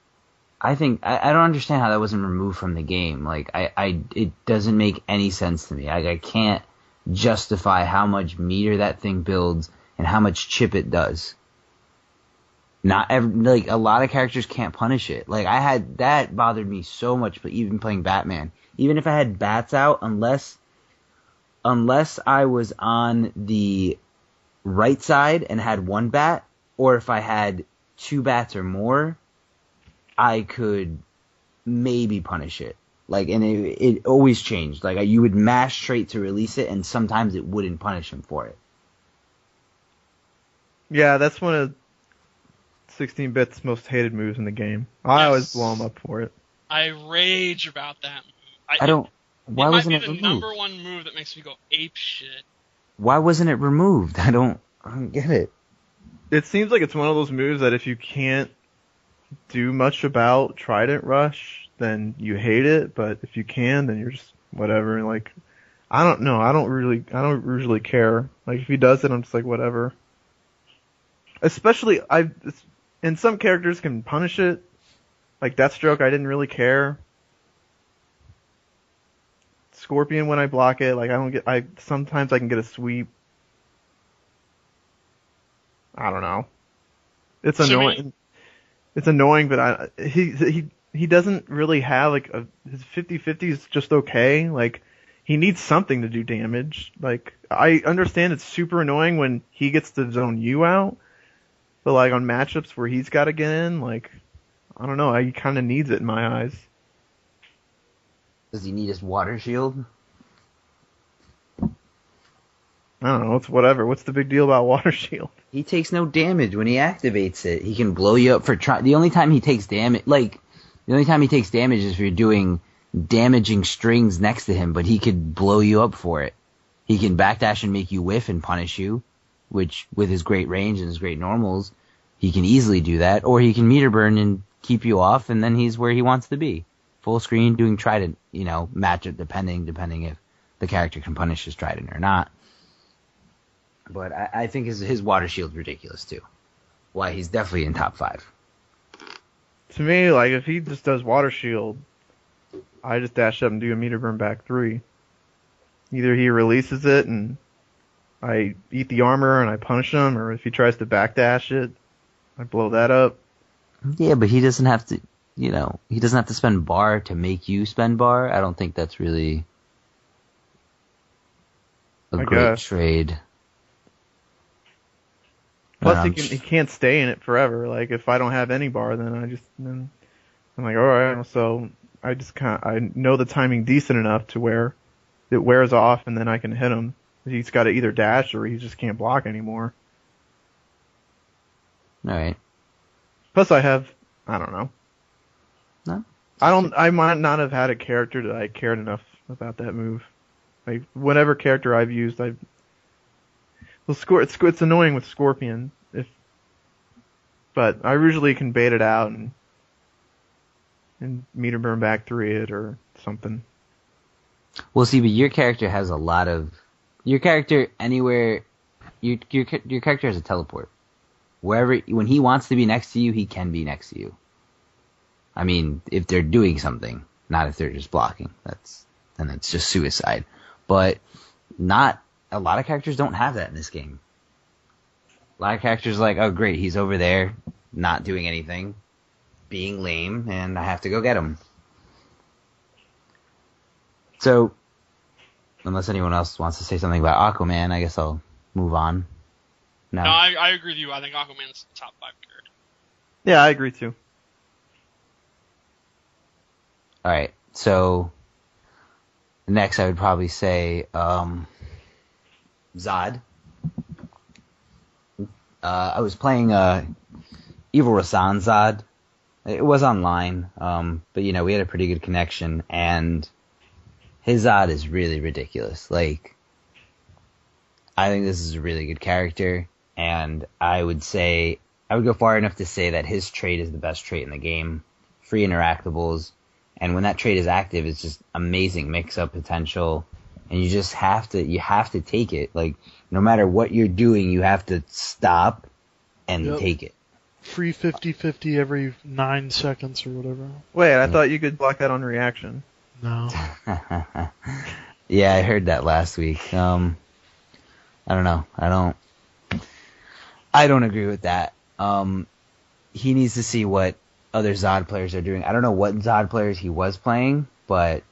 I think I don't understand how that wasn't removed from the game. Like it doesn't make any sense to me. I can't justify how much meter that thing builds and how much chip it does. Like a lot of characters can't punish it. Like that bothered me so much. But even playing Batman, even if I had bats out, unless I was on the right side and had one bat, or if I had two bats or more, I could maybe punish it. Like, and it always changed. Like, you would mash straight to release it, and sometimes it wouldn't punish him for it. Yeah, that's one of 16-bit's most hated moves in the game. I always blow him up for it. I rage about that move. Why wasn't it removed? It might be the number one move that makes me go ape shit. Why wasn't it removed? I don't get it. It seems like it's one of those moves that if you can't do much about Trident Rush, then you hate it, but if you can, then you're just whatever. Like, I don't know. I don't usually care. Like, if he does it, I'm just like, whatever. Especially, and some characters can punish it. Like Deathstroke, I didn't really care. Scorpion, when I block it, like, sometimes I can get a sweep. I don't know. It's annoying. It's annoying, but he doesn't really have, like, his 50-50 is just okay. Like, he needs something to do damage. Like, I understand it's super annoying when he gets to zone you out, but, like, on matchups where he's got to get in, like, I don't know, he kind of needs it in my eyes. Does he need his water shield? I don't know, it's whatever. What's the big deal about water shield? He takes no damage when he activates it. He can blow you up for the only time he takes damage, is if you're doing damaging strings next to him, but he could blow you up for it. He can backdash and make you whiff and punish you, which, with his great range and his great normals, he can easily do that, or he can meter burn and keep you off, and then he's where he wants to be. Full screen, doing trident, match it depending if the character can punish his trident or not. But I think his water shield's ridiculous too. Why, he's definitely in top 5. To me, like, if he just does water shield, I just dash up and do a meter burn back 3. Either he releases it and I eat the armor and I punish him, or if he tries to backdash it, I blow that up. Yeah, but he doesn't have to, he doesn't have to spend bar to make you spend bar. I don't think that's really a great trade. Plus, he can't stay in it forever. Like, if I don't have any bar, then I'm like, alright, so I know the timing decent enough to where it wears off and then I can hit him. He's got to either dash or he just can't block anymore. Alright. Plus, I don't know. No? I might not have had a character that I cared enough about that move. Like, whatever character I've used, it's annoying with Scorpion, but I usually can bait it out and meter burn back 3 it or something. Well, see, but your character has your character anywhere, your character has a teleport. When he wants to be next to you, he can be next to you. I mean, if they're doing something, not if they're just blocking. Then it's just suicide. But a lot of characters don't have that in this game. A lot of characters are like, oh great, he's over there, not doing anything, being lame, and I have to go get him. So, unless anyone else wants to say something about Aquaman, I guess I'll move on. No, I agree with you. I think Aquaman's the top 5 character. Yeah, I agree too. Alright, so next I would probably say Zod. I was playing Evil Rasan Zod It was online, but we had a pretty good connection, and his Zod is really ridiculous. Like, I think this is a really good character, and I would go far enough to say that his trait is the best trait in the game. Free interactables, and when that trait is active, it's just amazing mix-up potential, and you just have to take it. Like, no matter what you're doing, you have to stop and take it. Free 50-50 every 9 seconds or whatever. Wait, I thought you could block that on reaction. No. Yeah, I heard that last week. I don't know. I don't agree with that. He needs to see what other Zod players are doing. I don't know what Zod players he was playing, but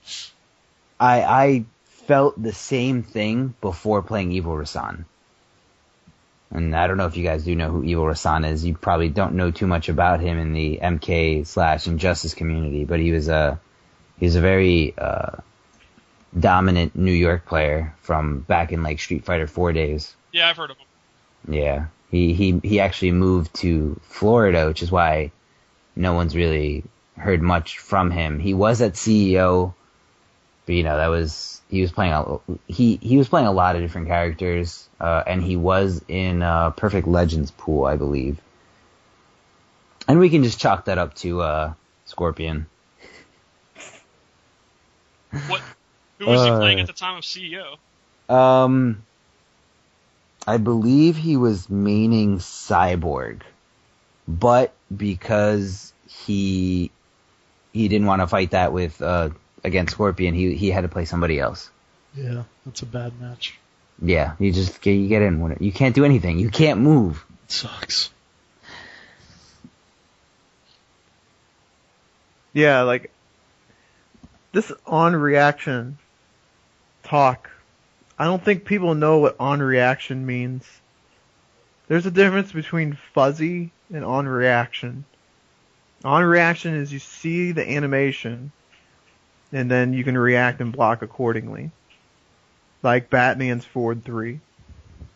I felt the same thing before playing Evil Rasan. And I don't know if you guys do know who Evil Rasan is. You probably don't know too much about him in the MK/Injustice community, but he was a very dominant New York player from back in like Street Fighter 4 days. Yeah, I've heard of him. Yeah, he actually moved to Florida, which is why no one's really heard much from him. He was at CEO, but he was playing a lot of different characters, and he was in Perfect Legends pool, I believe. And we can just chalk that up to Scorpion. Who was he playing at the time of CEO? I believe he was maining Cyborg, but because he didn't want to fight that with against Scorpion, he had to play somebody else. Yeah, that's a bad match. Yeah, you get in when you can't do anything. You can't move. It sucks. Yeah, like this on reaction talk. I don't think people know what on reaction means. There's a difference between fuzzy and on reaction. On reaction is you see the animation, and then you can react and block accordingly. Like Batman's Forward 3.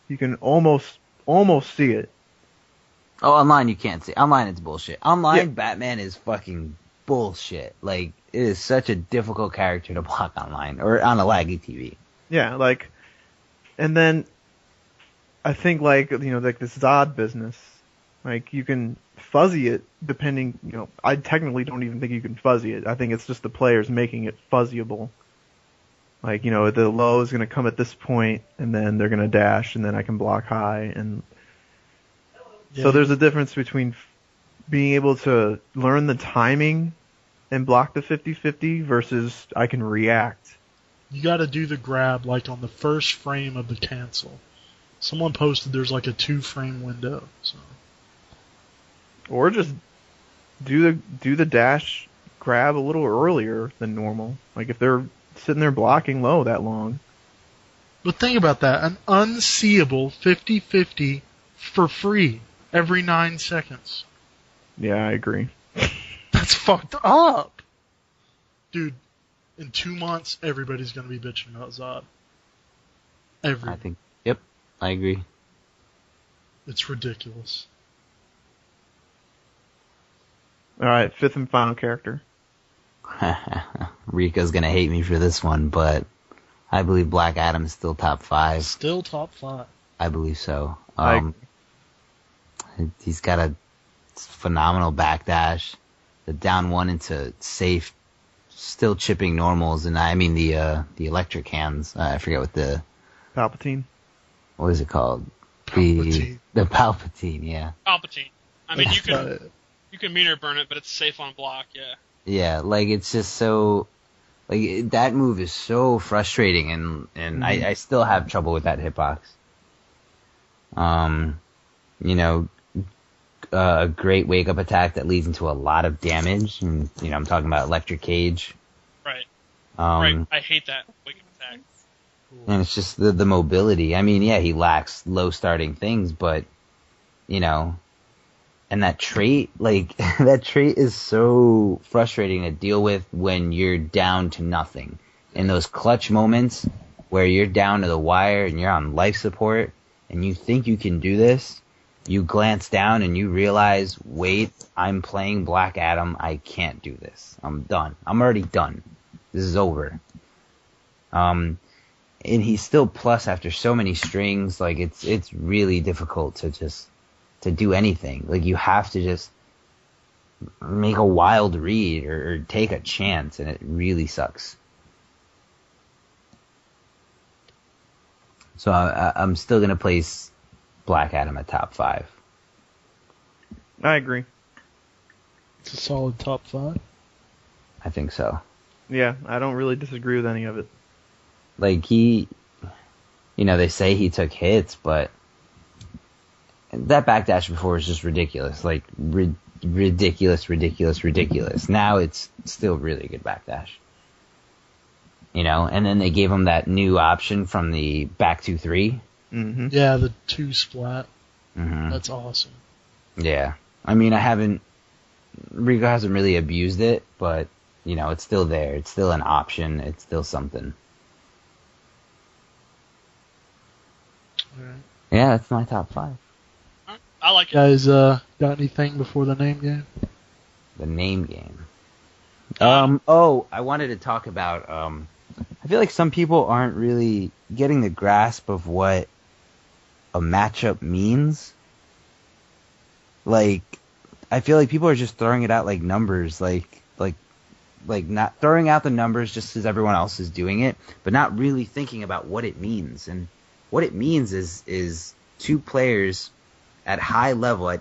You can almost see it. Oh, online you can't see. Online it's bullshit. Online, Yeah. Batman is fucking bullshit. Like, it is such a difficult character to block online, or on a laggy TV. Yeah, like, and then I think like this Zod business, like you can fuzzy it depending, I technically don't even think you can fuzzy it. I think it's just the players making it fuzzyable. Like, the low is going to come at this point, and then they're going to dash, and then I can block high, and so there's a difference between being able to learn the timing and block the 50-50 versus I can react. You got to do the grab like on the first frame of the cancel. Someone posted there's like a 2-frame window. So. Or just do the dash grab a little earlier than normal. Like if they're sitting there blocking low that long. But think about that. An unseeable 50-50 for free every 9 seconds. Yeah, I agree. That's fucked up. Dude, in 2 months, everybody's going to be bitching about Zod. Yep, I agree. It's ridiculous. Alright, 5th and final character. Rico's gonna hate me for this one, but I believe Black Adam is still top 5. Still top 5. I believe so. He's got a phenomenal backdash. The down 1 into safe, still chipping normals, and I mean the electric hands. I forget what Palpatine. What is it called? Palpatine. The Palpatine, yeah. Palpatine. I mean, you can meter burn it, but it's safe on block, yeah. Yeah, like it's just so, like that move is so frustrating, and I still have trouble with that hitbox. A great wake up attack that leads into a lot of damage, and I'm talking about Electric Cage. Right. Right. I hate that wake up attack. And it's just the mobility. I mean, yeah, he lacks low starting things, but and that trait, that trait is so frustrating to deal with when you're down to nothing. In those clutch moments where you're down to the wire and you're on life support and you think you can do this, you glance down and you realize, wait, I'm playing Black Adam. I can't do this. I'm done. I'm already done. This is over. And he's still plus after so many strings. Like, it's really difficult to do anything. Like, you have to just make a wild read or take a chance, and it really sucks. So I'm still going to place Black Adam at top 5. I agree. It's a solid top 5. I think so. Yeah, I don't really disagree with any of it. Like, they say he took hits, but that backdash before was just ridiculous. Like, ridiculous. Now it's still really good backdash. And then they gave him that new option from the back 2-3. Mm-hmm. Yeah, the 2 splat. Mm-hmm. That's awesome. Yeah. I mean, Rico hasn't really abused it, but, it's still there. It's still an option. It's still something. Alright. Yeah, that's my top 5. I like it. Guys, got anything before the name game? The name game. I wanted to talk about, I feel like some people aren't really getting the grasp of what a matchup means. Like, I feel like people are just throwing it out like numbers, like not throwing out the numbers just as everyone else is doing it, but not really thinking about what it means. And what it means is 2 players at high level, at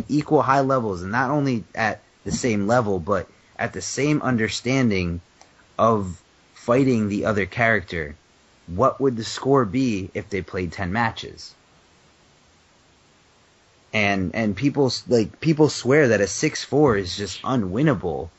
equal high levels, and not only at the same level, but at the same understanding of fighting the other character. What would the score be if they played 10 matches? And people swear that a 6-4 is just unwinnable.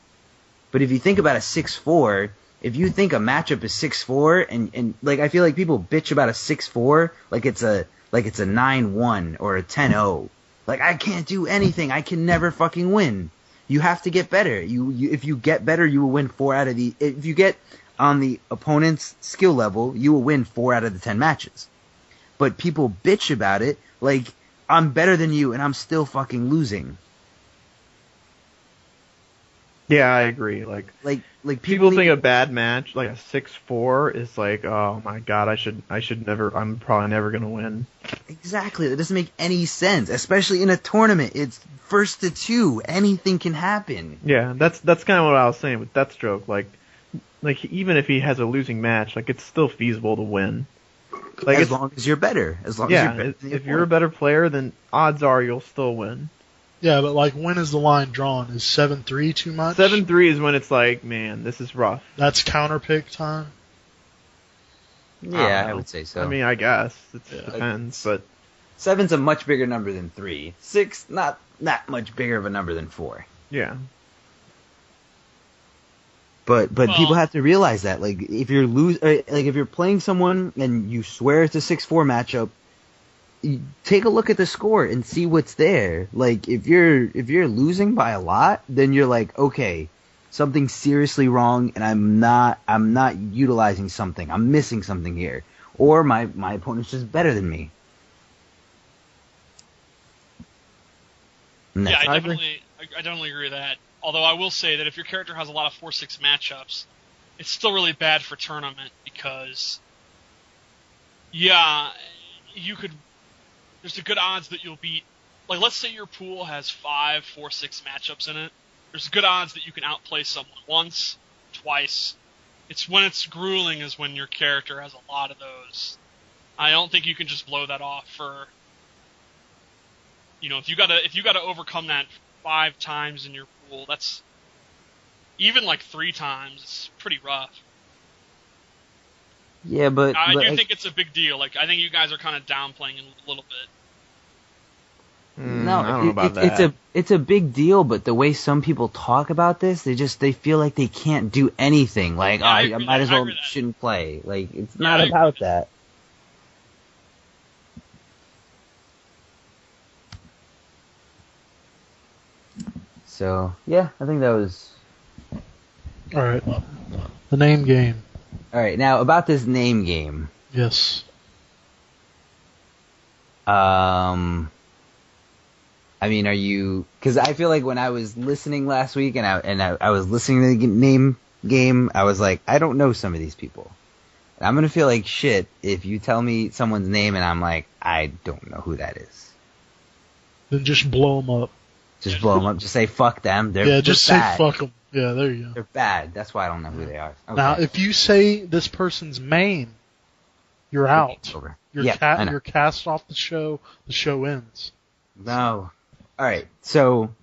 But if you think about a 6-4, if you think a matchup is 6-4, and like, I feel like people bitch about a 6-4 like it's a 9-1 or a 10-0. Like, I can't do anything. I can never fucking win. You have to get better. If you get better, you will win 4 out of the... If you get on the opponent's skill level, you will win 4 out of the 10 matches. But people bitch about it like, I'm better than you and I'm still fucking losing. Yeah, I agree. Like people think a bad match, like a 6-4, is like, oh my god, I'm probably never gonna win. Exactly, that doesn't make any sense, especially in a tournament. It's 1st to 2, anything can happen. Yeah, that's kind of what I was saying with Deathstroke. Like even if he has a losing match, like, it's still feasible to win. Like, as long as you're better. As long as you're better. If you're a better player, then odds are you'll still win. Yeah, but like, when is the line drawn? Is 7-3 too much? 7-3 is when it's like, man, this is rough. That's counterpick time? Yeah, I would say so. I mean, I guess. It depends, but... 7's a much bigger number than 3. 6, not that much bigger of a number than 4. Yeah. But people have to realize that, like, if you're playing someone and you swear it's a 6-4 matchup, you take a look at the score and see what's there. Like, if you're losing by a lot, then you're like, okay, something's seriously wrong, and I'm not utilizing something. I'm missing something here, or my opponent's just better than me. Yeah, I definitely agree with that. Although I will say that if your character has a lot of 4-6 matchups, it's still really bad for tournament because, yeah, there's a good odds that you'll beat. Like, let's say your pool has 5 4-6 matchups in it. There's good odds that you can outplay someone once, twice. It's when it's grueling is when your character has a lot of those. I don't think you can just blow that off for, if you gotta overcome that 5 times in your pool, that's even like 3 times. It's pretty rough. Yeah, but I do think it's a big deal. Like, I think you guys are kind of downplaying it a little bit. No, I don't know about that. It's a big deal, but the way some people talk about this, they feel like they can't do anything. Like, I might as well shouldn't play. Like, it's not about that. So, yeah, I think that was... Alright. The name game. Alright, now, about this name game. Yes. I mean, are you? Because I feel like when I was listening last week and I was listening to the name game, I was like, I don't know some of these people. And I'm gonna feel like shit if you tell me someone's name and I'm like, I don't know who that is. Then just blow them up. Just blow them up. Just say fuck them. Yeah, just say bad. fuck them. Yeah, there you go. They're bad. That's why I don't know who they are. Okay. Now, if you say this person's main, you're out. Over. You're cast off the show. The show ends. No. All right. So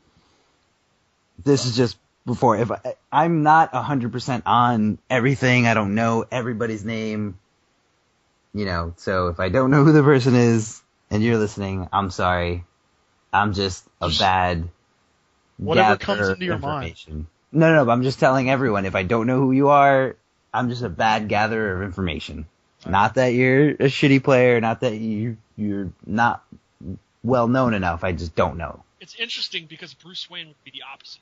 this is just before. If I'm not 100% on everything, I don't know everybody's name. You know. So if I don't know who the person is, and you're listening, I'm sorry. I'm just a bad. Whatever comes into your mind. No, but I'm just telling everyone. If I don't know who you are, I'm just a bad gatherer of information. Not that you're a shitty player. Not that you're not well known enough. I just don't know. It's interesting because Bruce Wayne would be the opposite.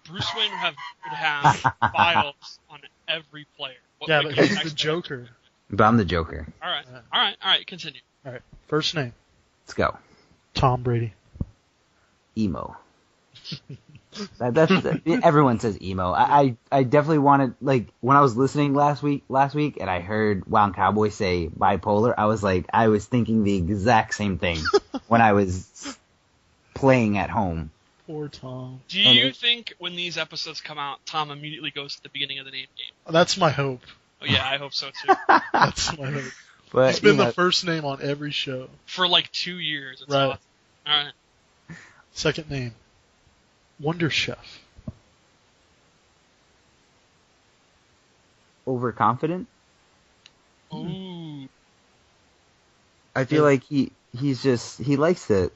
Bruce Wayne would have files on every player. Yeah, but he's the Joker. But I'm the Joker. All right. Continue. All right. First name. Let's go. Tom Brady. Emo. That's everyone says emo. I definitely wanted, like, when I was listening last week and I heard Wound Cowboy say bipolar, I was thinking the exact same thing when I was playing at home. Poor Tom. Do you think when these episodes come out, Tom immediately goes to the beginning of the name game? That's my hope. Oh yeah, I hope so too. That's my hope. But he's been the first name on every show. For like 2 years. It's right. Awesome. All right. Second name. Wonder Chef. Overconfident? Ooh. I feel like he likes to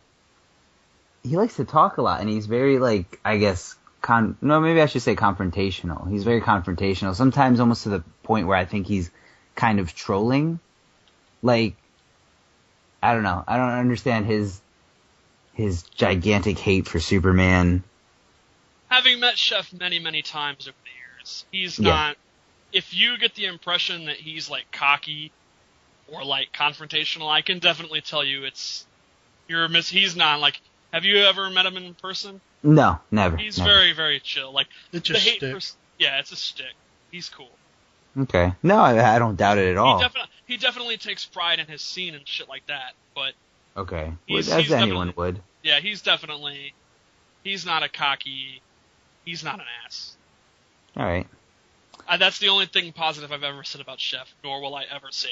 talk a lot, and he's very, like, I guess, maybe I should say confrontational. He's very confrontational, sometimes almost to the point where I think he's kind of trolling. Like, I don't know. I don't understand his gigantic hate for Superman. Having met Chef many, many times over the years, he's not... If you get the impression that he's, like, cocky or, like, confrontational, I can definitely tell you he's not, like... Have you ever met him in person? No, never. He's never. very, very chill. Like, it's the a hate stick. yeah, it's a stick. He's cool. Okay. No, I don't doubt it at all. He definitely takes pride in his scene and shit like that, but... Okay. He's anyone would. Yeah, he's not a cocky... He's not an ass. All right. That's the only thing positive I've ever said about Chef, nor will I ever say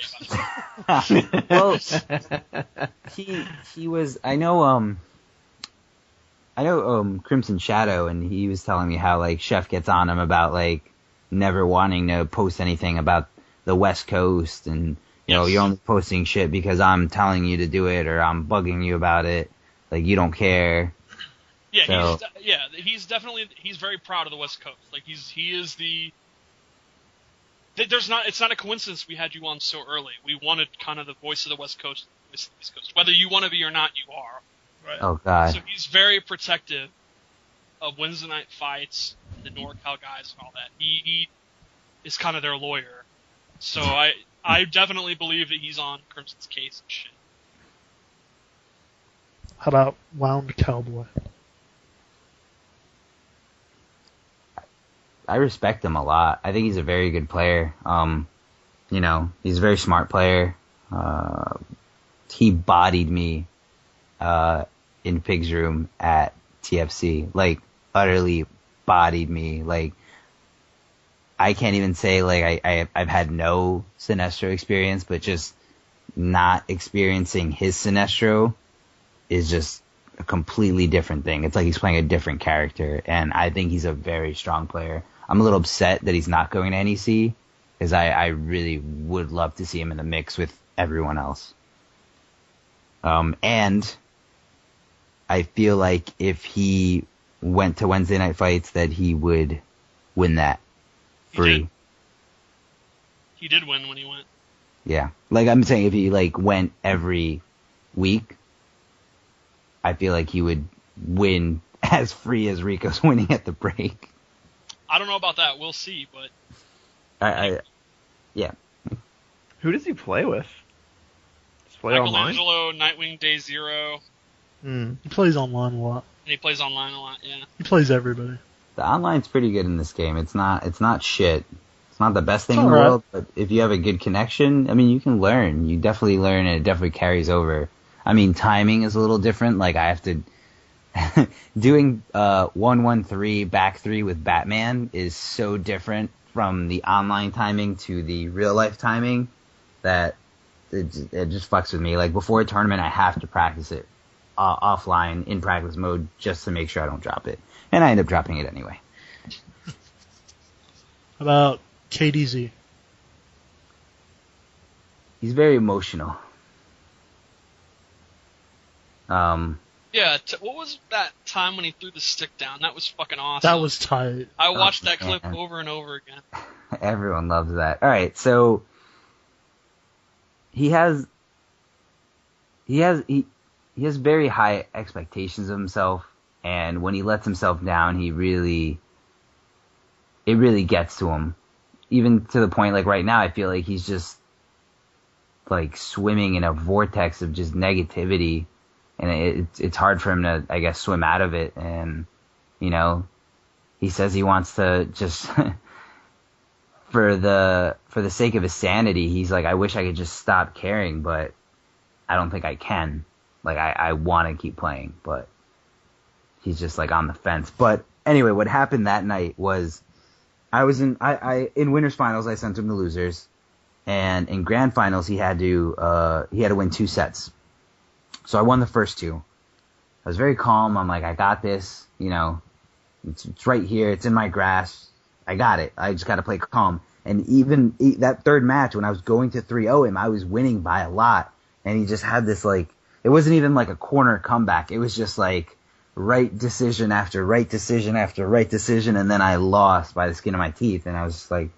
about him. Well, he was... I know Crimson Shadow, and he was telling me how, like, Chef gets on him about, like, never wanting to post anything about the West Coast, and, you know, you're only posting shit because I'm telling you to do it, or I'm bugging you about it. Like, you don't care. Yeah, he's very proud of the West Coast. Like, he is the... It's not a coincidence we had you on so early. We wanted kind of the voice of the West Coast, East Coast. Whether you want to be or not, you are. Right? Oh, God. So he's very protective of Wednesday night fights, the NorCal guys and all that. He is kind of their lawyer. So I definitely believe that he's on Crimson's case and shit. How about Wound Cowboy? I respect him a lot. I think he's a very good player. You know, he's a very smart player. He bodied me in Pig's room at TFC. Like, utterly bodied me. Like, I can't even say, like, I've had no Sinestro experience, but just not experiencing his Sinestro is just a completely different thing. It's like he's playing a different character, and I think he's a very strong player. I'm a little upset that he's not going to NEC, because I really would love to see him in the mix with everyone else. And I feel like if he went to Wednesday night fights, that he would win that free. He did win when he went. Yeah. Like, I'm saying if he, like, went every week, I feel like he would win as free as Rico's winning at the break. I don't know about that. We'll see, but... Yeah. Who does he play with? Just play online? Michelangelo, Nightwing, Day Zero. He plays online a lot. And he plays online a lot, yeah. He plays everybody. The online's pretty good in this game. It's not shit. It's not the best thing It's in the alright. world, but if you have a good connection, I mean, you can learn. You definitely learn, and it definitely carries over. I mean, timing is a little different. Like, I have to... doing 1-1-3 back 3 with Batman is so different from the online timing to the real life timing that it just fucks with me. Like, before a tournament, I have to practice it offline in practice mode just to make sure I don't drop it. And I end up dropping it anyway. How about KDZ? He's very emotional. Yeah, what was that time when he threw the stick down? That was fucking awesome. That was tight. I watched that clip man. over and over again. Everyone loves that. All right, so he has very high expectations of himself, and when he lets himself down, it really gets to him. Even to the point, like right now, I feel like he's just like swimming in a vortex of just negativity, and it's hard for him to, I guess, swim out of it. And you know, he says he wants to just for the sake of his sanity, he's like, I wish I could just stop caring, but I don't think I can. Like, I want to keep playing, but he's just like on the fence. But anyway, what happened that night was I was in winners finals. I sent him to losers, and in grand finals he had to win 2 sets. So I won the first 2. I was very calm. I'm like, I got this. You know, it's right here. It's in my grasp. I got it. I just got to play calm. And even that third match, when I was going to 3-0 him, I was winning by a lot. And he just had this, like, it wasn't even like a corner comeback. It was just like right decision after right decision after right decision. And then I lost by the skin of my teeth. And I was just like,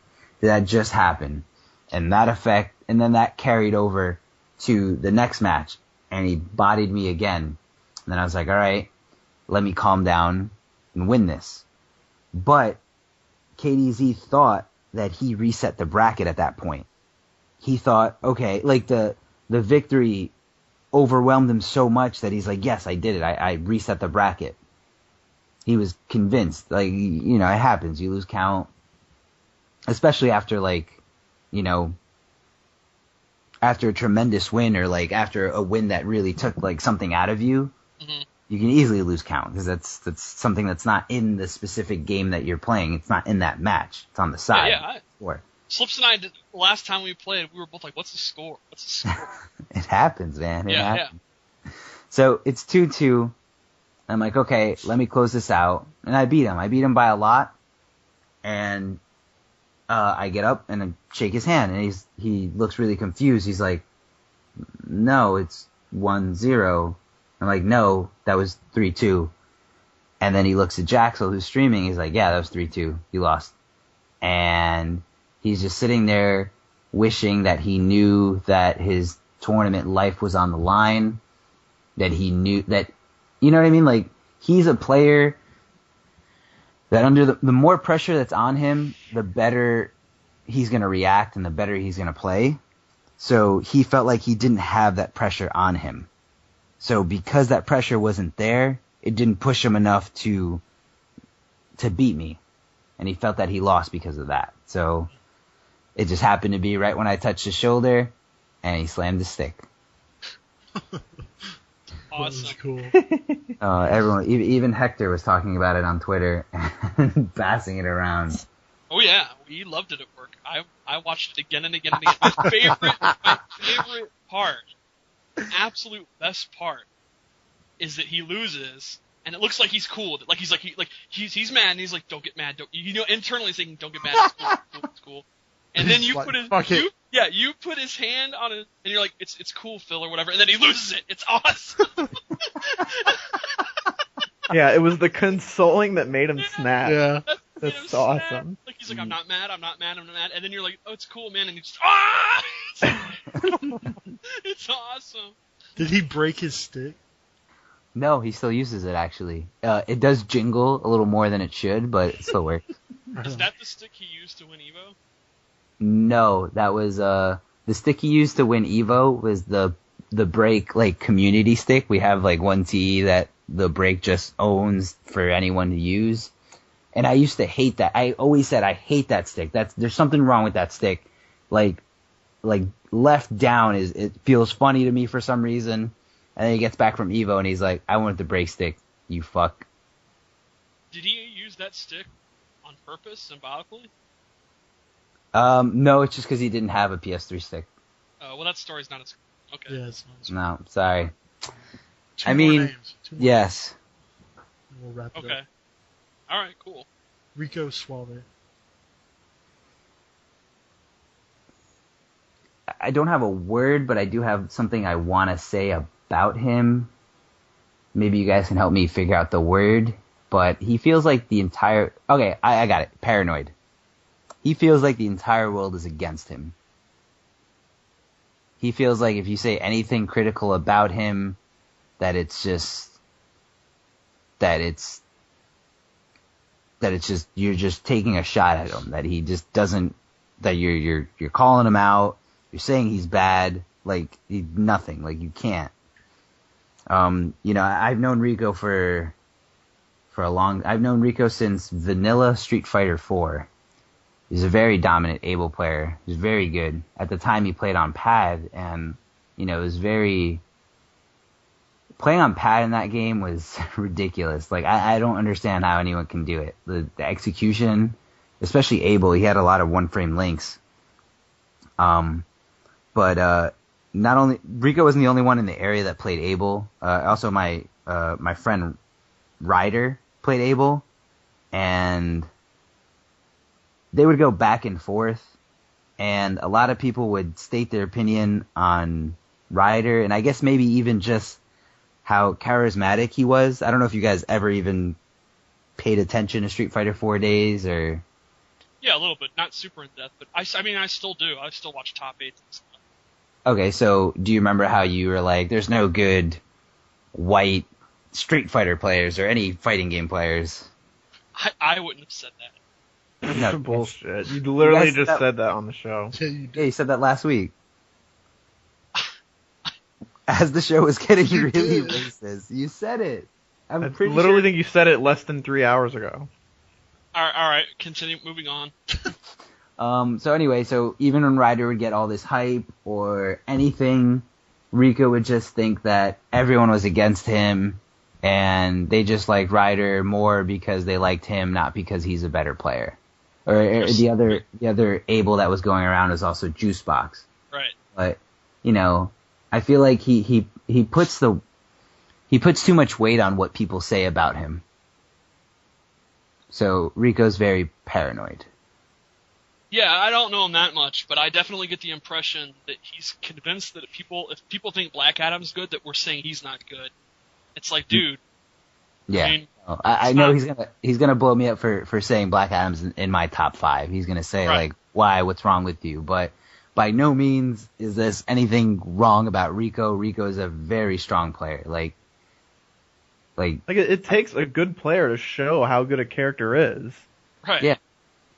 did that just happen? And then that carried over to the next match. And he bodied me again. And then I was like, all right, let me calm down and win this. But KDZ thought that he reset the bracket at that point. He thought, okay, like the victory overwhelmed him so much that he's like, yes, I did it. I reset the bracket. He was convinced. Like, you know, it happens. You lose count. Especially after, like, you know, after a tremendous win, or like after a win that really took like something out of you. Mm-hmm. You can easily lose count because that's something that's not in the specific game that you're playing. It's not in that match. It's on the side. Yeah. Slips and I did, the last time we played, we were both like, what's the score? It happens, man. It happens. Yeah. So it's 2-2. I'm like, okay, let me close this out. And I beat him. I beat him by a lot. And I get up and I shake his hand, and he looks really confused. He's like, no, it's 1-0. I'm like, no, that was 3-2. And then he looks at Jaxel, who's streaming. He's like, yeah, that was 3-2. You lost. And he's just sitting there wishing that he knew that his tournament life was on the line, that he knew that, you know what I mean? Like, he's a player that under the more pressure that's on him, the better he's going to react and the better he's going to play. So he felt like he didn't have that pressure on him. So because that pressure wasn't there, it didn't push him enough to beat me. And he felt that he lost because of that. So it just happened to be right when I touched his shoulder, and he slammed the stick. Awesome. Cool. Everyone, even Hector was talking about it on Twitter and passing it around. Oh yeah, we loved it at work. I watched it again and again and again. My favorite part, absolute best part, is that he loses, and it looks like he's cool. Like he's mad, and he's like, "Don't get mad." Internally thinking, "Don't get mad." It's cool. And then you put his hand on it, and you're like, "It's cool, Phil," or whatever. And then he loses it. It's awesome. Yeah, it was the consoling that made him snap. Yeah. That's awesome. Like, he's like, I'm not mad. And then you're like, oh, it's cool, man. And you just, it's awesome. Did he break his stick? No, he still uses it, actually. It does jingle a little more than it should, but it still works. Is that the stick he used to win Evo? No, that was, the stick he used to win Evo was the break like community stick. We have like one TE that the break just owns for anyone to use. And I used to hate that. I always said I hate that stick. There's something wrong with that stick. Like left down it feels funny to me for some reason. And then he gets back from Evo and he's like, I want the break stick, you fuck. Did he use that stick on purpose, symbolically? No, it's just because he didn't have a PS3 stick. Well, that story's not as... Okay. Yeah, it's not. No, sorry. Two more names. Yes. And we'll wrap it Okay. up. Alright, cool. Rico Suave. I don't have a word, but I do have something I want to say about him. Maybe you guys can help me figure out the word. But he feels like the entire... Okay, I got it. Paranoid. He feels like the entire world is against him. He feels like if you say anything critical about him, that it's just... you're just taking a shot at him. That he just doesn't... That you're calling him out. You're saying he's bad. Like, nothing. Like, you can't. I've known Rico for a long... I've known Rico since Vanilla Street Fighter 4. He's a very dominant, able player. He's very good. At the time, he played on pad, and, it was very... Playing on pad in that game was ridiculous. Like, I don't understand how anyone can do it. The execution, especially able, he had a lot of one-frame links. But not only... Rico wasn't the only one in the area that played able. Also, my friend Ryder played able, and they would go back and forth, and a lot of people would state their opinion on Ryder, and I guess maybe even just how charismatic he was. I don't know if you guys ever even paid attention to Street Fighter 4 days, or... Yeah, a little bit. Not super in depth, but I still do. I still watch top 8 and stuff. Okay, so do you remember how you were like, there's no good white Street Fighter players or any fighting game players? I wouldn't have said that. No. Bullshit. You literally just said that on the show. Yeah, you Yeah, did. you said that last week. As the show was getting You really did. racist. You said it. I'm I pretty literally sure. think you said it less than 3 hours ago. Alright, continue, moving on. So anyway, so even when Ryder would get all this hype or anything, Rico would just think that everyone was against him, and they just liked Ryder more because they liked him, not because he's a better player. Or Yes. the other able that was going around is also Juicebox. Right. But I feel like he puts too much weight on what people say about him. So Rico's very paranoid. Yeah, I don't know him that much, but I definitely get the impression that he's convinced that if people think Black Adam's good, that we're saying he's not good. It's like, dude. Yeah. I mean, I know he's gonna blow me up for saying Black Adam's in my top 5. He's gonna say Right. like, why? What's wrong with you? But by no means is this anything wrong about Rico. Rico is a very strong player. Like It takes a good player to show how good a character is. right. Yeah.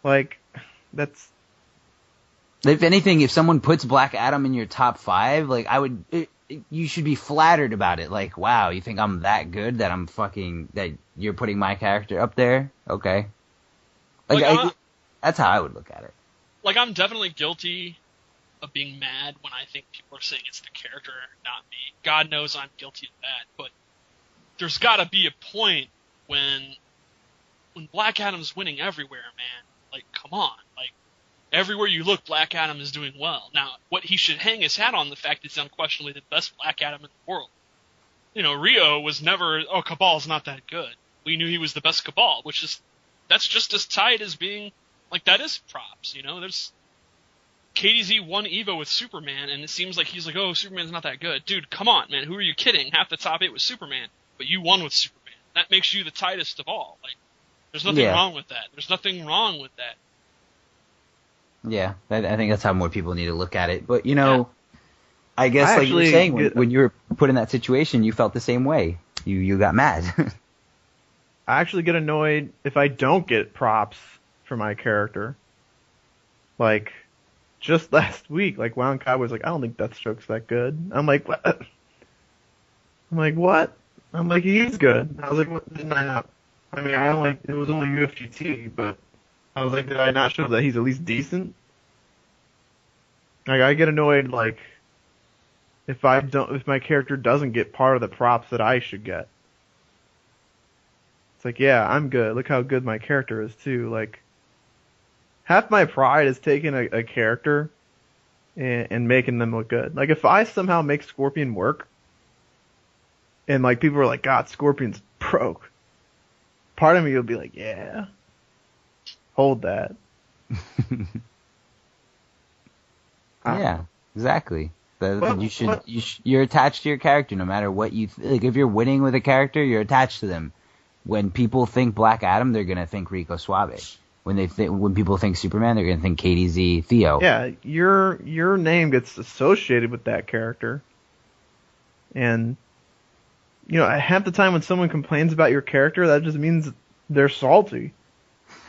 Like, that's... If anything, if someone puts Black Adam in your top 5, like you should be flattered about it. Like, wow, you think I'm that good that that you're putting my character up there? Okay. That's how I would look at it. Like, I'm definitely guilty of being mad when I think people are saying it's the character, not me. God knows I'm guilty of that, but there's gotta be a point when Black Adam's winning everywhere, man. Like, come on. Like, everywhere you look, Black Adam is doing well. Now, what he should hang his hat on, the fact that he's unquestionably the best Black Adam in the world. Rio was never, Cabal's not that good. We knew he was the best Cabal, that's just as tight as being, like, that is props, there's, KDZ won EVO with Superman, and it seems like he's like, Superman's not that good. Dude, come on, man, who are you kidding? Half the top 8 was Superman, but you won with Superman. That makes you the tightest of all. Like, there's nothing wrong with that. There's nothing wrong with that. Yeah, I think that's how more people need to look at it. But, I guess, I like you were actually saying, when you were put in that situation, you felt the same way. You got mad. I actually get annoyed if I don't get props for my character. Like, just last week, like Wound Cobb was like, I don't think Deathstroke's that good. I'm like, what? I'm like, he's good. I was like, what didn't I not? I mean, it was only UFGT, but I was like, did I not show that he's at least decent? Like, I get annoyed, like, if my character doesn't get part of the props that I should get. It's like, yeah, I'm good. Look how good my character is too. Like, half my pride is taking a character and making them look good. Like, if I somehow make Scorpion work, and like people are like, God, Scorpion's broke. Part of me will be like, yeah, hold that. Yeah, exactly. You're attached to your character no matter what you like. If you're winning with a character, you're attached to them. When people think Black Adam, they're gonna think Rico Suave. When people think Superman, they're gonna think KDZ Theo. Yeah, your name gets associated with that character, and half the time when someone complains about your character, that just means they're salty,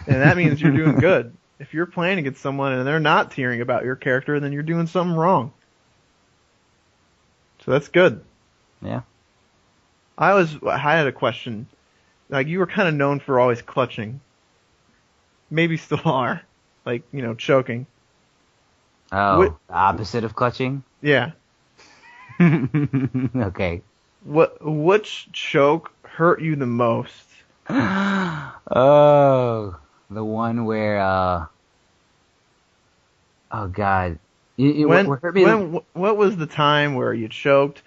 and that means you're doing good. If you're playing against someone and they're not tearing about your character, then you're doing something wrong. So that's good. Yeah. I had a question. Like, you were kind of known for always clutching. Maybe still are. Like, choking. Oh, the opposite of clutching? Yeah. Okay. Which choke hurt you the most? Oh, the one where, oh God. What was the time where you choked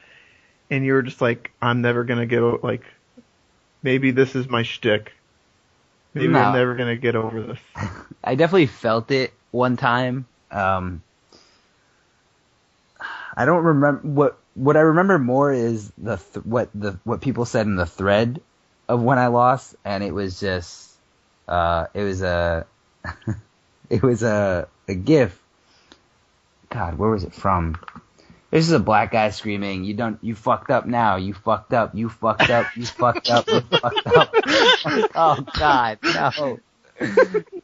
and you were just like, I'm never gonna get, like, maybe this is my shtick. Maybe I'm never gonna get over this. I definitely felt it one time. I don't remember what I remember more is what people said in the thread of when I lost, and it was just it was a GIF. God, where was it from? This is a black guy screaming, you fucked up now, you fucked up, you fucked up, you fucked up, you fucked up. Oh God, no.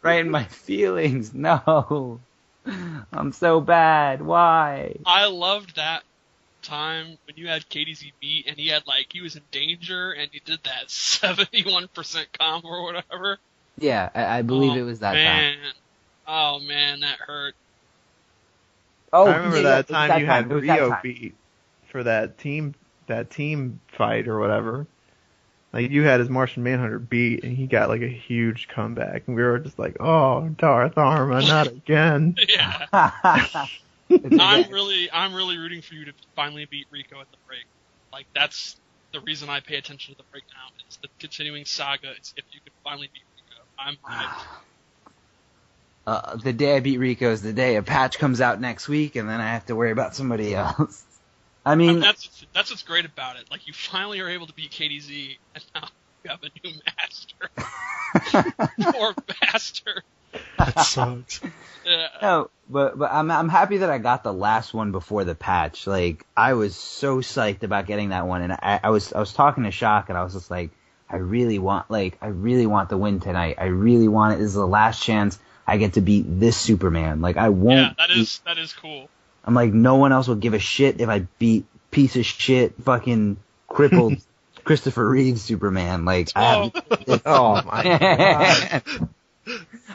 Right in my feelings, no. I'm so bad, why? I loved that time when you had KDZ beat and he was in danger and you did that 71% comp or whatever. Yeah, I believe it was that time. Oh man, that hurt. Oh, I remember that time you had Rio beat for that team fight or whatever. Like, you had his Martian Manhunter beat, and he got like a huge comeback, and we were just like, "Oh, Darth Arma, not again!" Yeah. I'm really rooting for you to finally beat Rico at the break. Like, that's the reason I pay attention to the break now. It's the continuing saga. It's if you could finally beat Rico. I'm hyped. The day I beat Rico is the day a patch comes out next week, and then I have to worry about somebody else. I mean, that's what's great about it. Like, you finally are able to beat KDZ, and now you have a new master. Poor bastard. That sucks. Yeah. No, but I'm happy that I got the last one before the patch. Like, I was so psyched about getting that one, and I was talking to Shock, and I was just like, I really want the win tonight. I really want it. This is the last chance I get to beat this Superman. Like, I won't. Yeah, that is cool. I'm like, no one else will give a shit if I beat piece of shit, fucking crippled Christopher Reeve Superman. Like, oh my God.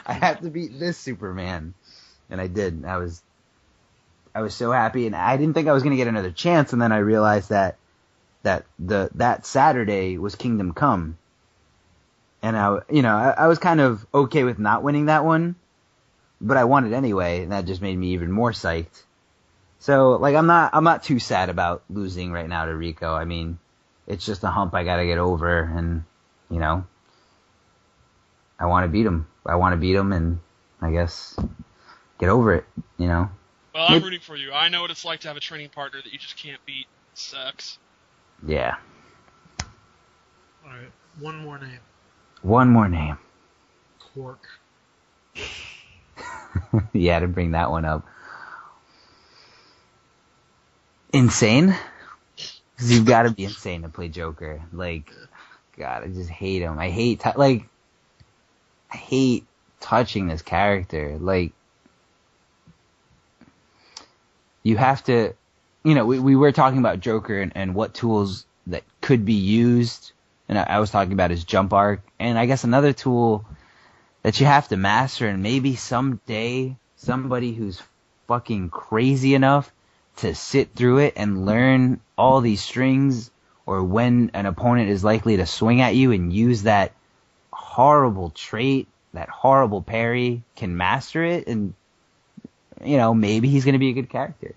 I have to beat this Superman, and I did. I was so happy, and I didn't think I was gonna get another chance, and then I realized that Saturday was Kingdom Come, and I was kind of okay with not winning that one, but I won it anyway, and that just made me even more psyched. So, like, I'm not too sad about losing right now to Rico. I mean, it's just a hump I gotta get over, and, I want to beat him. And I guess get over it, Well, I'm rooting for you. I know what it's like to have a training partner that you just can't beat. It sucks. Yeah. Alright, one more name. Cork. Yeah, to bring that one up. Insane? Because you've got to be insane to play Joker. Like, God, I just hate him. I hate touching this character. Like, you have to, we were talking about Joker and what tools that could be used, and I was talking about his jump arc, and I guess another tool that you have to master, and maybe someday somebody who's fucking crazy enough to sit through it and learn all these strings, or when an opponent is likely to swing at you and use that horrible trait, that horrible parry, can master it, and maybe he's going to be a good character.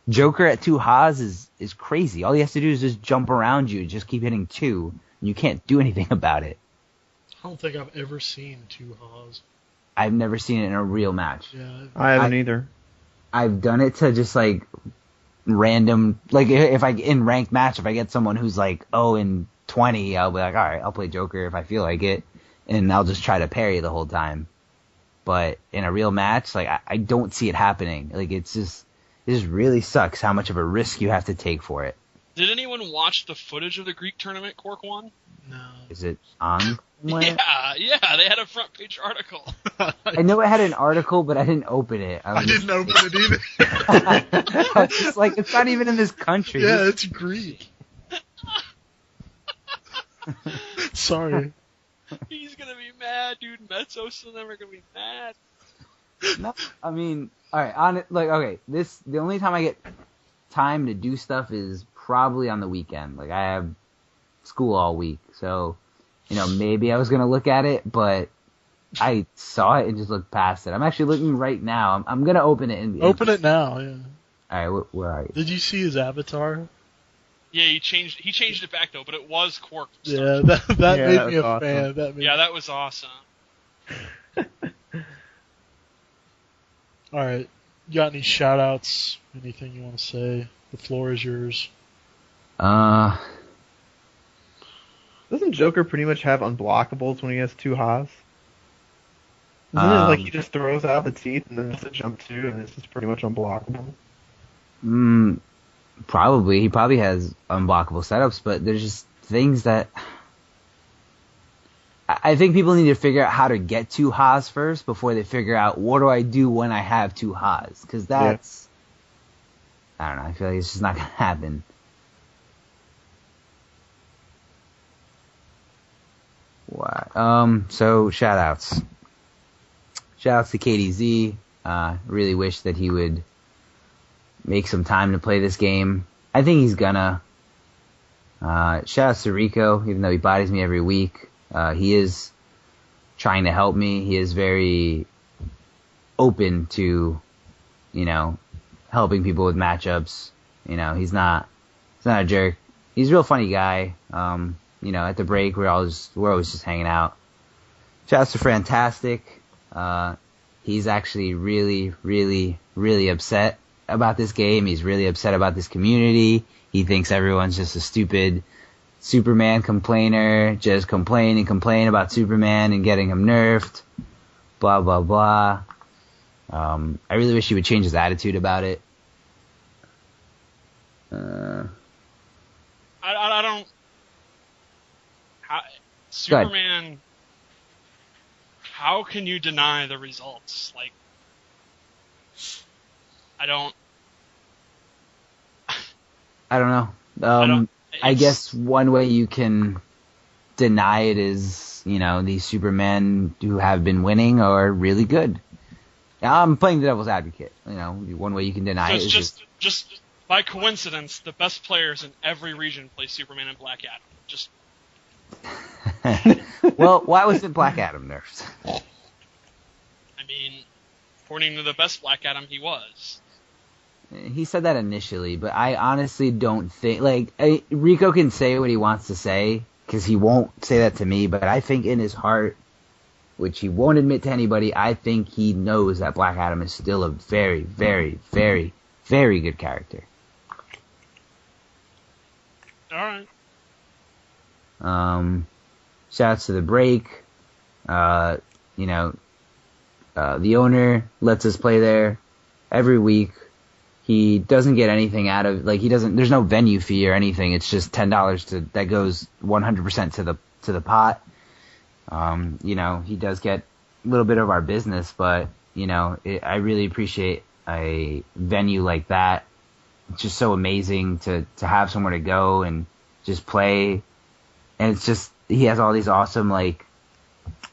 Joker at 2 Haas is crazy. All he has to do is just jump around you and just keep hitting 2, and you can't do anything about it. I don't think I've ever seen 2 Haas. I've never seen it in a real match. Yeah, I haven't either. I've done it to just like random, like if I in ranked match, if I get someone who's like 0-20, I'll be like, all right, I'll play Joker if I feel like it, and I'll just try to parry the whole time. But in a real match, like I don't see it happening. Like it just really sucks how much of a risk you have to take for it. Did anyone watch the footage of the Greek tournament Cork won? no. Is it on somewhere? Yeah, they had a front page article. I know it had an article, but I didn't open it. I didn't open it either. I was just like, it's not even in this country. Yeah, it's Greek. Sorry. He's gonna be mad, dude. Metzos and them are gonna be mad. No, I mean, alright, okay, the only time I get time to do stuff is probably on the weekend. Like, I have school all week, so, maybe I was gonna look at it, but I saw it and just looked past it. I'm actually looking right now. I'm gonna open it and... Open it now, yeah. Alright, where are you? Did you see his avatar? Yeah, he changed it back though, but it was Cork. Yeah, that Yeah, made me a awesome. fan. That was awesome. All right, you got any shout-outs? Anything you want to say? The floor is yours. Doesn't Joker pretty much have unblockables when he has 2 Haas? Isn't it like he just throws out the teeth and then it's a jump 2 and it's just pretty much unblockable? Probably. He probably has unblockable setups, but there's just things that... I think people need to figure out how to get 2 Haas first before they figure out what do I do when I have 2 Haas. Because that's... Yeah. I don't know. I feel like it's just not going to happen. What? So, shout-outs. Shout-outs to KDZ. Really wish that he would make some time to play this game. I think he's gonna. Shout-outs to Rico, even though he bodies me every week. He is trying to help me. He is very open to, helping people with matchups. He's not a jerk. He's a real funny guy. At the break, we're always just hanging out. Shoutouts to Fantastic. He's actually really, really, really upset about this game. He's really upset about this community. He thinks everyone's just a stupid Superman complainer, just complain and complain about Superman and getting him nerfed, blah, blah, blah. I really wish he would change his attitude about it. I don't... Superman... How can you deny the results? Like... I don't know. I guess one way you can deny it is, these Supermen who have been winning are really good. I'm playing the devil's advocate. One way you can deny it is just by coincidence, the best players in every region play Superman and Black Adam. Just well, why wasn't Black Adam nerfed? I mean, according to the best Black Adam, he was. He said that initially, but I honestly don't think... Rico can say what he wants to say, because he won't say that to me, but I think in his heart, which he won't admit to anybody, I think he knows that Black Adam is still a very, very, very, very good character. Alright. Shouts to the break. The owner lets us play there every week. He doesn't get anything out of, there's no venue fee or anything. It's just $10 that goes 100% to the pot. He does get a little bit of our business, but, I really appreciate a venue like that. It's just so amazing to have somewhere to go and just play. And it's just, he has all these awesome, like,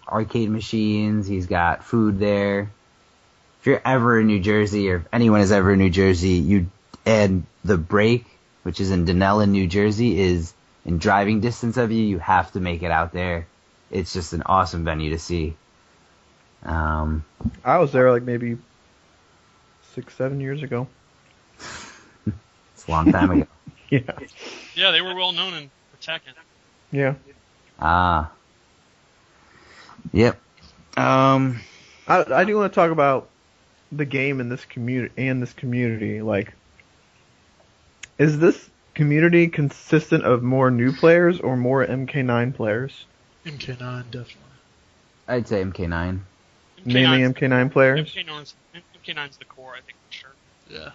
arcade machines. He's got food there. If you're ever in New Jersey, or if anyone is ever in New Jersey, and the break, which is in Dunellen, New Jersey, is in driving distance of you, you have to make it out there. It's just an awesome venue to see. I was there like maybe 6-7 years ago. It's a long time ago. Yeah. Yeah, they were well known in Tekken. Yeah. Ah. Yep. I do want to talk about the game in this community. Like, is this community consistent of more new players or more MK9 players? MK9, definitely. I'd say MK9. Mainly MK9 players? MK9's the core, I think, for sure. Yeah.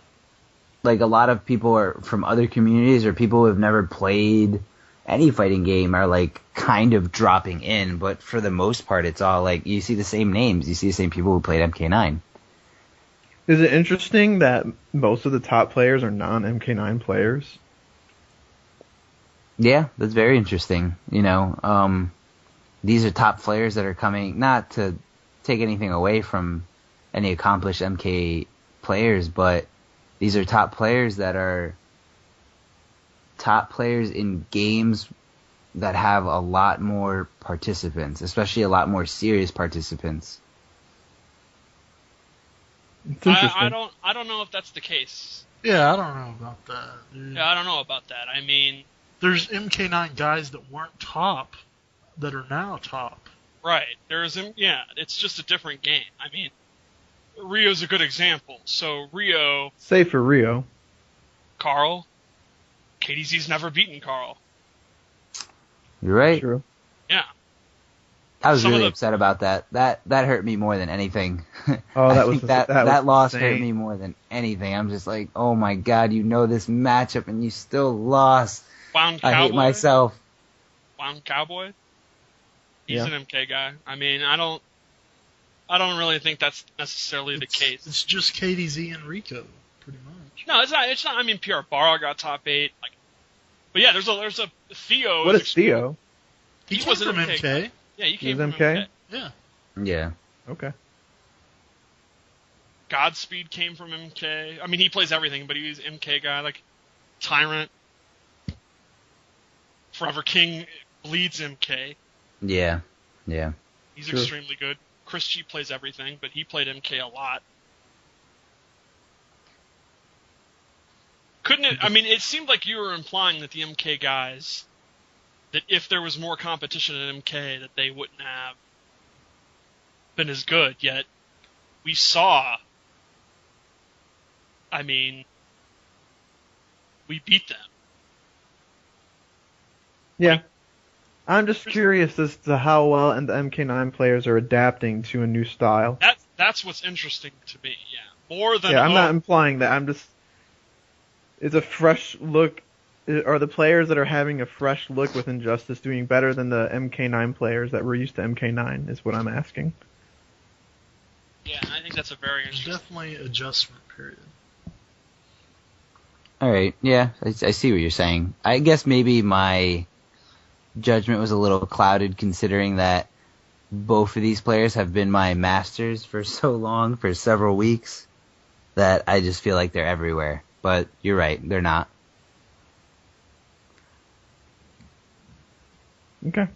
Like, a lot of people are from other communities, or people who have never played any fighting game are, like, kind of dropping in, but for the most part, it's all, like, you see the same names. You see the same people who played MK9. Is it interesting that most of the top players are non-MK9 players? Yeah, that's very interesting. You know, these are top players that are coming, not to take anything away from any accomplished MK players, but these are top players that are top players in games that have a lot more participants, especially a lot more serious participants. It's interesting. I don't know if that's the case. Yeah, I don't know about that, dude. Yeah, I don't know about that. I mean, There's MK9 guys that weren't top that are now top. right. It's just a different game. I mean, Rio's a good example. So Rio, Say for Rio. Carl, KDZ's never beaten Carl. You're right. True. Yeah. I was Some of really the- upset about that. That hurt me more than anything. Oh, I that think was that was loss hurt insane. me more than anything. I'm just like, oh my god, you know this matchup and you still lost. Wound I Cowboy. hate myself. Wound Cowboy. He's Yeah. an MK guy. I mean, I don't really think that's necessarily the case. It's just KDZ and Rico, pretty much. No, it's not. It's not. I mean, PR Barra got top 8. Like, but yeah, there's a Theo. What is Theo? He He came was an from MK. MK. Yeah, he came was from MK? MK. Yeah. Yeah. Okay. Godspeed came from MK. I mean, he plays everything, but he's MK guy. Like Tyrant, Forever King bleeds MK. Yeah. Yeah. He's Sure. extremely good. Chris G plays everything, but he played MK a lot. Couldn't it? I mean, it seemed like you were implying that the MK guys, that if there was more competition in MK, that they wouldn't have been as good. Yet we saw. I mean, we beat them. Yeah. I'm just curious as to how well and the MK9 players are adapting to a new style. That's what's interesting to me. Yeah, more than Yeah, I'm not implying that. I'm just. It's a fresh look. Are the players that are having a fresh look with Injustice doing better than the MK9 players that were used to MK9? Is what I'm asking. Yeah, I think that's a very There's interesting. definitely adjustment period. All right. Yeah, I see what you're saying. I guess maybe my judgment was a little clouded considering that both of these players have been my masters for so long, for several weeks, that I just feel like they're everywhere. But you're right, they're not. Okay.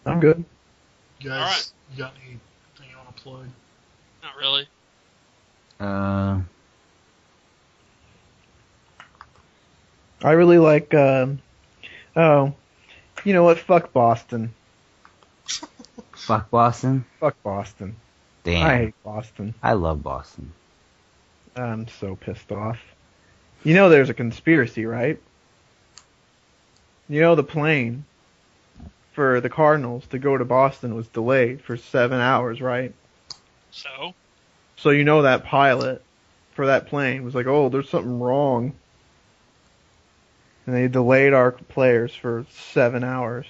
I'm good. You guys, Alright. you got anything you want to plug? Not really. I really like. Oh, you know what? Fuck Boston. Fuck Boston. Fuck Boston. Damn. I hate Boston. I love Boston. I'm so pissed off. You know there's a conspiracy, right? You know the plane for the Cardinals to go to Boston was delayed for 7 hours, right? So So you know that pilot for that plane was like, oh, there's something wrong. And they delayed our players for 7 hours.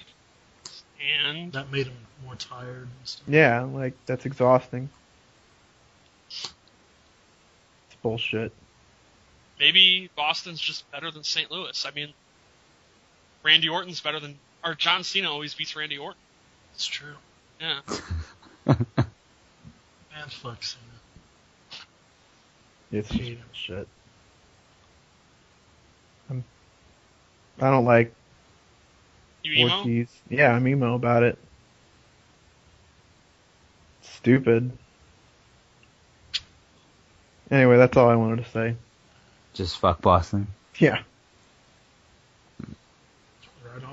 And That made him more tired and stuff. Yeah, like, that's exhausting. It's bullshit. maybe Boston's just better than St. Louis. I mean, Randy Orton's better than... Or John Cena always beats Randy Orton. It's true. Yeah. Man, fuck Cena. It's just shit. I don't like You emo? Ortiz. Yeah, I'm emo about it. Stupid. Anyway, that's all I wanted to say. Just fuck Boston. Yeah. Right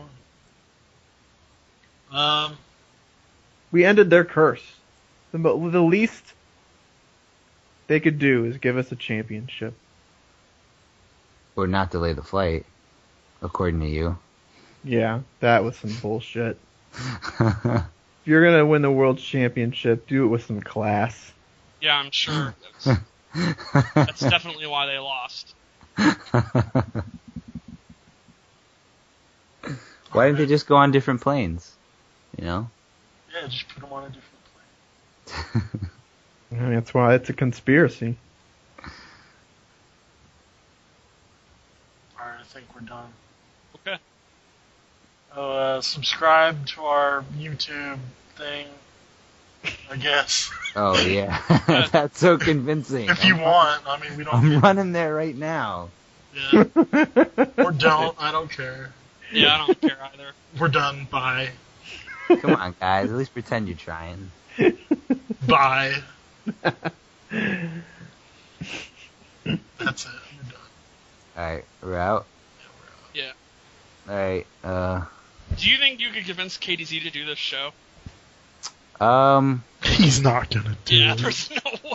on. We ended their curse. The least they could do is give us a championship. Or not delay the flight, according to you. Yeah, that was some bullshit. If you're gonna win the world championship, do it with some class. Yeah, I'm sure. That's definitely why they lost. Why didn't they just go on different planes? You know? Yeah, just put them on a different plane. I mean, that's why it's a conspiracy. Alright, I think we're done. Okay. Subscribe to our YouTube thing, I guess. Oh, yeah. That's so convincing. If you want. I mean, we don't... I'm running there right now. Yeah. Or don't. I don't care. Yeah, I don't care either. We're done. Bye. Come on, guys. At least pretend you're trying. Bye. That's it. We're done. Alright, we're out. Yeah. Alright, Do you think you could convince KDZ to do this show? He's not gonna do Yeah, it. there's no way.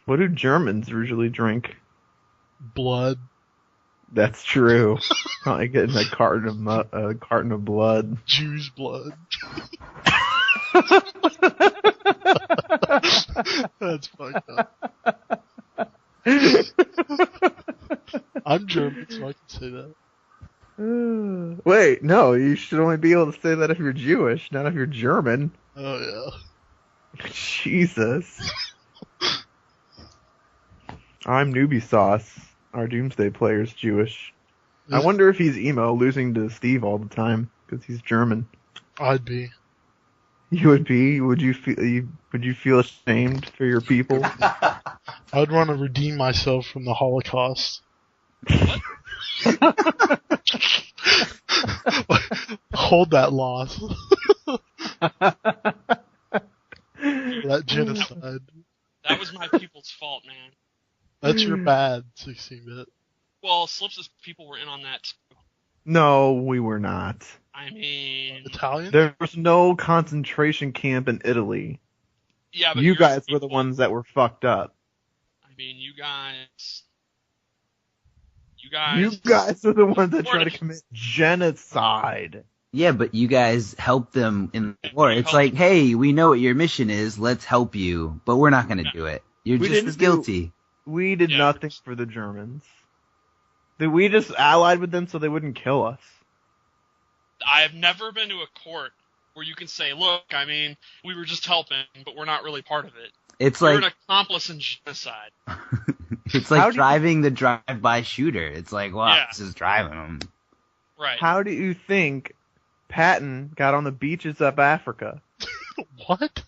What do Germans usually drink? Blood. That's true. Probably getting a carton of blood. Jews' blood. That's fucked up. I'm German, so I can say that. Wait, no, you should only be able to say that if you're Jewish, not if you're German. Oh, yeah. Jesus. I'm Newbie Sauce. Our Doomsday player's Jewish. I wonder if he's emo, losing to Steve all the time, because he's German. I'd be. You would be? Would you feel ashamed for your people? I'd want to redeem myself from the Holocaust. Hold that loss. That genocide. That was my people's fault, man. That's your bad, 16-bit. Well, Slips' people were in on that too. No, we were not. I mean... Italian? There was no concentration camp in Italy. Yeah, but You yours guys were people- the ones that were fucked up. I mean, you guys You guys are the ones that try to commit genocide. Yeah, but you guys help them in the war. It's like, hey, we know what your mission is. Let's help you, but we're not going to do it. You're just as guilty. We did nothing for the Germans. We just allied with them so they wouldn't kill us. I have never been to a court where you can say, look, I mean, we were just helping, but we're not really part of it. We're an accomplice in genocide. It's like driving the drive-by shooter. It's like, well, this is driving them. Right. How do you think Patton got on the beaches of Africa? What?